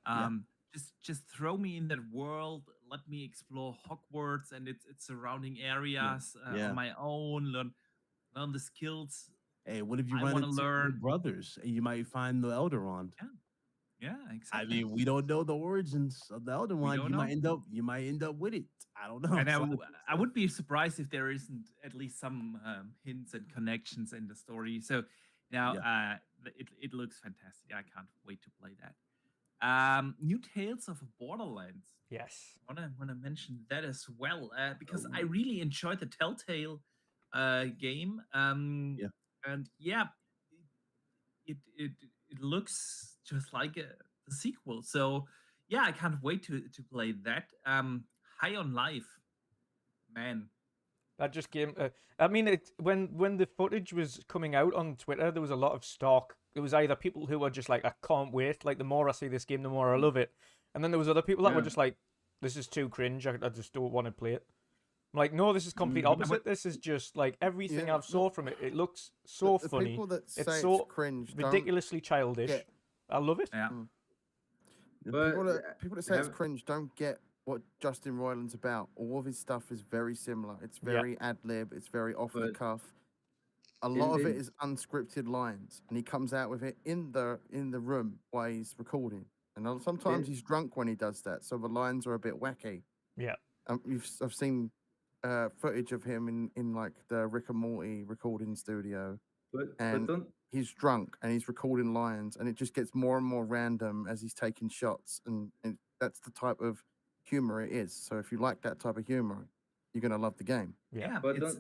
[SPEAKER 4] Just throw me in that world. Let me explore Hogwarts and its surrounding areas on my own. Learn the skills.
[SPEAKER 5] Hey, what if you
[SPEAKER 4] I
[SPEAKER 5] run
[SPEAKER 4] wanna
[SPEAKER 5] into your
[SPEAKER 4] learn.
[SPEAKER 5] brothers and you might find the Elder Wand?
[SPEAKER 4] Yeah,
[SPEAKER 5] I
[SPEAKER 4] exactly.
[SPEAKER 5] mean, we don't know the origins of the Elder Wand.
[SPEAKER 4] don't
[SPEAKER 5] You might end up with it. I don't know.
[SPEAKER 4] And I would be surprised if there isn't at least some hints and connections in the story. So now it looks fantastic. I can't wait to play that. New Tales of Borderlands.
[SPEAKER 1] Yes.
[SPEAKER 4] I want to mention that as well because I really enjoyed the Telltale game. And yeah, it looks just like the sequel. So yeah, I can't wait to play that. High on Life, man.
[SPEAKER 1] That just came. I mean, when the footage was coming out on Twitter, there was a lot of stock. There was either people who were just like, I can't wait. Like, the more I see this game, the more I love it. And then there was other people that were just like, this is too cringe. I just don't want to play it. I'm like, no, this is complete opposite. This is just like everything I've saw from it. It looks so funny.
[SPEAKER 2] People that say
[SPEAKER 1] it's so
[SPEAKER 2] cringe,
[SPEAKER 1] ridiculously childish. I love it.
[SPEAKER 4] Yeah.
[SPEAKER 2] But people that say it's cringe don't get what Justin Roiland's about. All of his stuff is very similar. It's very ad lib. It's very off the cuff. A lot of it is unscripted lines, and he comes out with it in the room while he's recording. And sometimes he's drunk when he does that, so the lines are a bit wacky.
[SPEAKER 1] Yeah.
[SPEAKER 2] I've seen footage of him in like the Rick and Morty recording studio.
[SPEAKER 6] But
[SPEAKER 2] he's drunk and he's recording lines, and it just gets more and more random as he's taking shots, and that's the type of humor it is. So if you like that type of humor, you're gonna love the game.
[SPEAKER 1] Yeah.
[SPEAKER 6] But
[SPEAKER 4] it's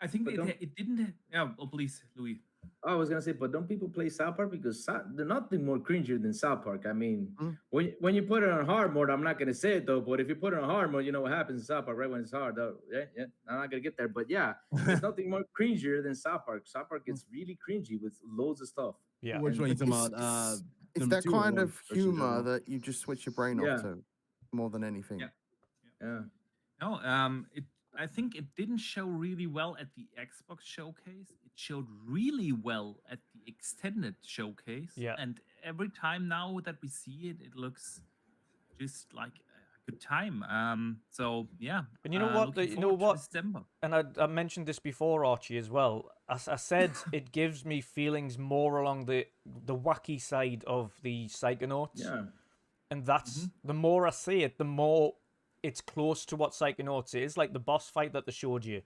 [SPEAKER 4] I think it didn't. Yeah, oh please, Louis.
[SPEAKER 6] I was gonna say, but don't people play South Park because they're nothing more cringier than South Park? I mean, when you put it on hard mode, I'm not gonna say it though, but if you put it on hard mode, you know what happens in South Park, right? When it's hard, though, yeah, I'm not gonna get there, but yeah, there's nothing more cringier than South Park. South Park gets really cringy with loads of stuff.
[SPEAKER 1] Yeah.
[SPEAKER 5] Which one are you talking about?
[SPEAKER 2] It's
[SPEAKER 5] number
[SPEAKER 2] that
[SPEAKER 5] 2 or
[SPEAKER 2] kind
[SPEAKER 5] 1
[SPEAKER 2] of
[SPEAKER 5] versus
[SPEAKER 2] humor
[SPEAKER 5] general?
[SPEAKER 2] that you just switch your brain
[SPEAKER 6] Yeah.
[SPEAKER 2] off to more than anything.
[SPEAKER 6] Yeah.
[SPEAKER 4] No, I think it didn't show really well at the Xbox showcase. It showed really well at the extended showcase.
[SPEAKER 1] Yeah.
[SPEAKER 4] And every time now that we see it, it looks just like a good time. So yeah.
[SPEAKER 1] And you know what?
[SPEAKER 4] looking
[SPEAKER 1] You know
[SPEAKER 4] forward to
[SPEAKER 1] what?
[SPEAKER 4] December.
[SPEAKER 1] And I mentioned this before, Archie, as well. I said it gives me feelings more along the wacky side of the Psychonauts.
[SPEAKER 6] Yeah.
[SPEAKER 1] And that's the more I see it, the more it's close to what Psychonauts is. Like the boss fight that they showed you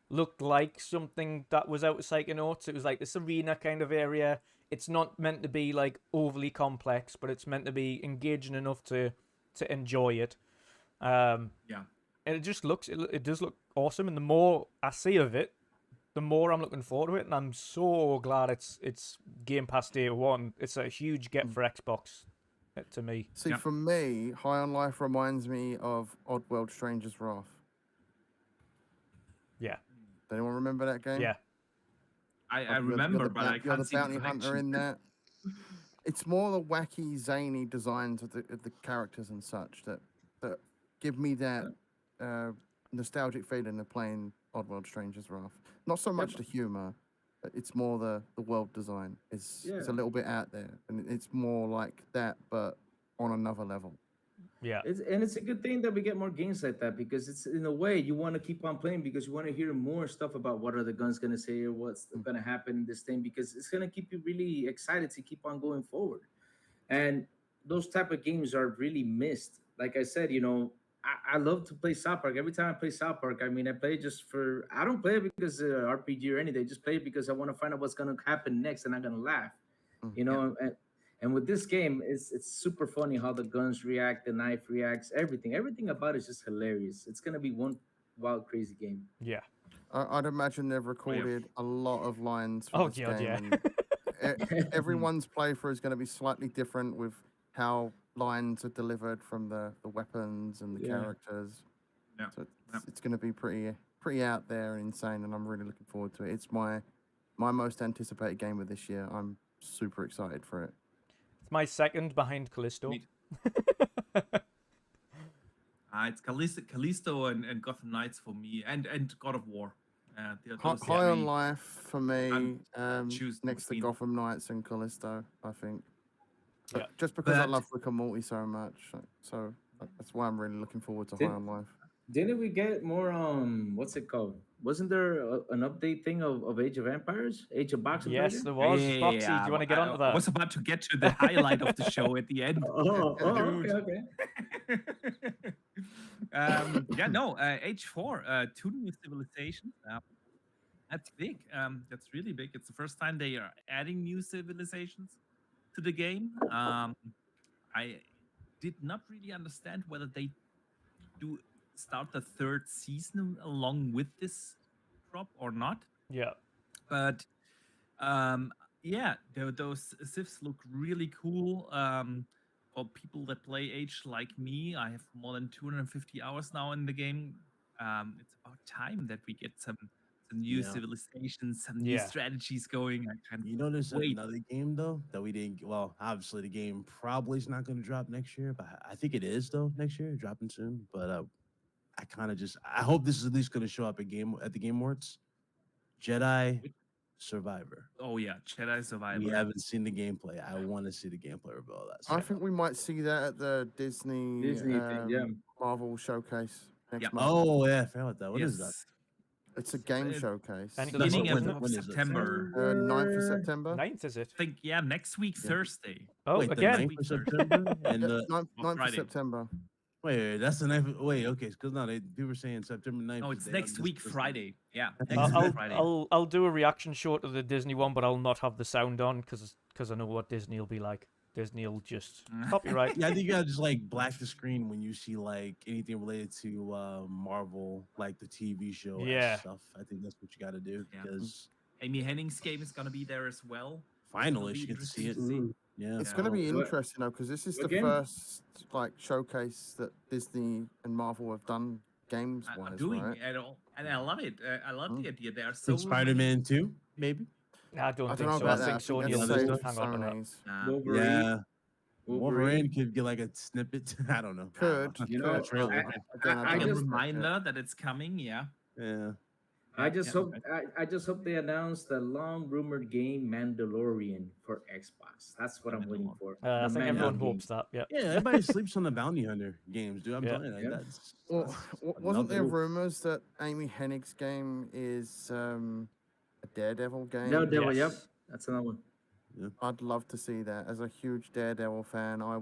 [SPEAKER 1] looked like something that was out of Psychonauts. It was like this arena kind of area. It's not meant to be like overly complex, but it's meant to be engaging enough to enjoy it. And it just looks, it does look awesome. And the more I see of it, the more I'm looking forward to it. And I'm so glad it's Game Pass Day 1. It's a huge get for Xbox to me.
[SPEAKER 2] See, for me, High on Life reminds me of Oddworld Stranger's Wrath.
[SPEAKER 1] Yeah.
[SPEAKER 2] Does anyone remember that game?
[SPEAKER 1] Yeah.
[SPEAKER 4] I remember, but I
[SPEAKER 2] you're
[SPEAKER 4] can't
[SPEAKER 2] the
[SPEAKER 4] see the
[SPEAKER 2] bounty hunter
[SPEAKER 4] connection.
[SPEAKER 2] in that. It's more the wacky, zany designs of the characters and such that give me that nostalgic feeling of playing Oddworld Stranger's Wrath. Not so much the humor, but it's more the world design. It's a little bit out there, and it's more like that, but on another level.
[SPEAKER 1] Yeah.
[SPEAKER 6] It's a good thing that we get more games like that, because it's, in a way, you want to keep on playing because you want to hear more stuff about what are the guns going to say or what's going to happen in this thing, because it's going to keep you really excited to keep on going forward. And those type of games are really missed. Like I said, I love to play South Park. Every time I play South Park, I mean, I play I don't play it because RPG or anything. I just play it because I want to find out what's going to happen next, and I'm going to laugh, And with this game, it's super funny how the guns react, the knife reacts, everything about it is just hilarious. It's gonna be one wild, crazy game.
[SPEAKER 1] Yeah.
[SPEAKER 2] I'd imagine they've recorded a lot of lines for this
[SPEAKER 1] God,
[SPEAKER 2] game. And everyone's playthrough is going to be slightly different with how lines are delivered from the weapons and the characters.
[SPEAKER 4] Yeah.
[SPEAKER 2] So it's going to be pretty out there and insane, and I'm really looking forward to it. It's my most anticipated game of this year. I'm super excited for it.
[SPEAKER 1] It's my second behind Callisto.
[SPEAKER 4] It's Callisto and Gotham Knights for me, and God of War.
[SPEAKER 2] High on Life for me,
[SPEAKER 4] choose
[SPEAKER 2] next to
[SPEAKER 4] between.
[SPEAKER 2] Gotham Knights and Callisto, I think.
[SPEAKER 1] Yeah.
[SPEAKER 2] Just because I
[SPEAKER 4] But-
[SPEAKER 2] love Rick and Morty so much, so that's why I'm really looking forward to
[SPEAKER 6] Did-
[SPEAKER 2] High on Life.
[SPEAKER 6] Didn't we get more? What's it called? Wasn't there an update thing of Age of Empires, Age of Box
[SPEAKER 1] Yes,
[SPEAKER 6] Invasion?
[SPEAKER 1] there was. Foxy, do you want to get onto
[SPEAKER 4] I
[SPEAKER 1] that?
[SPEAKER 4] was about to get to the highlight of the show at the end.
[SPEAKER 6] Okay.
[SPEAKER 4] H4, 2 new civilizations. That's big. That's really big. It's the first time they are adding new civilizations to the game. I did not really understand whether they do start the 3rd season along with this drop or not.
[SPEAKER 1] Yeah.
[SPEAKER 4] But those civs look really cool. For people that play Age like me, I have more than 250 hours now in the game. It's about time that we get some new civilizations, some new strategies going. I can't
[SPEAKER 5] There's
[SPEAKER 4] wait.
[SPEAKER 5] another game though that we didn't. Well, obviously the game probably is not going to drop next year, but I think it is though next year, dropping soon. But I kind of I hope this is at least going to show up at the Game Awards. Jedi Survivor.
[SPEAKER 4] Oh yeah, Jedi Survivor.
[SPEAKER 5] We haven't seen the gameplay. I want to see the gameplay of all that.
[SPEAKER 2] I think we might see that at the Disney
[SPEAKER 6] thing,
[SPEAKER 2] Marvel showcase next
[SPEAKER 4] Yeah.
[SPEAKER 2] month.
[SPEAKER 5] Oh yeah, I forgot about that. What is that?
[SPEAKER 4] Yes.
[SPEAKER 2] It's a game showcase.
[SPEAKER 1] And
[SPEAKER 5] So that's
[SPEAKER 4] Beginning
[SPEAKER 5] when-
[SPEAKER 4] of
[SPEAKER 5] when is it?
[SPEAKER 4] September.
[SPEAKER 2] 9th of September.
[SPEAKER 1] 9th, is it?
[SPEAKER 4] I think next week Thursday.
[SPEAKER 1] Oh,
[SPEAKER 5] Wait,
[SPEAKER 1] again.
[SPEAKER 5] the 9th of September and
[SPEAKER 2] Yeah,
[SPEAKER 5] the
[SPEAKER 2] 9th of
[SPEAKER 4] Friday.
[SPEAKER 2] September.
[SPEAKER 5] Wait, that's the 9th. Wait, okay, because no, people were saying September 9th.
[SPEAKER 4] No,
[SPEAKER 5] is
[SPEAKER 4] it's
[SPEAKER 5] the-
[SPEAKER 4] next
[SPEAKER 5] this-
[SPEAKER 4] week,
[SPEAKER 5] this-
[SPEAKER 4] Friday. Yeah,
[SPEAKER 5] I think
[SPEAKER 4] next
[SPEAKER 5] it's
[SPEAKER 4] week,
[SPEAKER 1] I'll,
[SPEAKER 4] Friday.
[SPEAKER 1] I'll do a reaction show to the Disney one, but I'll not have the sound on because I know what Disney will be like. Disney will just copyright.
[SPEAKER 5] Yeah, I think you gotta just like black the screen when you see like anything related to Marvel, like the TV show
[SPEAKER 1] Yeah.
[SPEAKER 5] stuff. I think that's what you gotta do
[SPEAKER 4] Yeah.
[SPEAKER 5] because
[SPEAKER 4] Amy Henning's game is gonna be there as well.
[SPEAKER 5] finally
[SPEAKER 4] be
[SPEAKER 5] she gets to see it.
[SPEAKER 4] interesting
[SPEAKER 5] Yeah,
[SPEAKER 2] It's
[SPEAKER 4] Yeah.
[SPEAKER 2] going to be
[SPEAKER 6] What-
[SPEAKER 2] interesting though, because this is
[SPEAKER 6] what
[SPEAKER 2] the
[SPEAKER 6] game?
[SPEAKER 2] first like showcase that Disney and Marvel have done games
[SPEAKER 4] I'm
[SPEAKER 2] wise,
[SPEAKER 4] doing
[SPEAKER 2] right?
[SPEAKER 4] at all, and I love it. I love the idea. There are so
[SPEAKER 5] think Spider-Man 2, maybe.
[SPEAKER 1] I don't
[SPEAKER 2] I
[SPEAKER 1] think
[SPEAKER 2] don't know
[SPEAKER 1] so.
[SPEAKER 2] about
[SPEAKER 1] I
[SPEAKER 2] that.
[SPEAKER 1] think
[SPEAKER 2] I
[SPEAKER 1] Sony
[SPEAKER 2] think
[SPEAKER 1] will
[SPEAKER 2] that's
[SPEAKER 5] other
[SPEAKER 2] saved
[SPEAKER 1] just
[SPEAKER 2] for
[SPEAKER 1] hang on to that.
[SPEAKER 2] Sony's.
[SPEAKER 6] Wolverine.
[SPEAKER 5] Yeah, Wolverine could get like a snippet. I don't know.
[SPEAKER 2] Could,
[SPEAKER 6] You know,
[SPEAKER 2] could.
[SPEAKER 5] trailer.
[SPEAKER 2] Again,
[SPEAKER 6] I
[SPEAKER 4] Like a
[SPEAKER 2] don't
[SPEAKER 6] just-
[SPEAKER 2] expect it.
[SPEAKER 4] reminder that it's coming. Yeah.
[SPEAKER 5] Yeah.
[SPEAKER 6] I just
[SPEAKER 4] Yeah.
[SPEAKER 6] hope I just hope they announce the long rumored game Mandalorian for Xbox. That's what I'm waiting for.
[SPEAKER 1] I
[SPEAKER 6] The
[SPEAKER 1] think
[SPEAKER 6] Mandalorian
[SPEAKER 1] everyone
[SPEAKER 6] game.
[SPEAKER 1] hopes that. Yeah.
[SPEAKER 5] Yeah, everybody sleeps on the bounty hunter games, dude. I'm
[SPEAKER 1] Yeah.
[SPEAKER 5] telling you,
[SPEAKER 6] Yeah.
[SPEAKER 5] that's
[SPEAKER 2] Well,
[SPEAKER 5] that's
[SPEAKER 2] wasn't there
[SPEAKER 5] another-
[SPEAKER 2] rumors that Amy Hennig's game is a Daredevil game?
[SPEAKER 6] No, Devil,
[SPEAKER 1] Yes.
[SPEAKER 6] yep. That's another one.
[SPEAKER 2] I'd love to see that. As a huge Daredevil fan, I'd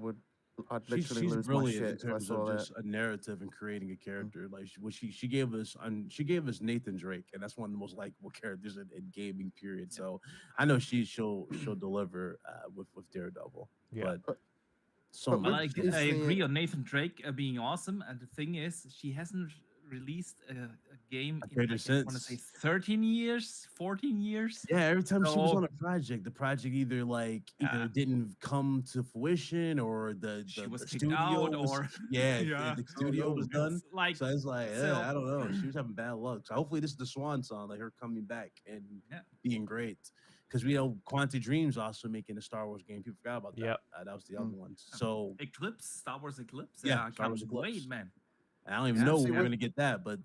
[SPEAKER 5] She's,
[SPEAKER 2] literally
[SPEAKER 5] she's
[SPEAKER 2] lose my
[SPEAKER 5] brilliant
[SPEAKER 2] shit
[SPEAKER 5] in
[SPEAKER 2] if I
[SPEAKER 5] terms
[SPEAKER 2] saw
[SPEAKER 5] of
[SPEAKER 2] that.
[SPEAKER 5] just a narrative and creating a character. Like she gave us Nathan Drake, and that's one of the most likable characters in gaming. Period. So I know she'll deliver with Daredevil.
[SPEAKER 1] Yeah.
[SPEAKER 5] But so
[SPEAKER 2] but
[SPEAKER 4] Well,
[SPEAKER 5] much.
[SPEAKER 2] with-
[SPEAKER 4] I
[SPEAKER 2] Disney-
[SPEAKER 4] agree on Nathan Drake being awesome, and the thing is, she hasn't released a game in
[SPEAKER 5] creator
[SPEAKER 4] like, I want to say
[SPEAKER 5] since.
[SPEAKER 4] 13 years, 14 years.
[SPEAKER 5] Yeah, every time she was
[SPEAKER 4] So-
[SPEAKER 5] on a project, the project either
[SPEAKER 4] Yeah.
[SPEAKER 5] didn't come to fruition or
[SPEAKER 4] She
[SPEAKER 5] the
[SPEAKER 4] was kicked
[SPEAKER 5] studio
[SPEAKER 4] out,
[SPEAKER 5] was,
[SPEAKER 4] or
[SPEAKER 5] yeah,
[SPEAKER 4] Yeah.
[SPEAKER 5] the studio was done.
[SPEAKER 4] It's like
[SPEAKER 5] So it's like, yeah,
[SPEAKER 4] so-
[SPEAKER 5] I don't know. She was having bad luck. So hopefully this is the swan song, like her coming back and
[SPEAKER 4] Yeah.
[SPEAKER 5] being great. Because we know Quantic Dream's also making a Star Wars game. People forgot about that.
[SPEAKER 1] Yep.
[SPEAKER 5] That was the other one. So
[SPEAKER 4] Eclipse, Star Wars Eclipse.
[SPEAKER 5] Yeah,
[SPEAKER 4] I
[SPEAKER 5] Star
[SPEAKER 4] can't
[SPEAKER 5] Wars Eclipse.
[SPEAKER 4] wait, man.
[SPEAKER 5] I don't even
[SPEAKER 4] Yeah,
[SPEAKER 5] know
[SPEAKER 2] see,
[SPEAKER 5] when we're
[SPEAKER 2] what-
[SPEAKER 5] gonna get that, but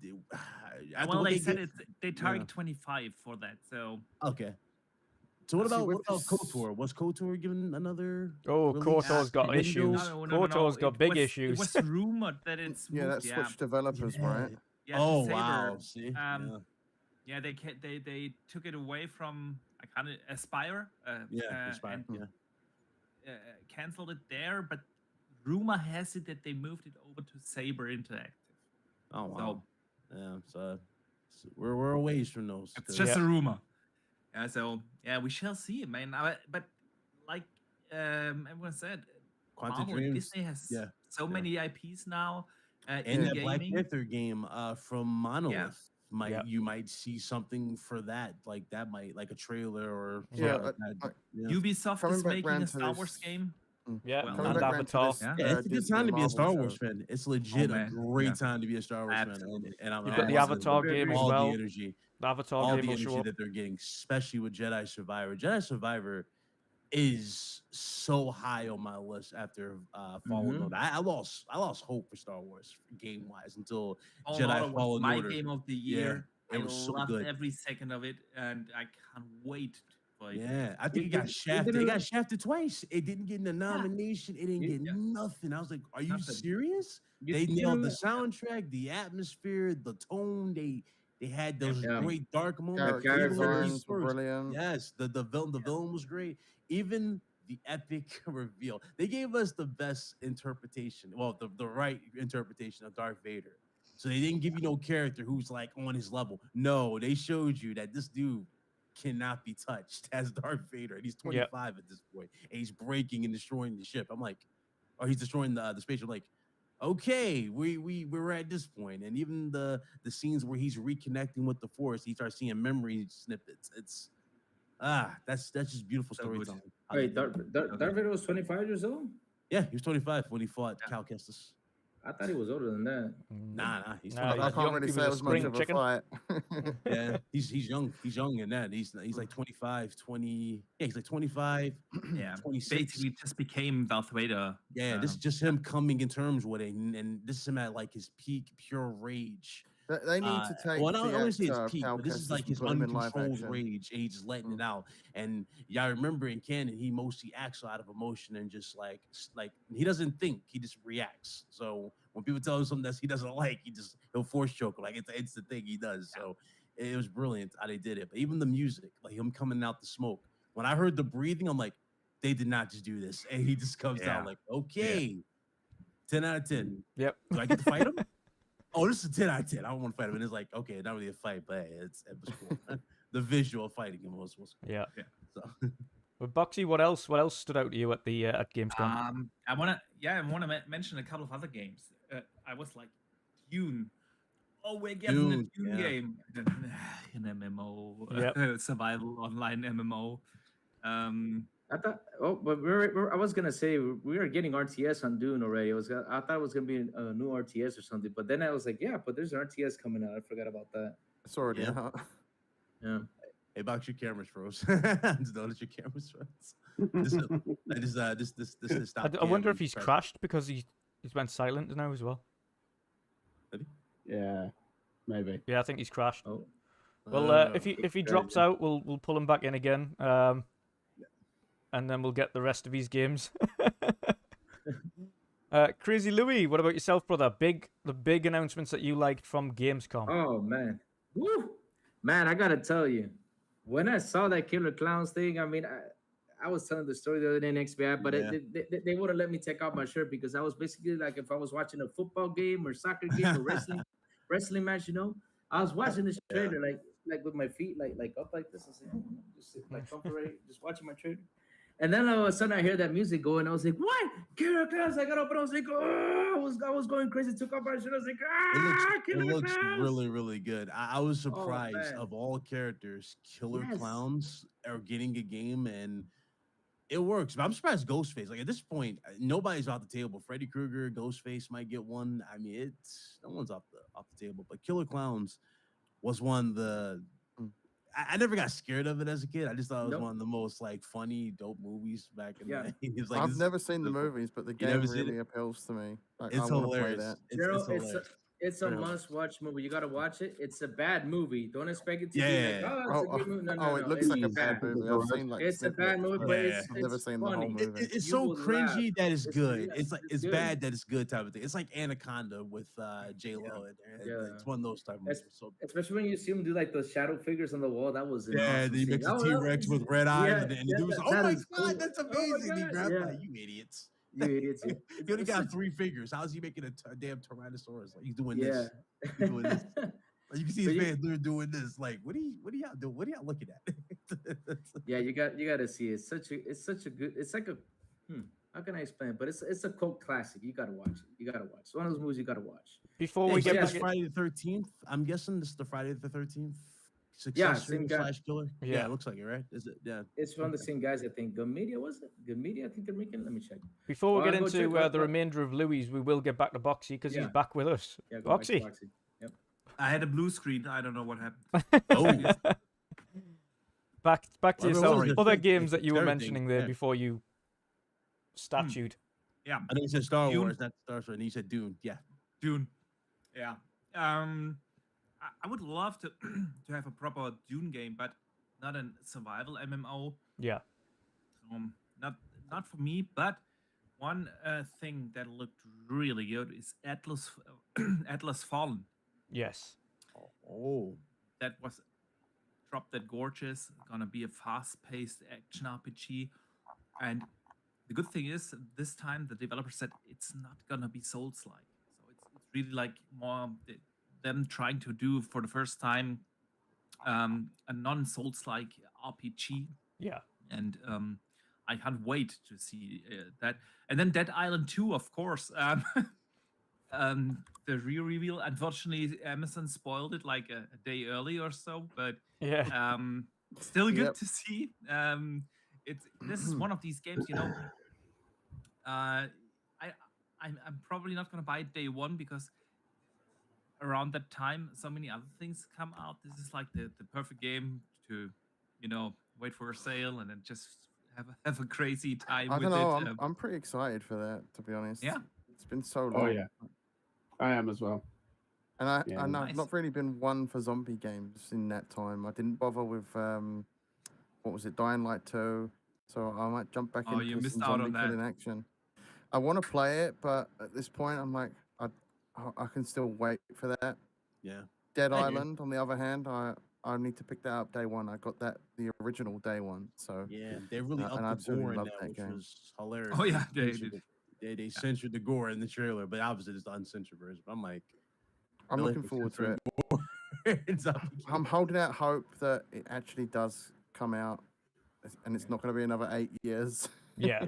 [SPEAKER 5] after
[SPEAKER 4] Well,
[SPEAKER 5] what
[SPEAKER 4] they said
[SPEAKER 5] get-
[SPEAKER 4] they target 25 for that. So
[SPEAKER 5] okay. So what
[SPEAKER 2] See,
[SPEAKER 5] about
[SPEAKER 2] with
[SPEAKER 5] what about
[SPEAKER 2] this-
[SPEAKER 5] KOTOR? Was KOTOR given another?
[SPEAKER 1] Oh,
[SPEAKER 5] release?
[SPEAKER 1] KOTOR's got
[SPEAKER 5] Windows?
[SPEAKER 1] issues. KOTOR's got
[SPEAKER 4] it
[SPEAKER 1] big
[SPEAKER 4] was,
[SPEAKER 1] issues.
[SPEAKER 4] It was rumored that it's
[SPEAKER 2] Yeah,
[SPEAKER 4] moved.
[SPEAKER 2] that's
[SPEAKER 4] Yeah,
[SPEAKER 2] Switch developers, right?
[SPEAKER 4] yeah.
[SPEAKER 5] Oh
[SPEAKER 4] Saber,
[SPEAKER 5] wow! See,
[SPEAKER 4] um, Yeah, they took it away from I can't Aspire.
[SPEAKER 5] yeah, Inspire,
[SPEAKER 4] and
[SPEAKER 5] yeah.
[SPEAKER 4] canceled it there. But rumor has it that they moved it over to Saber Interactive.
[SPEAKER 5] Oh wow!
[SPEAKER 4] So
[SPEAKER 5] Yeah, so we're a ways from those.
[SPEAKER 4] it's
[SPEAKER 5] 'cause-
[SPEAKER 4] just a rumor. Yeah, so yeah, we shall see, man. But like everyone said,
[SPEAKER 5] Quantic
[SPEAKER 4] Marvel and
[SPEAKER 5] Dreams,
[SPEAKER 4] Disney has
[SPEAKER 5] yeah,
[SPEAKER 4] so
[SPEAKER 5] yeah.
[SPEAKER 4] many IPs now.
[SPEAKER 5] and
[SPEAKER 4] In
[SPEAKER 5] that Black
[SPEAKER 4] gaming.
[SPEAKER 5] Panther game from Monolith.
[SPEAKER 1] Yeah.
[SPEAKER 5] You might see something for that, like that might like a trailer or
[SPEAKER 2] Yeah,
[SPEAKER 5] something like that. Yeah.
[SPEAKER 4] Ubisoft
[SPEAKER 2] Coming
[SPEAKER 4] is
[SPEAKER 2] back
[SPEAKER 4] making
[SPEAKER 2] round
[SPEAKER 4] a
[SPEAKER 2] to
[SPEAKER 4] Star Wars
[SPEAKER 2] this-
[SPEAKER 4] game.
[SPEAKER 1] Yeah,
[SPEAKER 4] Well,
[SPEAKER 1] and
[SPEAKER 2] Coming back round to
[SPEAKER 1] Avatar.
[SPEAKER 2] this,
[SPEAKER 4] Yeah.
[SPEAKER 5] Yeah, it's a good
[SPEAKER 2] Disney
[SPEAKER 5] time to be a
[SPEAKER 2] Marvel
[SPEAKER 5] Star Wars
[SPEAKER 2] show.
[SPEAKER 5] fan. It's legit a
[SPEAKER 4] man.
[SPEAKER 5] great
[SPEAKER 4] Yeah.
[SPEAKER 5] time to be a Star Wars fan,
[SPEAKER 4] Absolutely.
[SPEAKER 5] and I'm
[SPEAKER 1] You've got the
[SPEAKER 5] loving
[SPEAKER 1] Avatar
[SPEAKER 6] Very
[SPEAKER 1] game as
[SPEAKER 5] all
[SPEAKER 1] well.
[SPEAKER 5] the energy,
[SPEAKER 1] The Avatar
[SPEAKER 5] all
[SPEAKER 1] game
[SPEAKER 5] the
[SPEAKER 1] will
[SPEAKER 5] energy
[SPEAKER 1] show up.
[SPEAKER 5] that they're getting, especially with Jedi Survivor. Jedi Survivor is so high on my list after Fallen
[SPEAKER 6] Mhm.
[SPEAKER 5] Order. I lost hope for Star Wars game wise until
[SPEAKER 4] Fallen
[SPEAKER 5] Jedi
[SPEAKER 4] Order was
[SPEAKER 5] Fallen
[SPEAKER 4] my
[SPEAKER 5] Order.
[SPEAKER 4] game of the
[SPEAKER 5] Yeah,
[SPEAKER 4] year.
[SPEAKER 5] it
[SPEAKER 4] I
[SPEAKER 5] was so
[SPEAKER 4] loved
[SPEAKER 5] good.
[SPEAKER 4] every second of it, and I can't wait to play.
[SPEAKER 5] Yeah, I think it
[SPEAKER 6] It
[SPEAKER 5] got
[SPEAKER 6] didn't- it
[SPEAKER 5] shafted. It
[SPEAKER 6] didn't-
[SPEAKER 5] got shafted twice. It didn't get the nomination. It didn't get
[SPEAKER 4] Yeah.
[SPEAKER 5] nothing. I was like, "Are you
[SPEAKER 4] Nothing.
[SPEAKER 5] serious?"
[SPEAKER 6] You-
[SPEAKER 5] They
[SPEAKER 6] you
[SPEAKER 5] nailed
[SPEAKER 6] know-
[SPEAKER 5] the soundtrack, the atmosphere, the tone. They had those
[SPEAKER 6] Yeah.
[SPEAKER 5] great dark moments.
[SPEAKER 6] character
[SPEAKER 5] even when
[SPEAKER 2] designs
[SPEAKER 5] these
[SPEAKER 2] were
[SPEAKER 5] stories-
[SPEAKER 2] brilliant.
[SPEAKER 5] Yes, the villain was great. Even the epic reveal. They gave us the best interpretation. Well, the right interpretation of Darth Vader. So they didn't give you no character who's like on his level. No, they showed you that this dude cannot be touched as Darth Vader, and he's 25 at this point, and he's breaking and destroying the ship. I'm like, or he's destroying the spaceship. Like, okay, we're at this point, and even the scenes where he's reconnecting with the Force, he starts seeing memory snippets. It's that's just beautiful
[SPEAKER 4] So good.
[SPEAKER 5] storytelling. how they
[SPEAKER 6] Wait,
[SPEAKER 5] did it.
[SPEAKER 6] Darth Vader was 25 years old?
[SPEAKER 5] Yeah, he was 25 when he fought
[SPEAKER 4] Yeah.
[SPEAKER 5] Cal Kestis.
[SPEAKER 6] I thought he was older than that.
[SPEAKER 5] Nah, he's
[SPEAKER 1] Nah,
[SPEAKER 5] 25.
[SPEAKER 2] I
[SPEAKER 1] he's
[SPEAKER 2] can't
[SPEAKER 1] young.
[SPEAKER 2] really
[SPEAKER 1] He
[SPEAKER 2] say
[SPEAKER 1] was
[SPEAKER 2] it
[SPEAKER 1] a
[SPEAKER 2] was much
[SPEAKER 1] spring
[SPEAKER 2] of a
[SPEAKER 1] chicken.
[SPEAKER 2] fight.
[SPEAKER 5] Yeah, he's young. He's young in that. He's like 25, 20. Yeah, he's like 25,
[SPEAKER 4] Yeah,
[SPEAKER 5] 26.
[SPEAKER 4] basically just became Darth Vader.
[SPEAKER 5] Yeah, this is just him coming in terms with it, and this is him at like his peak pure rage.
[SPEAKER 2] They need to take
[SPEAKER 5] Well, I don't
[SPEAKER 2] the
[SPEAKER 5] want to say
[SPEAKER 2] actor
[SPEAKER 5] it's
[SPEAKER 2] of
[SPEAKER 5] peak,
[SPEAKER 2] Cal
[SPEAKER 5] but this is
[SPEAKER 2] Kestis
[SPEAKER 5] like
[SPEAKER 2] and
[SPEAKER 5] his
[SPEAKER 2] put him in live
[SPEAKER 5] uncontrolled
[SPEAKER 2] action.
[SPEAKER 5] rage, and he's just letting it out. And yeah, I remember in canon, he mostly acts out of emotion and just like he doesn't think, he just reacts. So when people tell him something that he doesn't like, he'll force choke. Like it's the thing he does. So it was brilliant how they did it. But even the music, like him coming out the smoke, when I heard the breathing, I'm like, they did not just do this, and he just comes
[SPEAKER 4] Yeah.
[SPEAKER 5] out like, okay. 10 out of 10.
[SPEAKER 1] Yep.
[SPEAKER 5] Do I get to fight him? Oh, this is a 10 out of 10. I don't want to fight him. And it's like, okay, not really a fight, but hey, it was cool. The visual fighting him was cool.
[SPEAKER 1] Yeah.
[SPEAKER 5] So
[SPEAKER 1] But Boxy, what else stood out to you at the at Gamescom?
[SPEAKER 4] I wanna mention a couple of other games. I was like, Dune. Oh, we're getting a Dune game. An MMO, survival online MMO.
[SPEAKER 6] I thought. Oh, but I was gonna say we were getting RTS on Dune already. I thought it was gonna be a new RTS or something. But then I was like, yeah, but there's an RTS coming out. I forgot about that.
[SPEAKER 2] It's already out.
[SPEAKER 6] Yeah.
[SPEAKER 5] Hey, Box, your camera's froze. Just notice your camera's froze. This stopped.
[SPEAKER 1] I wonder if he's crashed because he's went silent now as well.
[SPEAKER 3] Yeah, maybe.
[SPEAKER 1] Yeah, I think he's crashed.
[SPEAKER 6] Oh.
[SPEAKER 1] Well, if he drops out, we'll pull him back in again. And then we'll get the rest of his games. Crazy Louis, what about yourself, brother? The big announcements that you liked from Gamescom.
[SPEAKER 6] Oh man, woo, man! I gotta tell you, when I saw that Killer Clowns thing, I mean, I was telling the story the other day next XBI, but they wouldn't let me take off my shirt because I was basically like if I was watching a football game or soccer game or wrestling match, you know, I was watching this trailer like with my feet like up like this. I was like, just like comfortable, just watching my trailer. And then all of a sudden I hear that music going. I was like, "What? Killer Clowns!" I got up and I was like, "Oh!" I was going crazy. Took off my shirt. I was like, "Ah,
[SPEAKER 5] It looks really, really good. I was surprised
[SPEAKER 6] man.
[SPEAKER 5] of all characters, Killer Clowns are getting a game, and it works. But I'm surprised Ghostface. Like at this point, nobody's off the table. Freddy Krueger, Ghostface might get one. I mean, no one's off the table. But Killer Clowns was one of the. I never got scared of it as a kid. I just thought it was one of the most like funny, dope movies back in the day. It's like,
[SPEAKER 2] I've never seen the movies, but the game really appeals to me. Like,
[SPEAKER 5] it's hilarious.
[SPEAKER 6] It's hilarious. It's a must-watch movie. You gotta watch it. It's a bad movie. Don't expect it to be like, oh, it's a good movie. No,
[SPEAKER 2] it looks like a bad movie. I've seen like
[SPEAKER 6] it's a bad movie, but
[SPEAKER 2] I've never seen the whole movie.
[SPEAKER 5] It's so cringy that it's good. It's like it's bad that it's good type of thing. It's like Anaconda with J-Lo. It's one of those type of movies.
[SPEAKER 6] Especially when you see him do like the shadow figures on the wall. That was
[SPEAKER 5] then you mix a T-Rex with red eyes, and the dude's like, "Oh my god, that's amazing!" He grabbed like, "You idiots."
[SPEAKER 6] You idiots.
[SPEAKER 5] He only got 3 fingers. How is he making a damn Tyrannosaurus? Like he's doing this. He's doing this. Like, you can see his face literally doing this. Like, what are y'all doing? What are y'all looking at?
[SPEAKER 6] Yeah, you got to see it. It's such a good. It's like a. How can I explain? But it's a cult classic. You gotta watch it. You gotta watch. It's one of those movies you gotta watch.
[SPEAKER 1] Before we get back,
[SPEAKER 5] Friday the 13th. I'm guessing this is the Friday the 13th.
[SPEAKER 6] Same guy.
[SPEAKER 5] Killer. Yeah, it looks like it, right? Is it? Yeah.
[SPEAKER 6] It's from the same guys, I think. Good Media, was it? Good Media, I think they're making. Let me check.
[SPEAKER 1] Before we get into the remainder of Louis, we will get back to Boxy because he's back with us.
[SPEAKER 6] Yeah,
[SPEAKER 1] Boxy.
[SPEAKER 6] Yep.
[SPEAKER 4] I had a blue screen. I don't know what happened.
[SPEAKER 1] Back to yourself. Other games that you were mentioning there before you statued.
[SPEAKER 4] Yeah.
[SPEAKER 5] I think you said Star Wars, not Star Wars, and you said Dune. Yeah.
[SPEAKER 4] Dune. Yeah. I would love to to have a proper Dune game, but not a survival MMO.
[SPEAKER 1] Yeah.
[SPEAKER 4] Not for me. But one thing that looked really good is Atlas Fallen.
[SPEAKER 1] Yes.
[SPEAKER 5] Oh.
[SPEAKER 4] That was Drop Dead Gorgeous. Gonna be a fast-paced action RPG, and the good thing is this time the developer said it's not gonna be Souls-like. So it's really like more them trying to do for the first time a non-Souls-like RPG.
[SPEAKER 1] Yeah.
[SPEAKER 4] And I can't wait to see that. And then Dead Island 2, of course. The reveal, unfortunately, Amazon spoiled it like a day early or so, but still good to see. This is one of these games, you know. I'm probably not gonna buy it day one because around that time so many other things come out. This is like the perfect game to, you know, wait for a sale and then just have a crazy time.
[SPEAKER 2] I don't know. I'm pretty excited for that, to be honest.
[SPEAKER 4] Yeah,
[SPEAKER 2] it's been so long.
[SPEAKER 3] Oh yeah, I am as well.
[SPEAKER 2] And I've not really been one for zombie games in that time. I didn't bother with what was it, Dying Light 2. So I might jump back into
[SPEAKER 4] you missed
[SPEAKER 2] some
[SPEAKER 4] out
[SPEAKER 2] zombie
[SPEAKER 4] on that.
[SPEAKER 2] in action. I want to play it, but at this point, I'm like, I can still wait for that.
[SPEAKER 5] Yeah.
[SPEAKER 2] Dead Island, on the other hand, I need to pick that up day one. I got the original day one. So
[SPEAKER 5] yeah, they really upped the board in that, which was hilarious.
[SPEAKER 4] Oh yeah, they did.
[SPEAKER 5] they censored the gore in the trailer, but obviously it's the uncensored version. But I'm like,
[SPEAKER 2] I'm
[SPEAKER 5] really?
[SPEAKER 2] looking forward to it.
[SPEAKER 5] It's up to
[SPEAKER 2] I'm holding out hope that it actually does come out, and it's not going to be another 8 years.
[SPEAKER 1] Yeah.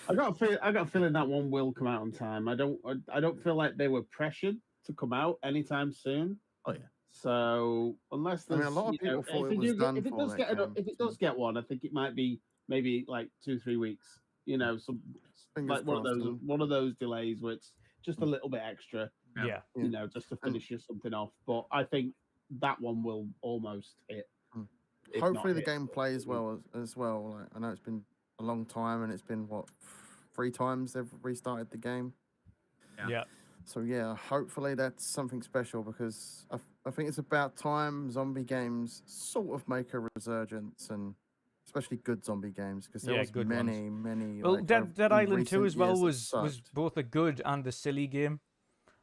[SPEAKER 3] I got a feeling that one will come out on time. I don't feel like they were pressured to come out anytime soon.
[SPEAKER 5] Oh yeah.
[SPEAKER 3] So unless
[SPEAKER 2] I mean,
[SPEAKER 3] there's,
[SPEAKER 2] a lot of people thought it was done
[SPEAKER 3] if it
[SPEAKER 2] for
[SPEAKER 3] does
[SPEAKER 2] that
[SPEAKER 3] get
[SPEAKER 2] game,
[SPEAKER 3] if it
[SPEAKER 2] so
[SPEAKER 3] does get one, I think it might be maybe like 2-3 weeks. You know, some
[SPEAKER 2] fingers
[SPEAKER 3] like one of
[SPEAKER 2] crossed,
[SPEAKER 3] those
[SPEAKER 2] and-
[SPEAKER 3] one of those delays where it's just a little bit extra.
[SPEAKER 1] Yeah.
[SPEAKER 3] You know, just to finish something off. But I think that one will almost hit. if not
[SPEAKER 2] Hopefully the
[SPEAKER 3] hit.
[SPEAKER 2] game plays well as well. Like, I know it's been a long time, and it's been what 3 times they've restarted the game.
[SPEAKER 1] Yeah.
[SPEAKER 2] So yeah, hopefully that's something special, because I think it's about time zombie games sort of make a resurgence, and especially good zombie games, because there
[SPEAKER 1] Yeah,
[SPEAKER 2] was
[SPEAKER 1] good
[SPEAKER 2] many.
[SPEAKER 1] Well,
[SPEAKER 2] Like,
[SPEAKER 1] Dead
[SPEAKER 2] in
[SPEAKER 1] Island 2
[SPEAKER 2] recent
[SPEAKER 1] as well
[SPEAKER 2] years that
[SPEAKER 1] was
[SPEAKER 2] sucked.
[SPEAKER 1] both a good and a silly game.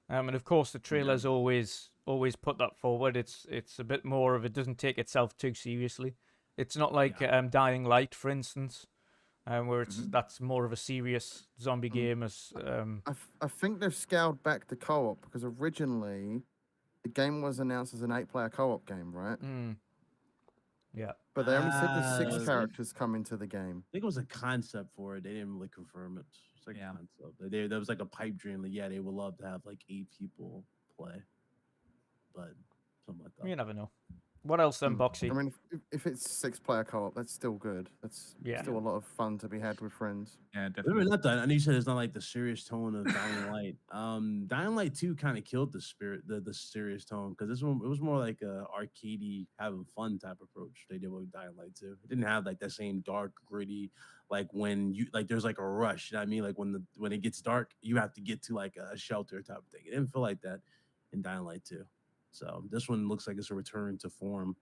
[SPEAKER 1] And of course the trailers always put that forward. It's a bit more of, it doesn't take itself too seriously. It's not like Dying Light, for instance, where that's more of a serious zombie game. As
[SPEAKER 2] I think they've scaled back the co-op, because originally the game was announced as an 8-player co-op game, right?
[SPEAKER 1] Yeah.
[SPEAKER 2] But they only said there's 6
[SPEAKER 5] Ah,
[SPEAKER 2] characters come into the game.
[SPEAKER 5] I think it was a concept for it. They didn't really confirm it. It's like a concept. There was like a pipe dream. Like, yeah, they would love to have like 8 people play, but something like that.
[SPEAKER 1] You never know. What else then, Boxy?
[SPEAKER 2] I mean, if it's 6-player co-op, that's still good. That's still a lot of fun to be had with friends.
[SPEAKER 4] Yeah,
[SPEAKER 5] Remember,
[SPEAKER 4] definitely.
[SPEAKER 5] not that. I know you said it's not like the serious tone of Dying Light. Dying Light 2 kind of killed the spirit, the serious tone, because this one, it was more like a arcadey, having fun type approach they did with Dying Light 2. It didn't have like that same dark, gritty, like when you like there's like a rush. You know what I mean? Like when it gets dark, you have to get to like a shelter type of thing. It didn't feel like that in Dying Light 2. So this one looks like it's a return to form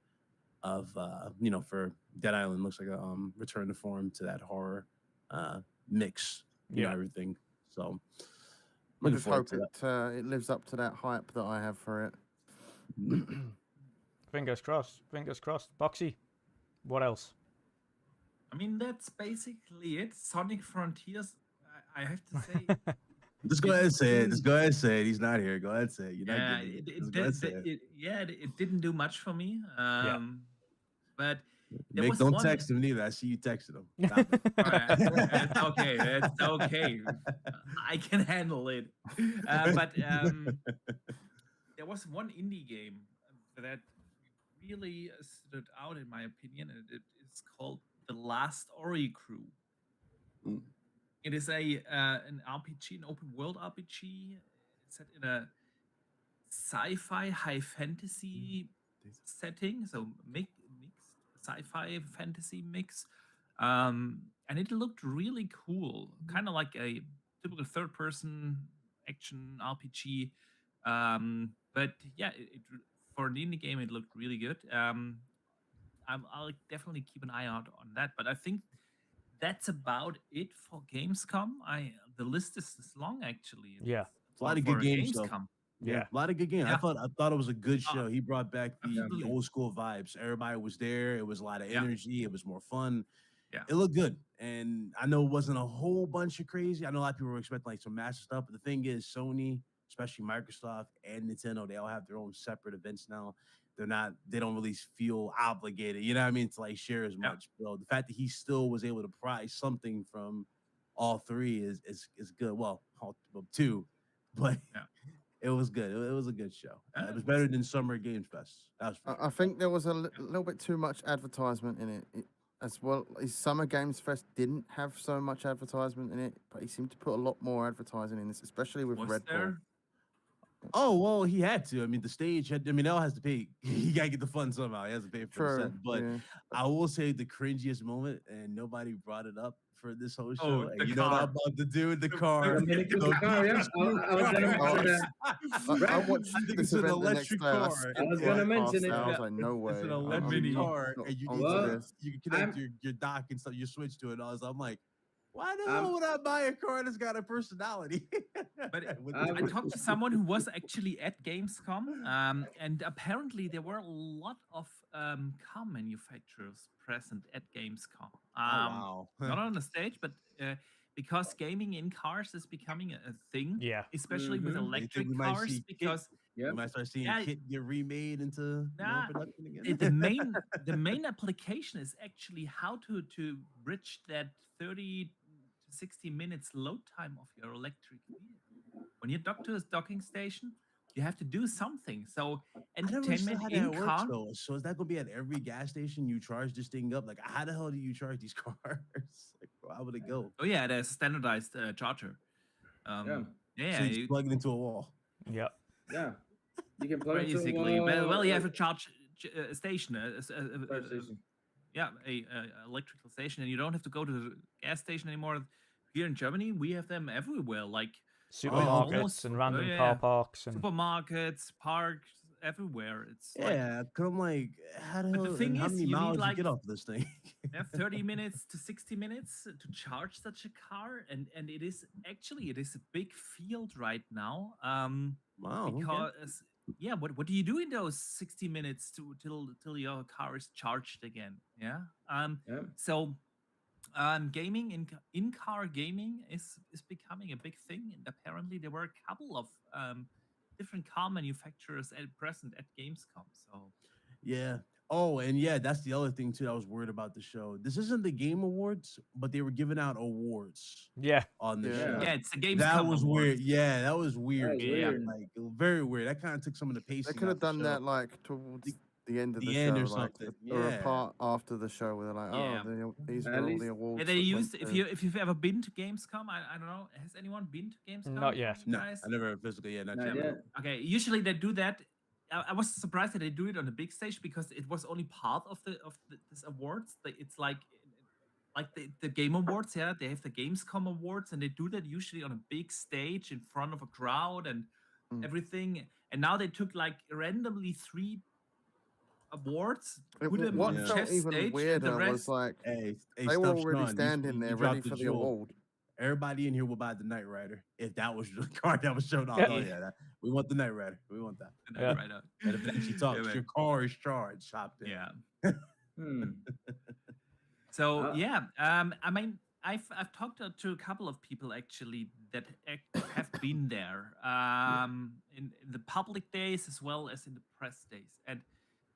[SPEAKER 5] of for Dead Island, looks like a return to form to that horror mix, everything. So
[SPEAKER 2] I just hope it lives up to that hype that I have for it.
[SPEAKER 1] Fingers crossed. Fingers crossed. Boxy, what else?
[SPEAKER 4] I mean, that's basically it. Sonic Frontiers, I have to say.
[SPEAKER 5] Just go ahead and say it. Just go ahead and say it. He's not here. Go ahead and say it. You're not
[SPEAKER 4] it didn't do much for me. But
[SPEAKER 5] don't text him neither. I see you texting him.
[SPEAKER 4] It's okay. It's okay. I can handle it. But there was one indie game that really stood out, in my opinion, and it is called The Last Ori Crew. It is an RPG, an open world RPG, set in a sci-fi high fantasy setting, so mixed sci-fi fantasy mix, and it looked really cool, kind of like a typical third-person action RPG. But yeah, for an indie game, it looked really good. I'll definitely keep an eye out on that. But I think that's about it for Gamescom. The list is long, actually.
[SPEAKER 1] Yeah,
[SPEAKER 5] a lot of good games.
[SPEAKER 4] Gamescom.
[SPEAKER 5] Yeah, a lot of good games.
[SPEAKER 4] Yeah.
[SPEAKER 5] I thought it was a good show. He brought back the
[SPEAKER 4] Absolutely.
[SPEAKER 5] old school vibes. Everybody was there. It was a lot of energy. It was more fun.
[SPEAKER 4] Yeah.
[SPEAKER 5] It looked good. And I know it wasn't a whole bunch of crazy. I know a lot of people were expecting like some massive stuff. But the thing is, Sony, especially Microsoft and Nintendo, they all have their own separate events now. They don't really feel obligated, you know what I mean, to like share as much. Bro, the fact that he still was able to prize something from all 3 is good. Well, all 2, but it was good. It was a good show. It was better than Summer Games Fest.
[SPEAKER 2] I think there was a little bit too much advertisement in it as well. Summer Games Fest didn't have so much advertisement in it, but he seemed to put a lot more advertising in this, especially with Red Bull.
[SPEAKER 5] Oh, well, he had to. I mean, the stage had, L has to pay. He got to get the fun somehow. He has to pay for the set. But I will say the cringiest moment, and nobody brought it up for this whole show. And you know what I'm about to do with the car.
[SPEAKER 2] I watched this event the next day.
[SPEAKER 6] I was going to mention it.
[SPEAKER 2] I was like, no way.
[SPEAKER 5] It's an electric car, and you can connect your dock and stuff. You switch to it. I'm like, why the hell would I buy a car that's got a personality?
[SPEAKER 4] But I talked to someone who was actually at Gamescom, and apparently there were a lot of car manufacturers present at Gamescom.
[SPEAKER 5] Wow.
[SPEAKER 4] Not on the stage, but because gaming in cars is becoming a thing,
[SPEAKER 1] Yeah.
[SPEAKER 4] especially with
[SPEAKER 6] Mhm.
[SPEAKER 5] You think
[SPEAKER 4] electric
[SPEAKER 5] we might
[SPEAKER 4] cars.
[SPEAKER 5] see
[SPEAKER 4] Because
[SPEAKER 5] we
[SPEAKER 6] Yeah.
[SPEAKER 5] might start seeing
[SPEAKER 4] Yeah.
[SPEAKER 5] Kit get remade into
[SPEAKER 4] Nah,
[SPEAKER 5] production again.
[SPEAKER 4] the main application is actually how to bridge that 30 to 60 minutes load time of your electric vehicle. When you dock to a docking station, you have to do something. So
[SPEAKER 5] I never understood
[SPEAKER 4] entertainment
[SPEAKER 5] how
[SPEAKER 4] in
[SPEAKER 5] that works
[SPEAKER 4] car.
[SPEAKER 5] though. So is that gonna be at every gas station you charge this thing up? Like, how the hell do you charge these cars? Like, how would it go?
[SPEAKER 4] Oh yeah, there's standardized charger.
[SPEAKER 6] Yeah.
[SPEAKER 4] Yeah,
[SPEAKER 5] So you just plug it into a wall.
[SPEAKER 1] Yeah.
[SPEAKER 6] Yeah. You can plug into a
[SPEAKER 4] basically.
[SPEAKER 6] wall.
[SPEAKER 4] Well, you have a charge station,
[SPEAKER 6] Fire station.
[SPEAKER 4] yeah, a electrical station, and you don't have to go to the gas station anymore. Here in Germany, we have them everywhere, like
[SPEAKER 1] Supermarkets
[SPEAKER 4] almost-
[SPEAKER 1] and
[SPEAKER 4] oh,
[SPEAKER 1] random
[SPEAKER 4] yeah.
[SPEAKER 1] car parks and
[SPEAKER 4] supermarkets, parks, everywhere. It's like
[SPEAKER 5] Yeah, cause I'm like, how the
[SPEAKER 4] But the
[SPEAKER 5] hell?
[SPEAKER 4] thing
[SPEAKER 5] And how
[SPEAKER 4] is,
[SPEAKER 5] many
[SPEAKER 4] you need,
[SPEAKER 5] miles you
[SPEAKER 4] like-
[SPEAKER 5] get off this thing?
[SPEAKER 4] you have 30 minutes to 60 minutes to charge such a car, and it is a big field right now.
[SPEAKER 5] Wow. okay.
[SPEAKER 4] Because yeah, what do you do in those 60 minutes till your car is charged again? Yeah.
[SPEAKER 6] Yeah.
[SPEAKER 4] So gaming in car gaming is becoming a big thing, and apparently there were a couple of different car manufacturers at present at Gamescom. So
[SPEAKER 5] Yeah. Oh, and yeah, that's the other thing too. I was worried about the show. This isn't the Game Awards, but they were giving out awards
[SPEAKER 1] yeah.
[SPEAKER 5] on the
[SPEAKER 2] Yeah.
[SPEAKER 5] show.
[SPEAKER 4] yeah, it's a Gamescom.
[SPEAKER 5] That was
[SPEAKER 4] award.
[SPEAKER 5] weird. Yeah, that was weird.
[SPEAKER 6] was
[SPEAKER 4] Yeah.
[SPEAKER 6] weird.
[SPEAKER 5] Like very weird. That kind of took some of the pacing.
[SPEAKER 2] They could have
[SPEAKER 5] out the
[SPEAKER 2] done
[SPEAKER 5] show.
[SPEAKER 2] that like towards the end of
[SPEAKER 5] the
[SPEAKER 2] the,
[SPEAKER 5] end
[SPEAKER 2] show,
[SPEAKER 5] or
[SPEAKER 2] like,
[SPEAKER 5] something,
[SPEAKER 2] or a
[SPEAKER 5] yeah.
[SPEAKER 2] part after the show where they're like,
[SPEAKER 4] Yeah.
[SPEAKER 2] these
[SPEAKER 6] At
[SPEAKER 2] are all
[SPEAKER 6] least-
[SPEAKER 2] the awards.
[SPEAKER 4] Yeah, they
[SPEAKER 2] that went
[SPEAKER 4] used if
[SPEAKER 2] to-
[SPEAKER 4] you've ever been to Gamescom, I don't know, has anyone been to Gamescom?
[SPEAKER 1] Not yet.
[SPEAKER 4] from you
[SPEAKER 5] No,
[SPEAKER 4] guys?
[SPEAKER 5] I never physically. Yeah, not
[SPEAKER 6] Not
[SPEAKER 5] yet.
[SPEAKER 6] yet.
[SPEAKER 4] Okay, usually they do that. I was surprised that they do it on the big stage because it was only part of this awards. It's like the Game Awards. Yeah, they have the Gamescom Awards, and they do that usually on a big stage in front of a crowd and
[SPEAKER 2] Mm.
[SPEAKER 4] everything. And now they took like randomly 3 awards,
[SPEAKER 2] It-
[SPEAKER 4] put them
[SPEAKER 2] what
[SPEAKER 4] on the
[SPEAKER 2] felt
[SPEAKER 4] chess
[SPEAKER 2] even
[SPEAKER 4] stage, and
[SPEAKER 2] weirder
[SPEAKER 4] the
[SPEAKER 2] was
[SPEAKER 4] rest.
[SPEAKER 2] like
[SPEAKER 5] Hey,
[SPEAKER 2] they were
[SPEAKER 5] Stuff
[SPEAKER 2] already
[SPEAKER 5] Sean,
[SPEAKER 2] standing there
[SPEAKER 5] dropped
[SPEAKER 2] ready
[SPEAKER 5] the
[SPEAKER 2] for the
[SPEAKER 5] jewel.
[SPEAKER 2] award.
[SPEAKER 5] Everybody in here will buy the Knight Rider if that was the card that was shown off.
[SPEAKER 1] Yeah.
[SPEAKER 5] Oh yeah, we want the Knight Rider. We want that.
[SPEAKER 1] Yeah.
[SPEAKER 4] Right on.
[SPEAKER 5] And if she talks,
[SPEAKER 4] man.
[SPEAKER 5] your car is charged. Shop there.
[SPEAKER 4] Yeah.
[SPEAKER 6] Hmm.
[SPEAKER 4] So
[SPEAKER 6] Uh,
[SPEAKER 4] yeah, I mean, I've talked to a couple of people actually that have been there in the public days as well as in the press days, and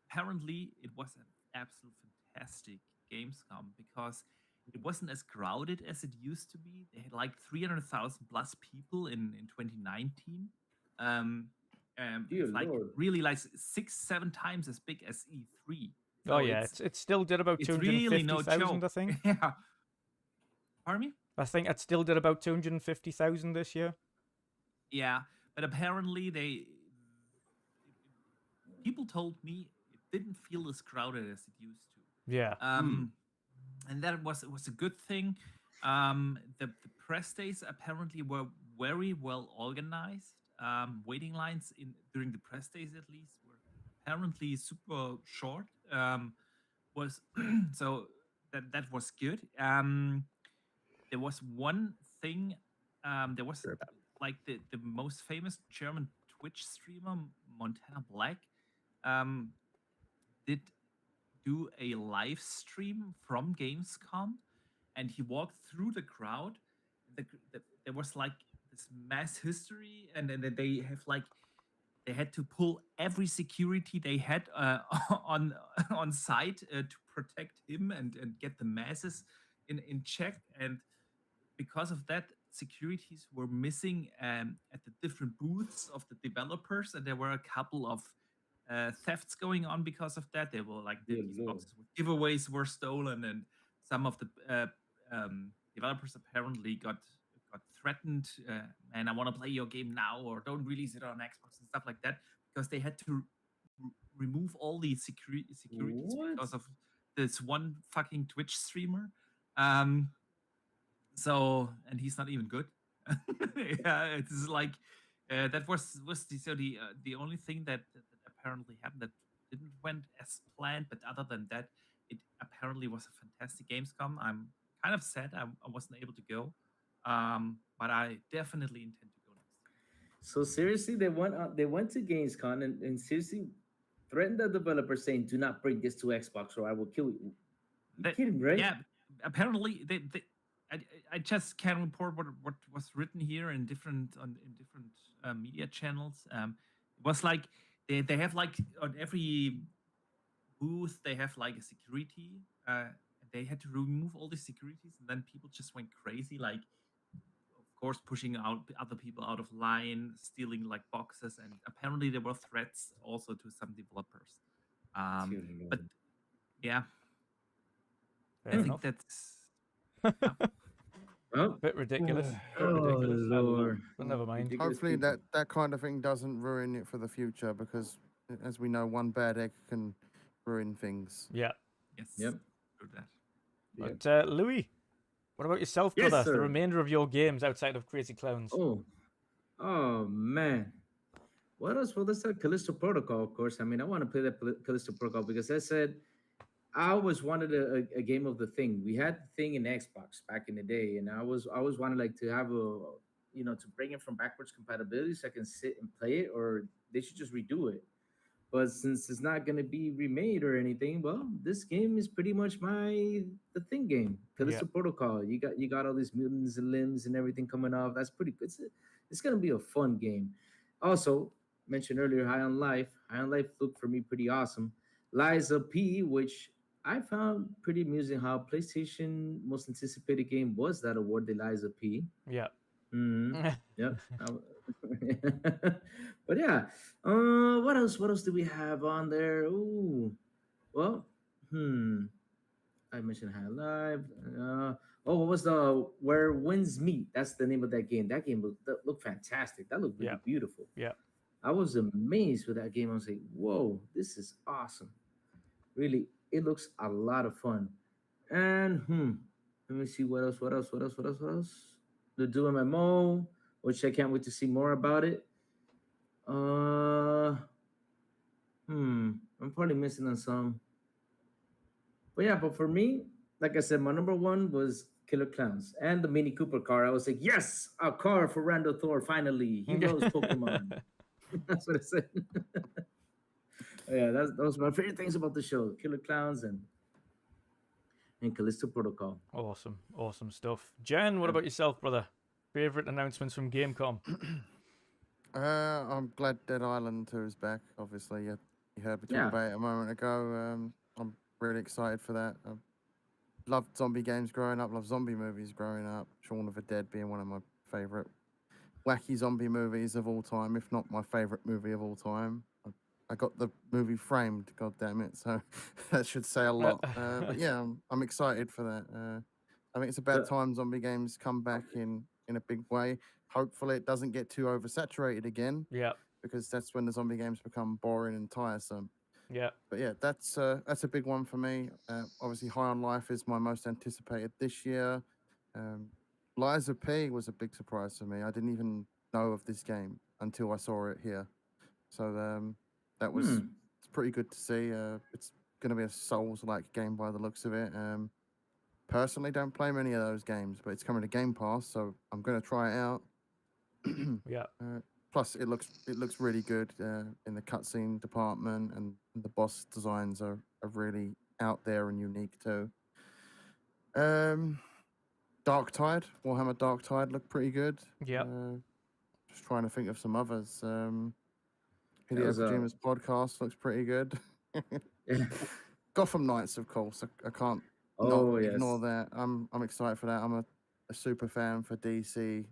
[SPEAKER 4] apparently it was an absolute fantastic Gamescom because it wasn't as crowded as it used to be. They had like 300,000 plus people in 2019.
[SPEAKER 6] Dear
[SPEAKER 4] It's like
[SPEAKER 6] Lord.
[SPEAKER 4] really like 6-7 times as big as E3.
[SPEAKER 1] Oh
[SPEAKER 4] So
[SPEAKER 1] yeah. It still did about
[SPEAKER 4] it's really no
[SPEAKER 1] 250,000,
[SPEAKER 4] joke.
[SPEAKER 1] I think.
[SPEAKER 4] Yeah. Pardon me?
[SPEAKER 1] I think it still did about 250,000 this year.
[SPEAKER 4] Yeah, but apparently people told me it didn't feel as crowded as it used to.
[SPEAKER 1] Yeah.
[SPEAKER 4] And that was a good thing. The press days apparently were very well organized. Waiting lines during the press days at least were apparently super short. Was so that was good. There was one thing. There was like the most famous German Twitch streamer Montana Black did do a live stream from Gamescom, and he walked through the crowd. There was like this mass history, and then they had to pull every security they had on site to protect him and get the masses in check. And because of that, securities were missing at the different booths of the developers, and there were a couple of thefts going on because of that. They were like
[SPEAKER 6] Dear
[SPEAKER 4] these
[SPEAKER 6] Lord.
[SPEAKER 4] boxes with giveaways were stolen, and some of the developers apparently got threatened. And I want to play your game now, or don't release it on Xbox and stuff like that, because they had to remove all the securities
[SPEAKER 6] What?
[SPEAKER 4] because of this one fucking Twitch streamer. So, and he's not even good. Yeah, it's like that was the only thing that apparently happened that didn't went as planned. But other than that, it apparently was a fantastic Gamescom. I'm kind of sad I wasn't able to go, but I definitely intend to go next year.
[SPEAKER 6] So seriously, they went to Gamescom and seriously threatened the developer saying, "Do not bring this to Xbox, or I will kill you." You
[SPEAKER 4] They-
[SPEAKER 6] kidding, right?
[SPEAKER 4] Yeah, apparently I just can report what was written here in different media channels. It was like they have like on every booth they have like a security. They had to remove all the securities, and then people just went crazy. Like, of course, pushing out other people out of line, stealing like boxes, and apparently there were threats also to some developers. But yeah,
[SPEAKER 1] Fair
[SPEAKER 4] I think
[SPEAKER 1] enough.
[SPEAKER 4] that's
[SPEAKER 6] Well,
[SPEAKER 1] Bit ridiculous. Bit
[SPEAKER 6] oh
[SPEAKER 1] ridiculous.
[SPEAKER 6] Lord.
[SPEAKER 1] But never mind.
[SPEAKER 6] Ridiculous
[SPEAKER 2] Hopefully
[SPEAKER 6] people.
[SPEAKER 2] that kind of thing doesn't ruin it for the future, because as we know, one bad egg can ruin things.
[SPEAKER 1] Yeah.
[SPEAKER 4] yes.
[SPEAKER 6] Yep.
[SPEAKER 4] Do that.
[SPEAKER 1] But Louis, what about yourself,
[SPEAKER 6] Yes,
[SPEAKER 1] brother? The
[SPEAKER 6] sir.
[SPEAKER 1] remainder of your games outside of Crazy Clowns.
[SPEAKER 6] Oh man. What else? Well, let's talk Callisto Protocol, of course. I mean, I want to play that Callisto Protocol because I said I always wanted a game of the thing. We had the thing in Xbox back in the day, and I always wanted like to have to bring it from backwards compatibility so I can sit and play it, or they should just redo it. But since it's not gonna be remade or anything, well, this game is pretty much the thing game. Callisto Protocol. You got all these mutants and limbs and everything coming off. That's pretty good. It's gonna be a fun game. Also, mentioned earlier, High on Life. High on Life looked for me pretty awesome. Liza P, which I found pretty amusing how PlayStation most anticipated game was that award, the Liza P.
[SPEAKER 1] Yeah.
[SPEAKER 6] Yep. But yeah, what else? What else do we have on there? Ooh, well, I mentioned High Life. What was the Where Winds Meet? That's the name of that game. That game looked fantastic. That looked really beautiful.
[SPEAKER 1] Yeah.
[SPEAKER 6] I was amazed with that game. I was like, whoa, this is awesome. Really, it looks a lot of fun. And let me see what else. The Doom MMO, which I can't wait to see more about it. I'm probably missing on some. But yeah, but for me, like I said, my number one was Killer Clowns and the Mini Cooper car. I was like, yes, a car for Randall Thor. Finally, he loves Pokemon. That's what I said. Yeah, those are my favorite things about the show: Killer Clowns and Callisto Protocol.
[SPEAKER 1] Awesome stuff. Jen, what about yourself, brother? Favorite announcements from Gamescom?
[SPEAKER 2] I'm glad Dead Island 2 is back. Obviously, you heard me talk about it a moment ago. I'm really excited for that. I loved zombie games growing up, loved zombie movies growing up. Shaun of the Dead being one of my favorite wacky zombie movies of all time, if not my favorite movie of all time. I got the movie framed, god damn it, so that should say a lot. But yeah, I'm excited for that. I think it's about time zombie games come back in a big way. Hopefully it doesn't get too oversaturated again.
[SPEAKER 1] Yeah.
[SPEAKER 2] Because that's when the zombie games become boring and tiresome.
[SPEAKER 1] Yeah.
[SPEAKER 2] But yeah, that's a big one for me. Obviously, High on Life is my most anticipated this year. Liza P was a big surprise for me. I didn't even know of this game until I saw it here. So that was it's pretty good to see. It's going to be a Souls-like game by the looks of it. Personally, don't play many of those games, but it's coming to Game Pass, so I'm going to try it out.
[SPEAKER 1] Yeah.
[SPEAKER 2] Plus, it looks really good in the cutscene department, and the boss designs are really out there and unique too. Dark Tide, Warhammer Dark Tide looked pretty good.
[SPEAKER 1] Yeah.
[SPEAKER 2] Just trying to think of some others. Hideo
[SPEAKER 6] was,
[SPEAKER 2] Kojima's podcast looks pretty good. Gotham Knights, of course. I can't ignore that. I'm excited for that. I'm a super fan for DC.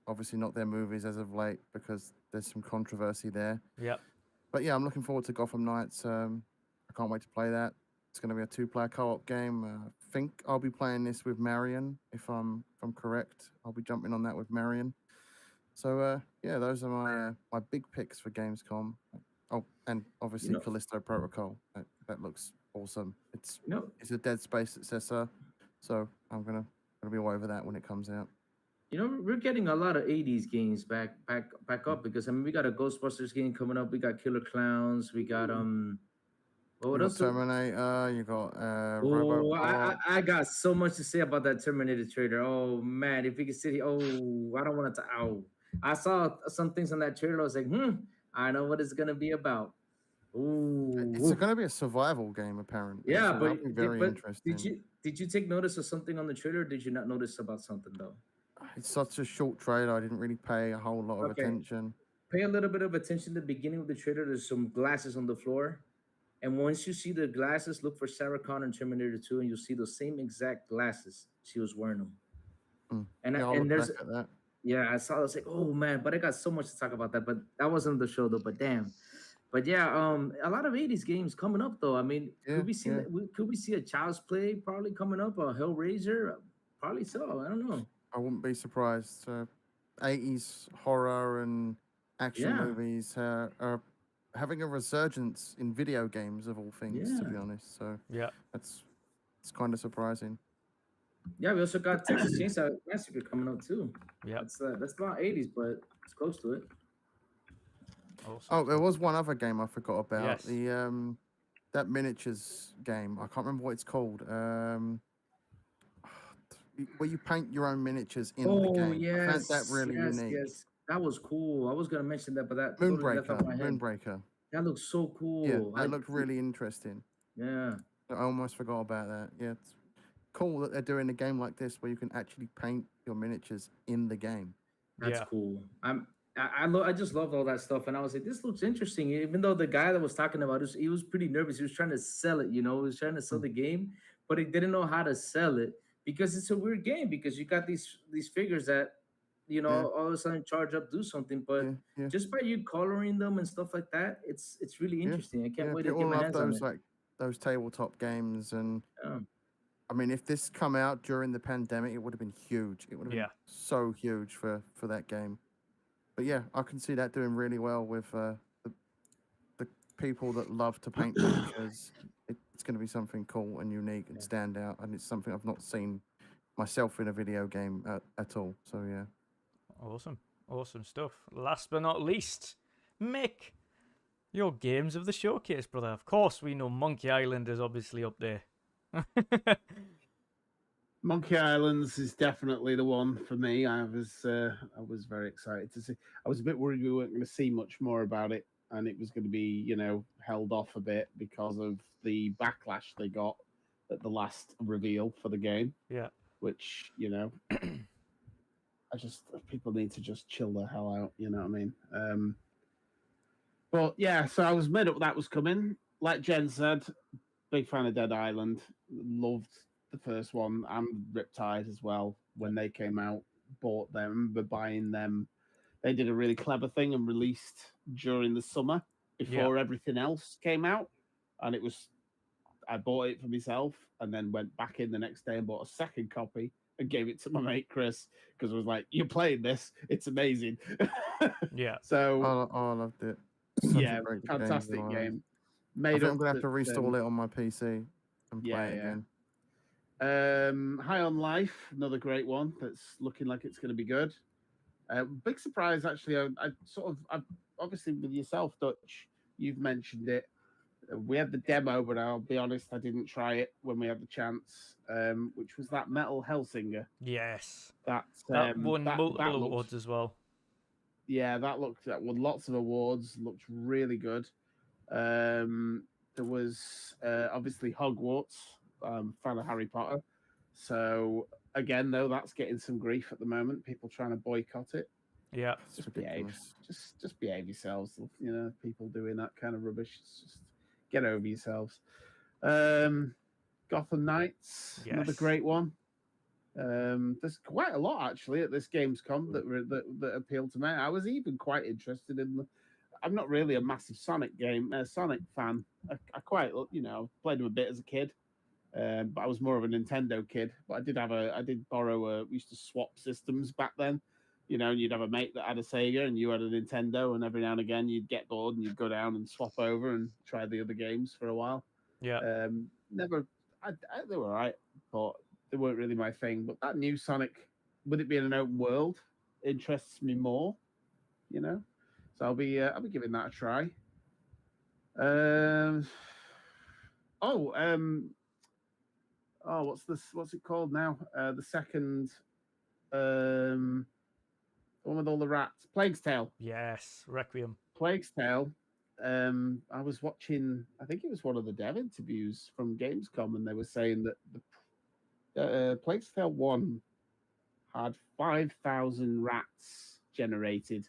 [SPEAKER 2] Obviously not their movies as of late because there's some controversy there.
[SPEAKER 1] Yeah.
[SPEAKER 2] But yeah, I'm looking forward to Gotham Knights. I can't wait to play that. It's going to be a 2-player co-op game. I think I'll be playing this with Marion, if I'm correct. I'll be jumping on that with Marion. So yeah, those are my big picks for Gamescom. Oh, and obviously Callisto Protocol. That looks awesome. It's a Dead Space successor, so I'm gonna be all over that when it comes out.
[SPEAKER 6] We're getting a lot of 80s games back up because I mean we got a Ghostbusters game coming up. We got Killer Clowns. We got
[SPEAKER 2] what else? Terminator. You got Robocop.
[SPEAKER 6] I got so much to say about that Terminator trailer. Oh man, if we could sit here. Oh, I don't want to. I saw some things on that trailer. I was like, I know what it's gonna be about. Ooh,
[SPEAKER 2] it's going to be a survival game, apparently.
[SPEAKER 6] Yeah,
[SPEAKER 2] so
[SPEAKER 6] but
[SPEAKER 2] very interesting.
[SPEAKER 6] Did Did you take notice of something on the trailer? Or did you not notice about something though?
[SPEAKER 2] It's such a short trailer. I didn't really pay a whole lot of
[SPEAKER 6] Okay,
[SPEAKER 2] attention.
[SPEAKER 6] pay a little bit of attention to the beginning of the trailer. There's some glasses on the floor. And once you see the glasses, look for Sarah Connor in Terminator 2, and you'll see those same exact glasses. She was wearing them.
[SPEAKER 2] Yeah, I'll
[SPEAKER 6] And
[SPEAKER 2] look
[SPEAKER 6] there's
[SPEAKER 2] back at that.
[SPEAKER 6] yeah, I saw. I was like, oh man, but I got so much to talk about that. But that wasn't the show though. But damn. But yeah, a lot of '80s games coming up though. I mean,
[SPEAKER 2] Yeah,
[SPEAKER 6] could we see
[SPEAKER 2] yeah.
[SPEAKER 6] could we see a Child's Play probably coming up? A Hellraiser, probably so. I don't know.
[SPEAKER 2] I wouldn't be surprised. 80s horror and action
[SPEAKER 6] Yeah,
[SPEAKER 2] movies are having a resurgence in video games of all things, to
[SPEAKER 6] yeah,
[SPEAKER 2] be honest. So
[SPEAKER 1] Yeah.
[SPEAKER 2] it's kind of surprising.
[SPEAKER 6] yeah. We also got Texas Chainsaw Massacre coming up too.
[SPEAKER 1] Yeah.
[SPEAKER 6] That's not '80s, but it's close to it.
[SPEAKER 1] Awesome.
[SPEAKER 2] Oh, there was one other game I forgot about.
[SPEAKER 1] Yes.
[SPEAKER 2] The that miniatures game. I can't remember what it's called. Where you paint your own miniatures in the
[SPEAKER 6] Oh
[SPEAKER 2] game. I found
[SPEAKER 6] yes,
[SPEAKER 2] that really unique.
[SPEAKER 6] yes. That was cool. I was gonna mention that, but that totally left out my head.
[SPEAKER 2] Moonbreaker.
[SPEAKER 6] That looks so cool.
[SPEAKER 2] Yeah, that looked really interesting.
[SPEAKER 6] Yeah.
[SPEAKER 2] I almost forgot about that. Yeah, it's cool that they're doing a game like this where you can actually paint your miniatures in the game.
[SPEAKER 6] That's
[SPEAKER 1] Yeah.
[SPEAKER 6] cool. I just loved all that stuff, and I was like, this looks interesting. Even though the guy that was talking about it, he was pretty nervous. He was trying to sell it, he was trying to sell the game, but he didn't know how to sell it because it's a weird game. Because you got these figures that, all of a sudden charge up, do something, but
[SPEAKER 2] Yeah.
[SPEAKER 6] just by you coloring them and stuff like that, it's really interesting. I can't wait to get
[SPEAKER 2] People
[SPEAKER 6] my
[SPEAKER 2] love
[SPEAKER 6] hands on
[SPEAKER 2] those
[SPEAKER 6] it.
[SPEAKER 2] those tabletop games, and
[SPEAKER 6] Yeah.
[SPEAKER 2] I mean, if this come out during the pandemic, it would have been huge. It would have been so huge for that game. But yeah, I can see that doing really well with the people that love to paint pictures. It's going to be something cool and unique and stand out, and it's something I've not seen myself in a video game at all. So yeah.
[SPEAKER 1] Awesome stuff. Last but not least, Mick, your games of the showcase, brother. Of course, we know Monkey Island is obviously up there.
[SPEAKER 3] Monkey Islands is definitely the one for me. I was very excited to see. I was a bit worried we weren't going to see much more about it, and it was going to be, held off a bit because of the backlash they got at the last reveal for the game.
[SPEAKER 1] Yeah.
[SPEAKER 3] Which, people need to just chill the hell out. You know what I mean? But yeah, so I was made up that was coming. Like Jen said, big fan of Dead Island. Loved the first one and Riptide as well when they came out. Bought them, but buying them. They did a really clever thing and released during the summer before everything else came out. And I bought it for myself and then went back in the next day and bought a second copy and gave it to my mate Chris because I was like, "You're playing this? It's amazing."
[SPEAKER 1] Yeah.
[SPEAKER 3] So
[SPEAKER 2] I loved it.
[SPEAKER 3] Fantastic game.
[SPEAKER 2] I think I'm gonna have to reinstall it on my PC and play it again.
[SPEAKER 3] High on Life, another great one that's looking like it's going to be good. Big surprise, actually. I obviously with yourself, Dutch, you've mentioned it. We had the demo, but I'll be honest, I didn't try it when we had the chance. Which was that Metal Hellsinger.
[SPEAKER 1] Yes.
[SPEAKER 3] That
[SPEAKER 1] won multiple awards as well.
[SPEAKER 3] Yeah, that won lots of awards. Looked really good. There was obviously Hogwarts. Fan of Harry Potter. So again, though, that's getting some grief at the moment. People trying to boycott it.
[SPEAKER 1] Yeah,
[SPEAKER 3] just behave. Just behave yourselves. People doing that kind of rubbish. Just get over yourselves. Gotham Knights, another great one. There's quite a lot actually at this Gamescom that appealed to me. I was even quite interested in I'm not really a massive Sonic fan. I quite played them a bit as a kid. But I was more of a Nintendo kid. But I did borrow. We used to swap systems back then, and you'd have a mate that had a Sega and you had a Nintendo, and every now and again you'd get bored and you'd go down and swap over and try the other games for a while.
[SPEAKER 1] Yeah.
[SPEAKER 3] They were alright, but they weren't really my thing. But that new Sonic, with it being an open world, interests me more, So I'll be giving that a try. What's it called now? The second, the one with all the rats, Plague's Tale.
[SPEAKER 1] Yes, Requiem.
[SPEAKER 3] Plague's Tale. I was watching, I think it was one of the dev interviews from Gamescom, and they were saying that Plague Tale 1 had 5,000 rats generated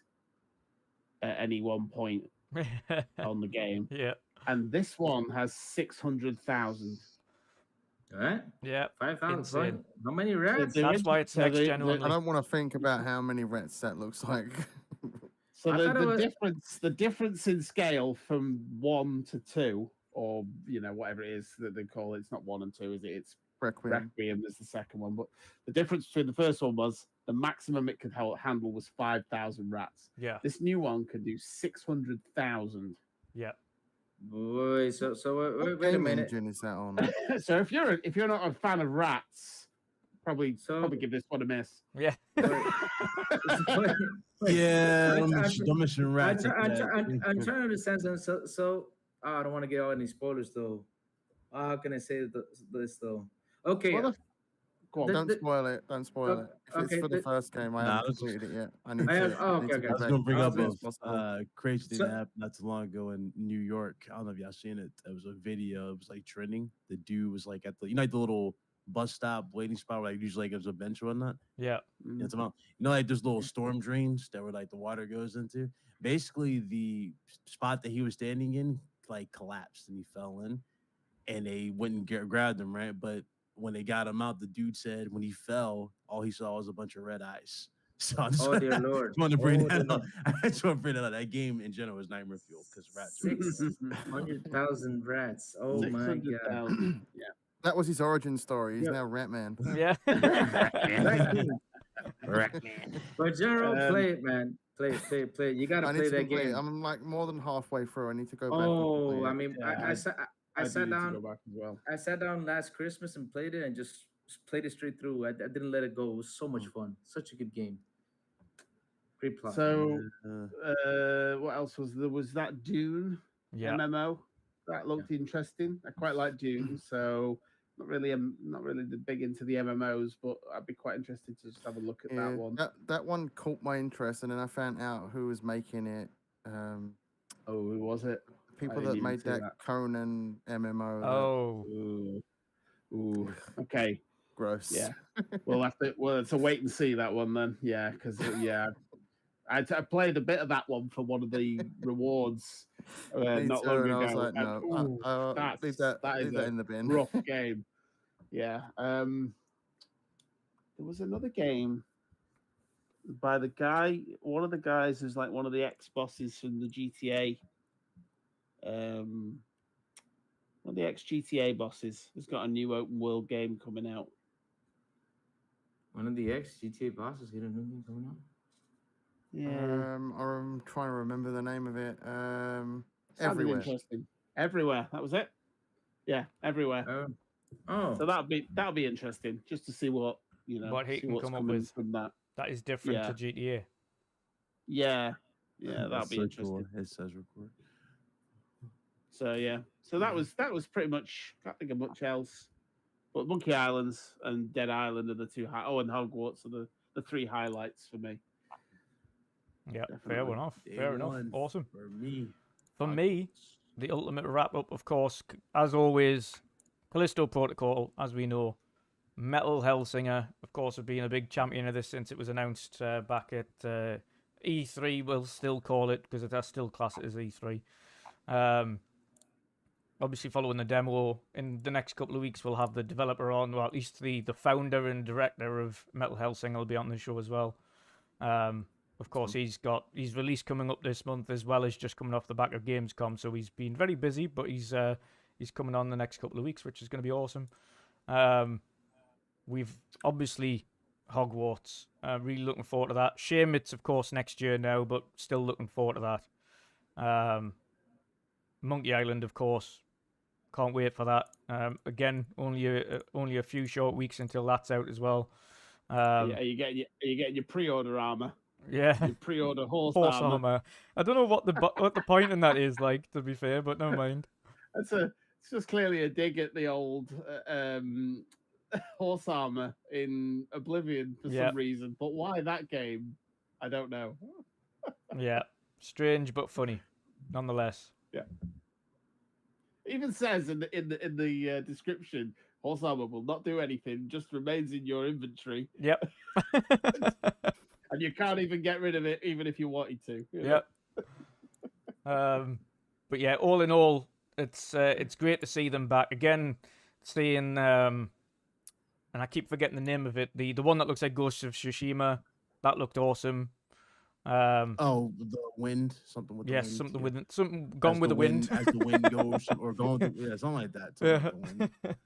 [SPEAKER 3] at any one point on the game,
[SPEAKER 1] Yeah.
[SPEAKER 3] and this one has 600,000.
[SPEAKER 6] All right.
[SPEAKER 1] Yeah.
[SPEAKER 6] 5,000.
[SPEAKER 1] Insane.
[SPEAKER 6] How many rats?
[SPEAKER 1] That's why it's next gen
[SPEAKER 2] I
[SPEAKER 1] only.
[SPEAKER 2] don't want to think about how many rats that looks like.
[SPEAKER 3] So
[SPEAKER 6] I thought it was-
[SPEAKER 3] the difference in scale from 1 to 2, or whatever it is that they call it, it's not 1 and 2, is it? It's
[SPEAKER 2] Requiem.
[SPEAKER 3] Requiem is the second one, but the difference between the first one was the maximum it could handle was 5,000 rats.
[SPEAKER 1] Yeah.
[SPEAKER 3] This new one could do 600,000.
[SPEAKER 1] Yeah.
[SPEAKER 6] Boy, so
[SPEAKER 2] What
[SPEAKER 6] wait a
[SPEAKER 2] game
[SPEAKER 6] minute.
[SPEAKER 2] engine is that on?
[SPEAKER 3] So if you're not a fan of rats, probably give this one a miss.
[SPEAKER 1] Yeah.
[SPEAKER 5] Yeah,
[SPEAKER 6] I'm-
[SPEAKER 5] don't mention rats.
[SPEAKER 6] I'm trying to understand something. So I don't want to get all any spoilers though. How can I say this though? Okay.
[SPEAKER 3] Well, go on.
[SPEAKER 2] Don't spoil it. Don't spoil it. If it's
[SPEAKER 6] okay,
[SPEAKER 2] for the first game, I
[SPEAKER 5] Nah,
[SPEAKER 2] haven't completed it yet. I need
[SPEAKER 6] I
[SPEAKER 2] to.
[SPEAKER 6] have- oh,
[SPEAKER 2] I need
[SPEAKER 6] okay,
[SPEAKER 2] to
[SPEAKER 6] okay.
[SPEAKER 2] go
[SPEAKER 5] I was
[SPEAKER 2] back
[SPEAKER 5] gonna bring
[SPEAKER 2] as
[SPEAKER 5] up
[SPEAKER 2] soon as
[SPEAKER 5] a
[SPEAKER 2] possible.
[SPEAKER 5] crazy thing
[SPEAKER 6] So-
[SPEAKER 5] that happened not too long ago in New York. I don't know if y'all seen it. It was a video. It was like trending. The dude was like at the like the little bus stop waiting spot where like usually like there's a bench or whatnot.
[SPEAKER 1] Yeah.
[SPEAKER 5] You know, what I'm talking about? Like there's little storm drains that where like the water goes into. Basically, the spot that he was standing in like collapsed and he fell in, and they wouldn't grab him, right? But when they got him out, the dude said when he fell, all he saw was a bunch of red eyes. So I just,
[SPEAKER 6] Oh dear Lord.
[SPEAKER 5] wanted to bring
[SPEAKER 6] Oh,
[SPEAKER 5] that
[SPEAKER 6] dear
[SPEAKER 5] up. I just want to bring that up. That game in general is nightmare fuel because rats. are-
[SPEAKER 6] 600,000 rats. Oh my god.
[SPEAKER 3] 600,000. Yeah.
[SPEAKER 2] That was his origin story. He's
[SPEAKER 3] Yep.
[SPEAKER 2] now Ratman.
[SPEAKER 1] Yeah.
[SPEAKER 6] But general,
[SPEAKER 3] Um,
[SPEAKER 6] play it, man. Play it. You gotta
[SPEAKER 2] I need
[SPEAKER 6] play
[SPEAKER 2] to
[SPEAKER 6] that
[SPEAKER 2] complete it.
[SPEAKER 6] game.
[SPEAKER 2] I'm like more than halfway through. I need to go back.
[SPEAKER 6] Oh,
[SPEAKER 2] and
[SPEAKER 6] I
[SPEAKER 2] complete it.
[SPEAKER 6] mean,
[SPEAKER 3] Yeah,
[SPEAKER 6] I
[SPEAKER 3] do
[SPEAKER 6] sat
[SPEAKER 3] need to
[SPEAKER 6] down.
[SPEAKER 3] go back as well.
[SPEAKER 6] I sat down last Christmas and played it and just played it straight through. I didn't let it go. It was so much fun. Such a good game. Great plot.
[SPEAKER 3] So,
[SPEAKER 5] Uh,
[SPEAKER 3] what else was there? Was that Dune
[SPEAKER 1] Yeah.
[SPEAKER 3] MMO? That looked interesting. I quite like Dune, so not really the big into the MMOs, but I'd be quite interested to just have a look at
[SPEAKER 2] Yeah,
[SPEAKER 3] that one.
[SPEAKER 2] that one caught my interest, and then I found out who was making it.
[SPEAKER 3] Oh, who was it?
[SPEAKER 2] People
[SPEAKER 3] didn't
[SPEAKER 2] that
[SPEAKER 3] even
[SPEAKER 2] made
[SPEAKER 3] see
[SPEAKER 2] that
[SPEAKER 3] that.
[SPEAKER 2] Conan MMO.
[SPEAKER 1] Oh.
[SPEAKER 3] Ooh. Okay.
[SPEAKER 2] Gross.
[SPEAKER 3] Yeah. We'll have to. Well, it's a wait and see that one then. Yeah, because I played a bit of that one for one of the rewards
[SPEAKER 2] Me
[SPEAKER 3] not
[SPEAKER 2] too,
[SPEAKER 3] long
[SPEAKER 2] and
[SPEAKER 3] ago.
[SPEAKER 2] I was like,
[SPEAKER 3] and,
[SPEAKER 2] no,
[SPEAKER 3] ooh,
[SPEAKER 2] leave
[SPEAKER 3] that
[SPEAKER 2] that
[SPEAKER 3] is
[SPEAKER 2] in the bin.
[SPEAKER 3] rough game. Yeah. There was another game by the guy, one of the guys who's like one of the ex-bosses from the GTA. One of the ex-GTA bosses has got a new open world game coming out.
[SPEAKER 6] One of the ex GTA bosses get a new game coming out.
[SPEAKER 3] Yeah.
[SPEAKER 2] I'm trying to remember the name of it.
[SPEAKER 3] Sounded
[SPEAKER 2] Everywhere.
[SPEAKER 3] interesting. Everywhere. That was it. Yeah, everywhere.
[SPEAKER 6] Oh.
[SPEAKER 3] So that'll be interesting just to see what
[SPEAKER 1] What he
[SPEAKER 3] see
[SPEAKER 1] can
[SPEAKER 3] what's
[SPEAKER 1] come up
[SPEAKER 3] coming
[SPEAKER 1] with.
[SPEAKER 3] from that.
[SPEAKER 1] That is different
[SPEAKER 3] Yeah.
[SPEAKER 1] to GTA.
[SPEAKER 3] Yeah, that'll
[SPEAKER 5] that's
[SPEAKER 3] be
[SPEAKER 5] so
[SPEAKER 3] interesting.
[SPEAKER 5] cool. It says record.
[SPEAKER 3] So yeah, so that was pretty much. Can't think of much else. But Monkey Islands and Dead Island are the two. And Hogwarts are the three highlights for me.
[SPEAKER 1] Yeah, fair
[SPEAKER 3] Definitely.
[SPEAKER 1] enough.
[SPEAKER 5] Day
[SPEAKER 1] Fair enough.
[SPEAKER 5] one
[SPEAKER 1] Awesome.
[SPEAKER 5] For me.
[SPEAKER 1] For me, the ultimate wrap up, of course, as always, Callisto Protocol, as we know. Metal Hellsinger, of course, have been a big champion of this since it was announced back at E3. We'll still call it because it has still class it as E3. Obviously, following the demo, in the next couple of weeks, we'll have the developer on, well, at least the founder and director of Metal Hellsinger will be on the show as well. Of course, he's got his release coming up this month as well as just coming off the back of Gamescom, so he's been very busy, but he's coming on the next couple of weeks, which is going to be awesome. We've obviously Hogwarts. Really looking forward to that. Shame it's of course next year now, but still looking forward to that. Monkey Island, of course. Can't wait for that. Again, only a few short weeks until that's out as well.
[SPEAKER 3] Are you getting your pre-order armor?
[SPEAKER 1] Yeah.
[SPEAKER 3] Your pre-order horse
[SPEAKER 1] armor.
[SPEAKER 3] armor.
[SPEAKER 1] I don't know what the point in that is, like, to be fair, but never mind.
[SPEAKER 3] It's just clearly a dig at the old horse armor in Oblivion for some reason. But why that game? I don't know.
[SPEAKER 1] Yeah, strange but funny, nonetheless.
[SPEAKER 3] Yeah. It even says in the description Horse armor will not do anything, just remains in your inventory,
[SPEAKER 1] Yep.
[SPEAKER 3] and you can't even get rid of it, even if you wanted to. You know?
[SPEAKER 1] Yep. But yeah, all in all, it's great to see them back again. Seeing and I keep forgetting the name of it. The one that looks like Ghost of Tsushima, that looked awesome.
[SPEAKER 5] Oh, the wind, something with the
[SPEAKER 1] yes,
[SPEAKER 5] wind.
[SPEAKER 1] something
[SPEAKER 5] yeah.
[SPEAKER 1] with something gone with the wind.
[SPEAKER 5] As the wind goes, or going through, yeah, something like that. Something like the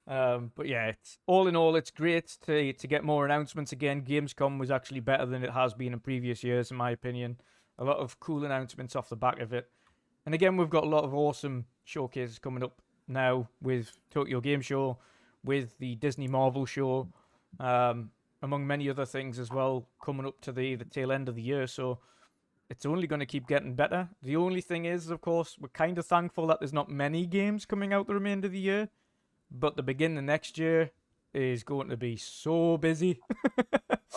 [SPEAKER 5] wind.
[SPEAKER 1] But yeah, it's all in all, it's great to get more announcements again. Gamescom was actually better than it has been in previous years, in my opinion. A lot of cool announcements off the back of it. And again, we've got a lot of awesome showcases coming up now with Tokyo Game Show, with the Disney Marvel show, among many other things as well, coming up to the tail end of the year. So it's only going to keep getting better. The only thing is, of course, we're kind of thankful that there's not many games coming out the remainder of the year. But the beginning of next year is going to be so busy.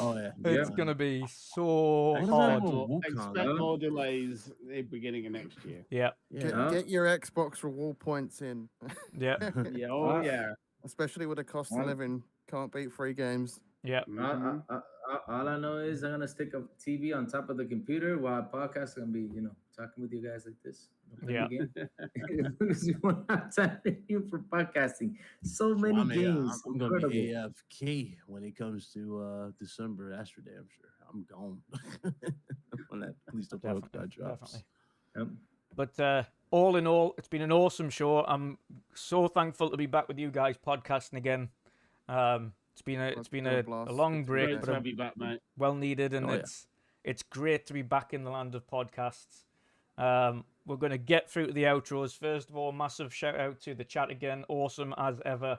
[SPEAKER 5] Oh yeah,
[SPEAKER 1] It's
[SPEAKER 6] Yeah.
[SPEAKER 1] going to be so
[SPEAKER 5] What is that
[SPEAKER 1] hard.
[SPEAKER 5] one? Wukong,
[SPEAKER 3] Expect
[SPEAKER 6] huh?
[SPEAKER 3] more delays at the beginning of next year.
[SPEAKER 1] Yeah,
[SPEAKER 5] Yeah.
[SPEAKER 2] Get your Xbox reward points in.
[SPEAKER 1] yeah,
[SPEAKER 3] Yeah, oh yeah.
[SPEAKER 2] Especially with the cost of
[SPEAKER 6] Well-
[SPEAKER 2] living. Can't beat free games.
[SPEAKER 1] yeah.
[SPEAKER 3] Mhm.
[SPEAKER 6] All I know is I'm gonna stick a TV on top of the computer while podcast gonna be, talking with you guys like this.
[SPEAKER 1] Yeah.
[SPEAKER 6] Because we won't have time for podcasting. So many
[SPEAKER 5] I'm
[SPEAKER 6] games.
[SPEAKER 5] I'm gonna be
[SPEAKER 6] Incredible.
[SPEAKER 5] AFK when it comes to December. That's for damn sure. I'm gone when that police department
[SPEAKER 1] Definitely,
[SPEAKER 5] drops.
[SPEAKER 1] definitely.
[SPEAKER 6] Yep.
[SPEAKER 1] But all in all, it's been an awesome show. I'm so thankful to be back with you guys podcasting again. It's been a
[SPEAKER 2] blast.
[SPEAKER 1] long
[SPEAKER 2] Good to be
[SPEAKER 1] break,
[SPEAKER 3] Great
[SPEAKER 1] but
[SPEAKER 3] to have you back, mate.
[SPEAKER 1] well needed, and
[SPEAKER 5] Oh, yeah.
[SPEAKER 1] it's great to be back in the land of podcasts. We're going to get through to the outros. First of all, massive shout out to the chat again. Awesome as ever.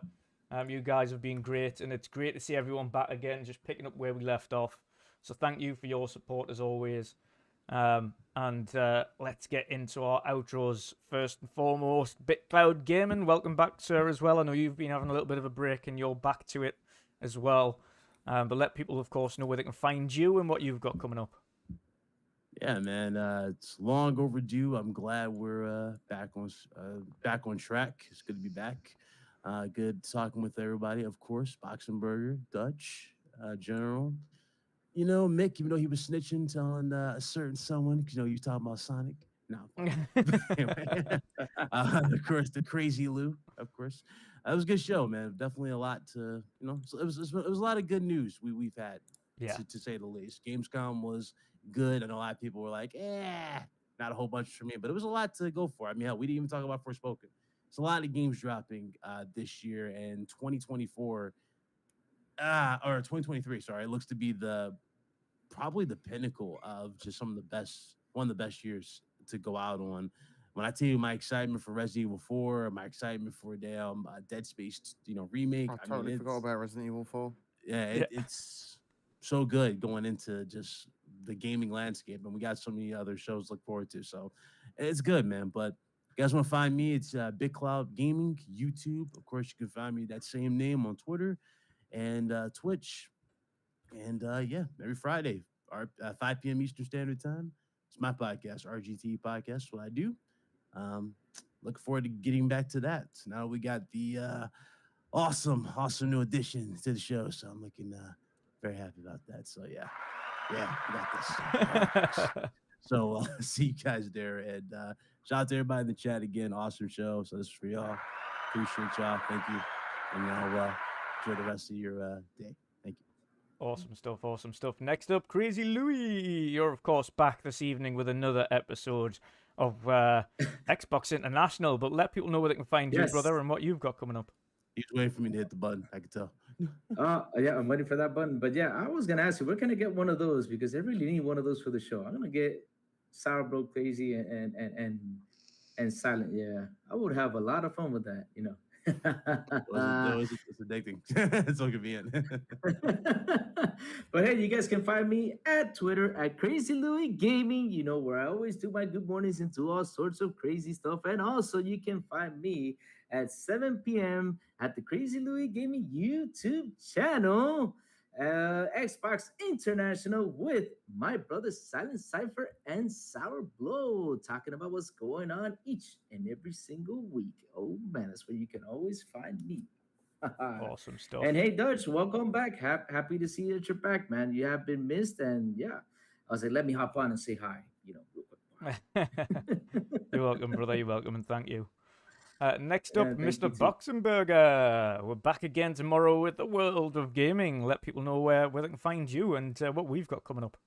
[SPEAKER 1] You guys have been great, and it's great to see everyone back again, just picking up where we left off. So thank you for your support as always. And let's get into our outros. First and foremost, BitCloud Gaming, welcome back, sir, as well. I know you've been having a little bit of a break, and you're back to it as well. But let people, of course, know where they can find you and what you've got coming up.
[SPEAKER 5] Yeah, man, it's long overdue. I'm glad we're back on track. It's good to be back. Good talking with everybody, of course. Boxenberger, Dutch, General. Mick, even though he was snitching, telling a certain someone, because you talking about Sonic. No, anyway, of course, the Crazy Lou, of course. It was a good show, man. Definitely a lot to, so it was a lot of good news we've had,
[SPEAKER 1] Yeah.
[SPEAKER 5] to say the least. Gamescom was good. I know a lot of people were like, not a whole bunch for me, but it was a lot to go for. I mean, hell, we didn't even talk about Forspoken. It's a lot of games dropping this year, and 2024, or 2023, sorry, it looks to be probably the pinnacle of just one of the best years to go out on. When I tell you my excitement for Resident Evil 4, my excitement for damn Dead Space, remake.
[SPEAKER 2] I totally forgot about Resident Evil 4.
[SPEAKER 5] Yeah, it's so good going into just the gaming landscape, and we got so many other shows to look forward to. So it's good, man. But you guys want to find me? It's Big Cloud Gaming, YouTube. Of course, you can find me that same name on Twitter and Twitch. And yeah, every Friday, 5 p.m. Eastern Standard Time. It's my podcast, RGT Podcast. What I do. Looking forward to getting back to that. So now we got the awesome new addition to the show. So I'm looking very happy about that. So yeah, we got this. So see you guys there. And shout out to everybody in the chat again. Awesome show. So this is for y'all. Appreciate y'all. Thank you. And y'all enjoy the rest of your day. Thank you.
[SPEAKER 1] Awesome stuff. Next up, Crazy Louie. You're, of course, back this evening with another episode of Xbox International. But let people know where they can find you,
[SPEAKER 6] Yes.
[SPEAKER 1] brother, and what you've got coming up.
[SPEAKER 5] He's waiting for me to hit the button. I can tell.
[SPEAKER 6] Yeah, I'm waiting for that button. But yeah, I was gonna ask you, where can I get one of those? Because I really need one of those for the show. I'm gonna get Sour Bro Crazy and Silent. Yeah, I would have a lot of fun with that.
[SPEAKER 5] It's addicting. It's so convenient.
[SPEAKER 6] But hey, you guys can find me at Twitter at Crazy Louie Gaming, where I always do my good mornings and do all sorts of crazy stuff. And also you can find me at 7 p.m. at the Crazy Louie Gaming YouTube channel, Xbox International, with my brothers Silent Cypher and Sour Blow, talking about what's going on each and every single week. Oh man, that's where you can always find me.
[SPEAKER 1] Awesome stuff.
[SPEAKER 6] And hey, Dutch, welcome back. Happy to see you at your back, man. You have been missed, and yeah, I was like, let me hop on and say hi. Real quick.
[SPEAKER 1] You're welcome, brother. You're welcome, and thank you. Next
[SPEAKER 6] Yeah,
[SPEAKER 1] up,
[SPEAKER 6] thank
[SPEAKER 1] Mr.
[SPEAKER 6] you too.
[SPEAKER 1] Boxenberger. We're back again tomorrow with the world of gaming. Let people know where they can find you and what we've got coming up.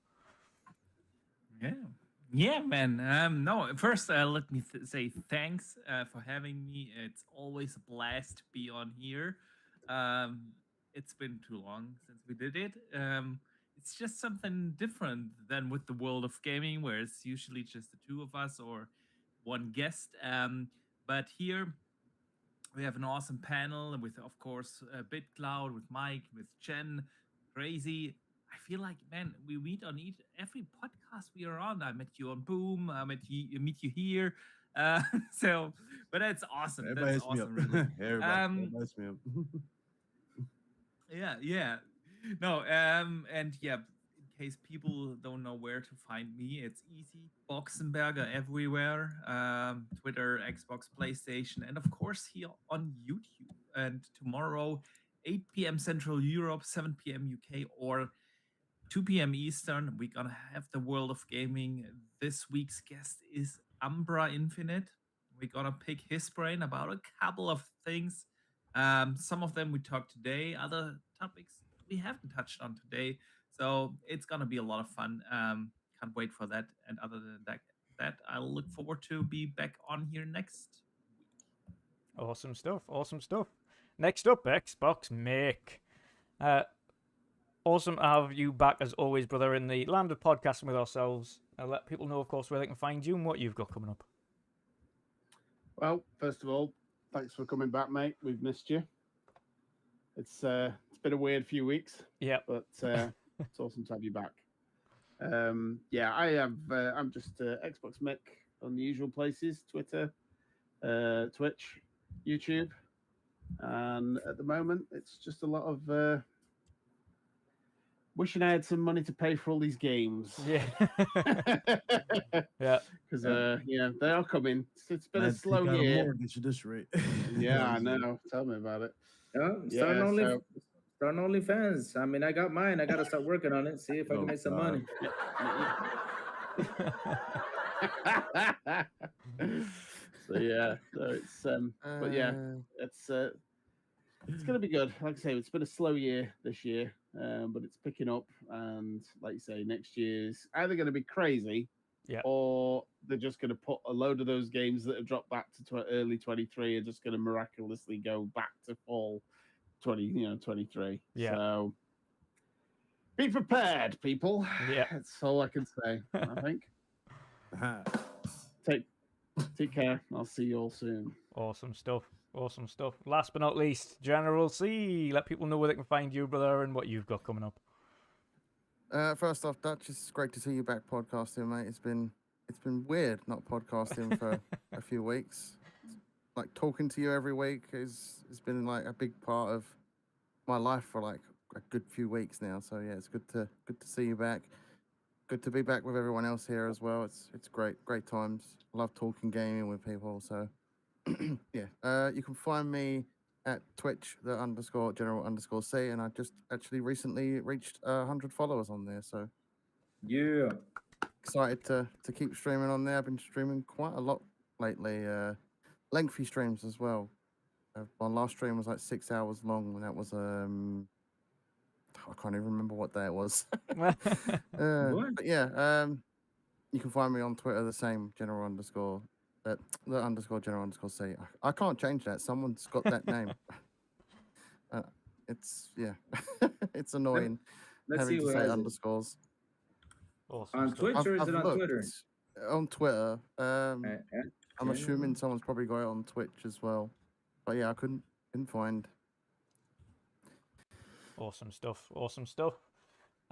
[SPEAKER 4] Yeah, man. No, first, let me say thanks for having me. It's always a blast to be on here. It's been too long since we did it. It's just something different than with the world of gaming, where it's usually just the two of us or one guest. But here we have an awesome panel with, of course, BitCloud, with Mike, with Jen, Crazy. I feel like, man, we meet on every podcast we are on. I met you on Boom. I meet you here. So, but that's awesome.
[SPEAKER 5] Everybody
[SPEAKER 4] That's
[SPEAKER 5] hits me up.
[SPEAKER 4] awesome, really.
[SPEAKER 5] Everybody hits me up.
[SPEAKER 4] Yeah. No, and yeah, in case people don't know where to find me, it's easy. Boxenberger everywhere. Twitter, Xbox, PlayStation, and of course here on YouTube. And tomorrow, 8 p.m. Central Europe, 7 p.m. UK, or 2 p.m. Eastern, we're gonna have the world of gaming. This week's guest is Umbra Infinite. We're gonna pick his brain about a couple of things. Some of them we talked today, other topics we haven't touched on today. So it's gonna be a lot of fun. Can't wait for that. And other than that, I'll look forward to be back on here next week.
[SPEAKER 1] Awesome stuff. Awesome stuff. Next up, Xbox Mick. Awesome to have you back as always, brother, in the land of podcasting with ourselves. I'll let people know, of course, where they can find you and what you've got coming up.
[SPEAKER 3] Well, first of all, thanks for coming back, mate. We've missed you. It's been a weird few weeks.
[SPEAKER 1] Yeah,
[SPEAKER 3] but it's awesome to have you back. Yeah, I have. I'm just Xbox Mick on the usual places: Twitter, Twitch, YouTube, and at the moment, it's just a lot of wishing I had some money to pay for all these games.
[SPEAKER 1] yeah, yeah.
[SPEAKER 3] Because they are coming. It's been a
[SPEAKER 5] Let's
[SPEAKER 3] slow
[SPEAKER 5] take out a
[SPEAKER 3] year.
[SPEAKER 5] mortgage at this rate.
[SPEAKER 3] Yeah, I know. Tell me about it.
[SPEAKER 6] Starting OnlyFans. I mean, I got mine. I got to start working on it. See if I can make some money.
[SPEAKER 3] So it's but yeah, it's gonna be good. Like I say, it's been a slow year this year, but it's picking up, and like you say, next year's either going to be crazy,
[SPEAKER 1] Yeah.
[SPEAKER 3] or they're just going to put a load of those games that have dropped back to early 23 are just going to miraculously go back to fall 23.
[SPEAKER 1] Yeah.
[SPEAKER 3] So be prepared, people.
[SPEAKER 1] Yeah.
[SPEAKER 3] That's all I can say. I think. Take care. I'll see you all soon.
[SPEAKER 1] Awesome stuff. Awesome stuff. Last but not least, General C. Let people know where they can find you, brother, and what you've got coming up.
[SPEAKER 2] First off, Dutch, it's great to see you back podcasting, mate. It's been weird not podcasting for a few weeks. Like talking to you every week has been like a big part of my life for like a good few weeks now. So yeah, it's good to see you back. Good to be back with everyone else here as well. It's great times. Love talking gaming with people. So yeah, you can find me at Twitch, _general_C, and I just actually recently reached 100 followers on there. So
[SPEAKER 6] Yeah.
[SPEAKER 2] excited to keep streaming on there. I've been streaming quite a lot lately. Lengthy streams as well. My last stream was like 6 hours long, and that was I can't even remember what day it was. But yeah, you can find me on Twitter the same _general_C. I can't change that. Someone's got that name. It's it's annoying
[SPEAKER 6] Let's
[SPEAKER 2] having
[SPEAKER 6] see
[SPEAKER 2] to
[SPEAKER 6] who
[SPEAKER 2] say
[SPEAKER 6] has it.
[SPEAKER 2] underscores.
[SPEAKER 1] Awesome
[SPEAKER 6] On
[SPEAKER 1] stuff.
[SPEAKER 6] Twitch or is
[SPEAKER 2] I've
[SPEAKER 6] it on
[SPEAKER 2] looked
[SPEAKER 6] Twitter?
[SPEAKER 2] On Twitter. I'm
[SPEAKER 6] General.
[SPEAKER 2] assuming someone's probably got it on Twitch as well. But yeah, I couldn't find.
[SPEAKER 1] Awesome stuff. Awesome stuff.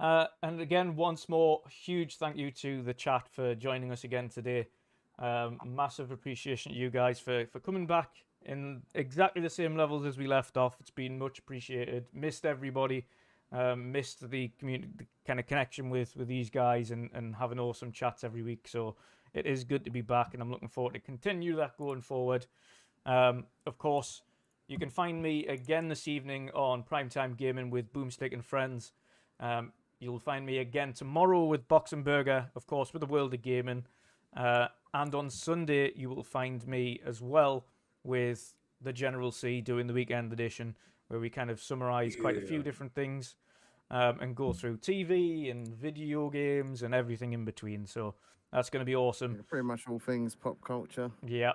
[SPEAKER 1] And again, once more, huge thank you to the chat for joining us again today. Massive appreciation to you guys for coming back in exactly the same levels as we left off. It's been much appreciated. Missed everybody. Missed the community, the kind of connection with these guys and having awesome chats every week. So it is good to be back, and I'm looking forward to continue that going forward. Of course, You can find me again this evening on Primetime Gaming with Boomstick and Friends. You'll find me again tomorrow with Box and Burger, of course, with the World of Gaming. And on Sunday, you will find me as well with the General C doing the weekend edition, where we kind of summarize quite a few different things and go through TV and video games and everything in between. So that's going to be awesome.
[SPEAKER 2] Yeah, pretty much all things pop culture.
[SPEAKER 1] Yeah.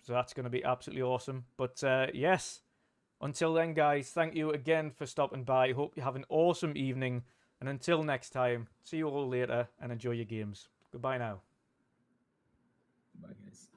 [SPEAKER 1] So that's going to be absolutely awesome. But yes, until then, guys, thank you again for stopping by. Hope you have an awesome evening. And until next time, see you all later and enjoy your games. Goodbye now.
[SPEAKER 6] Bye, guys.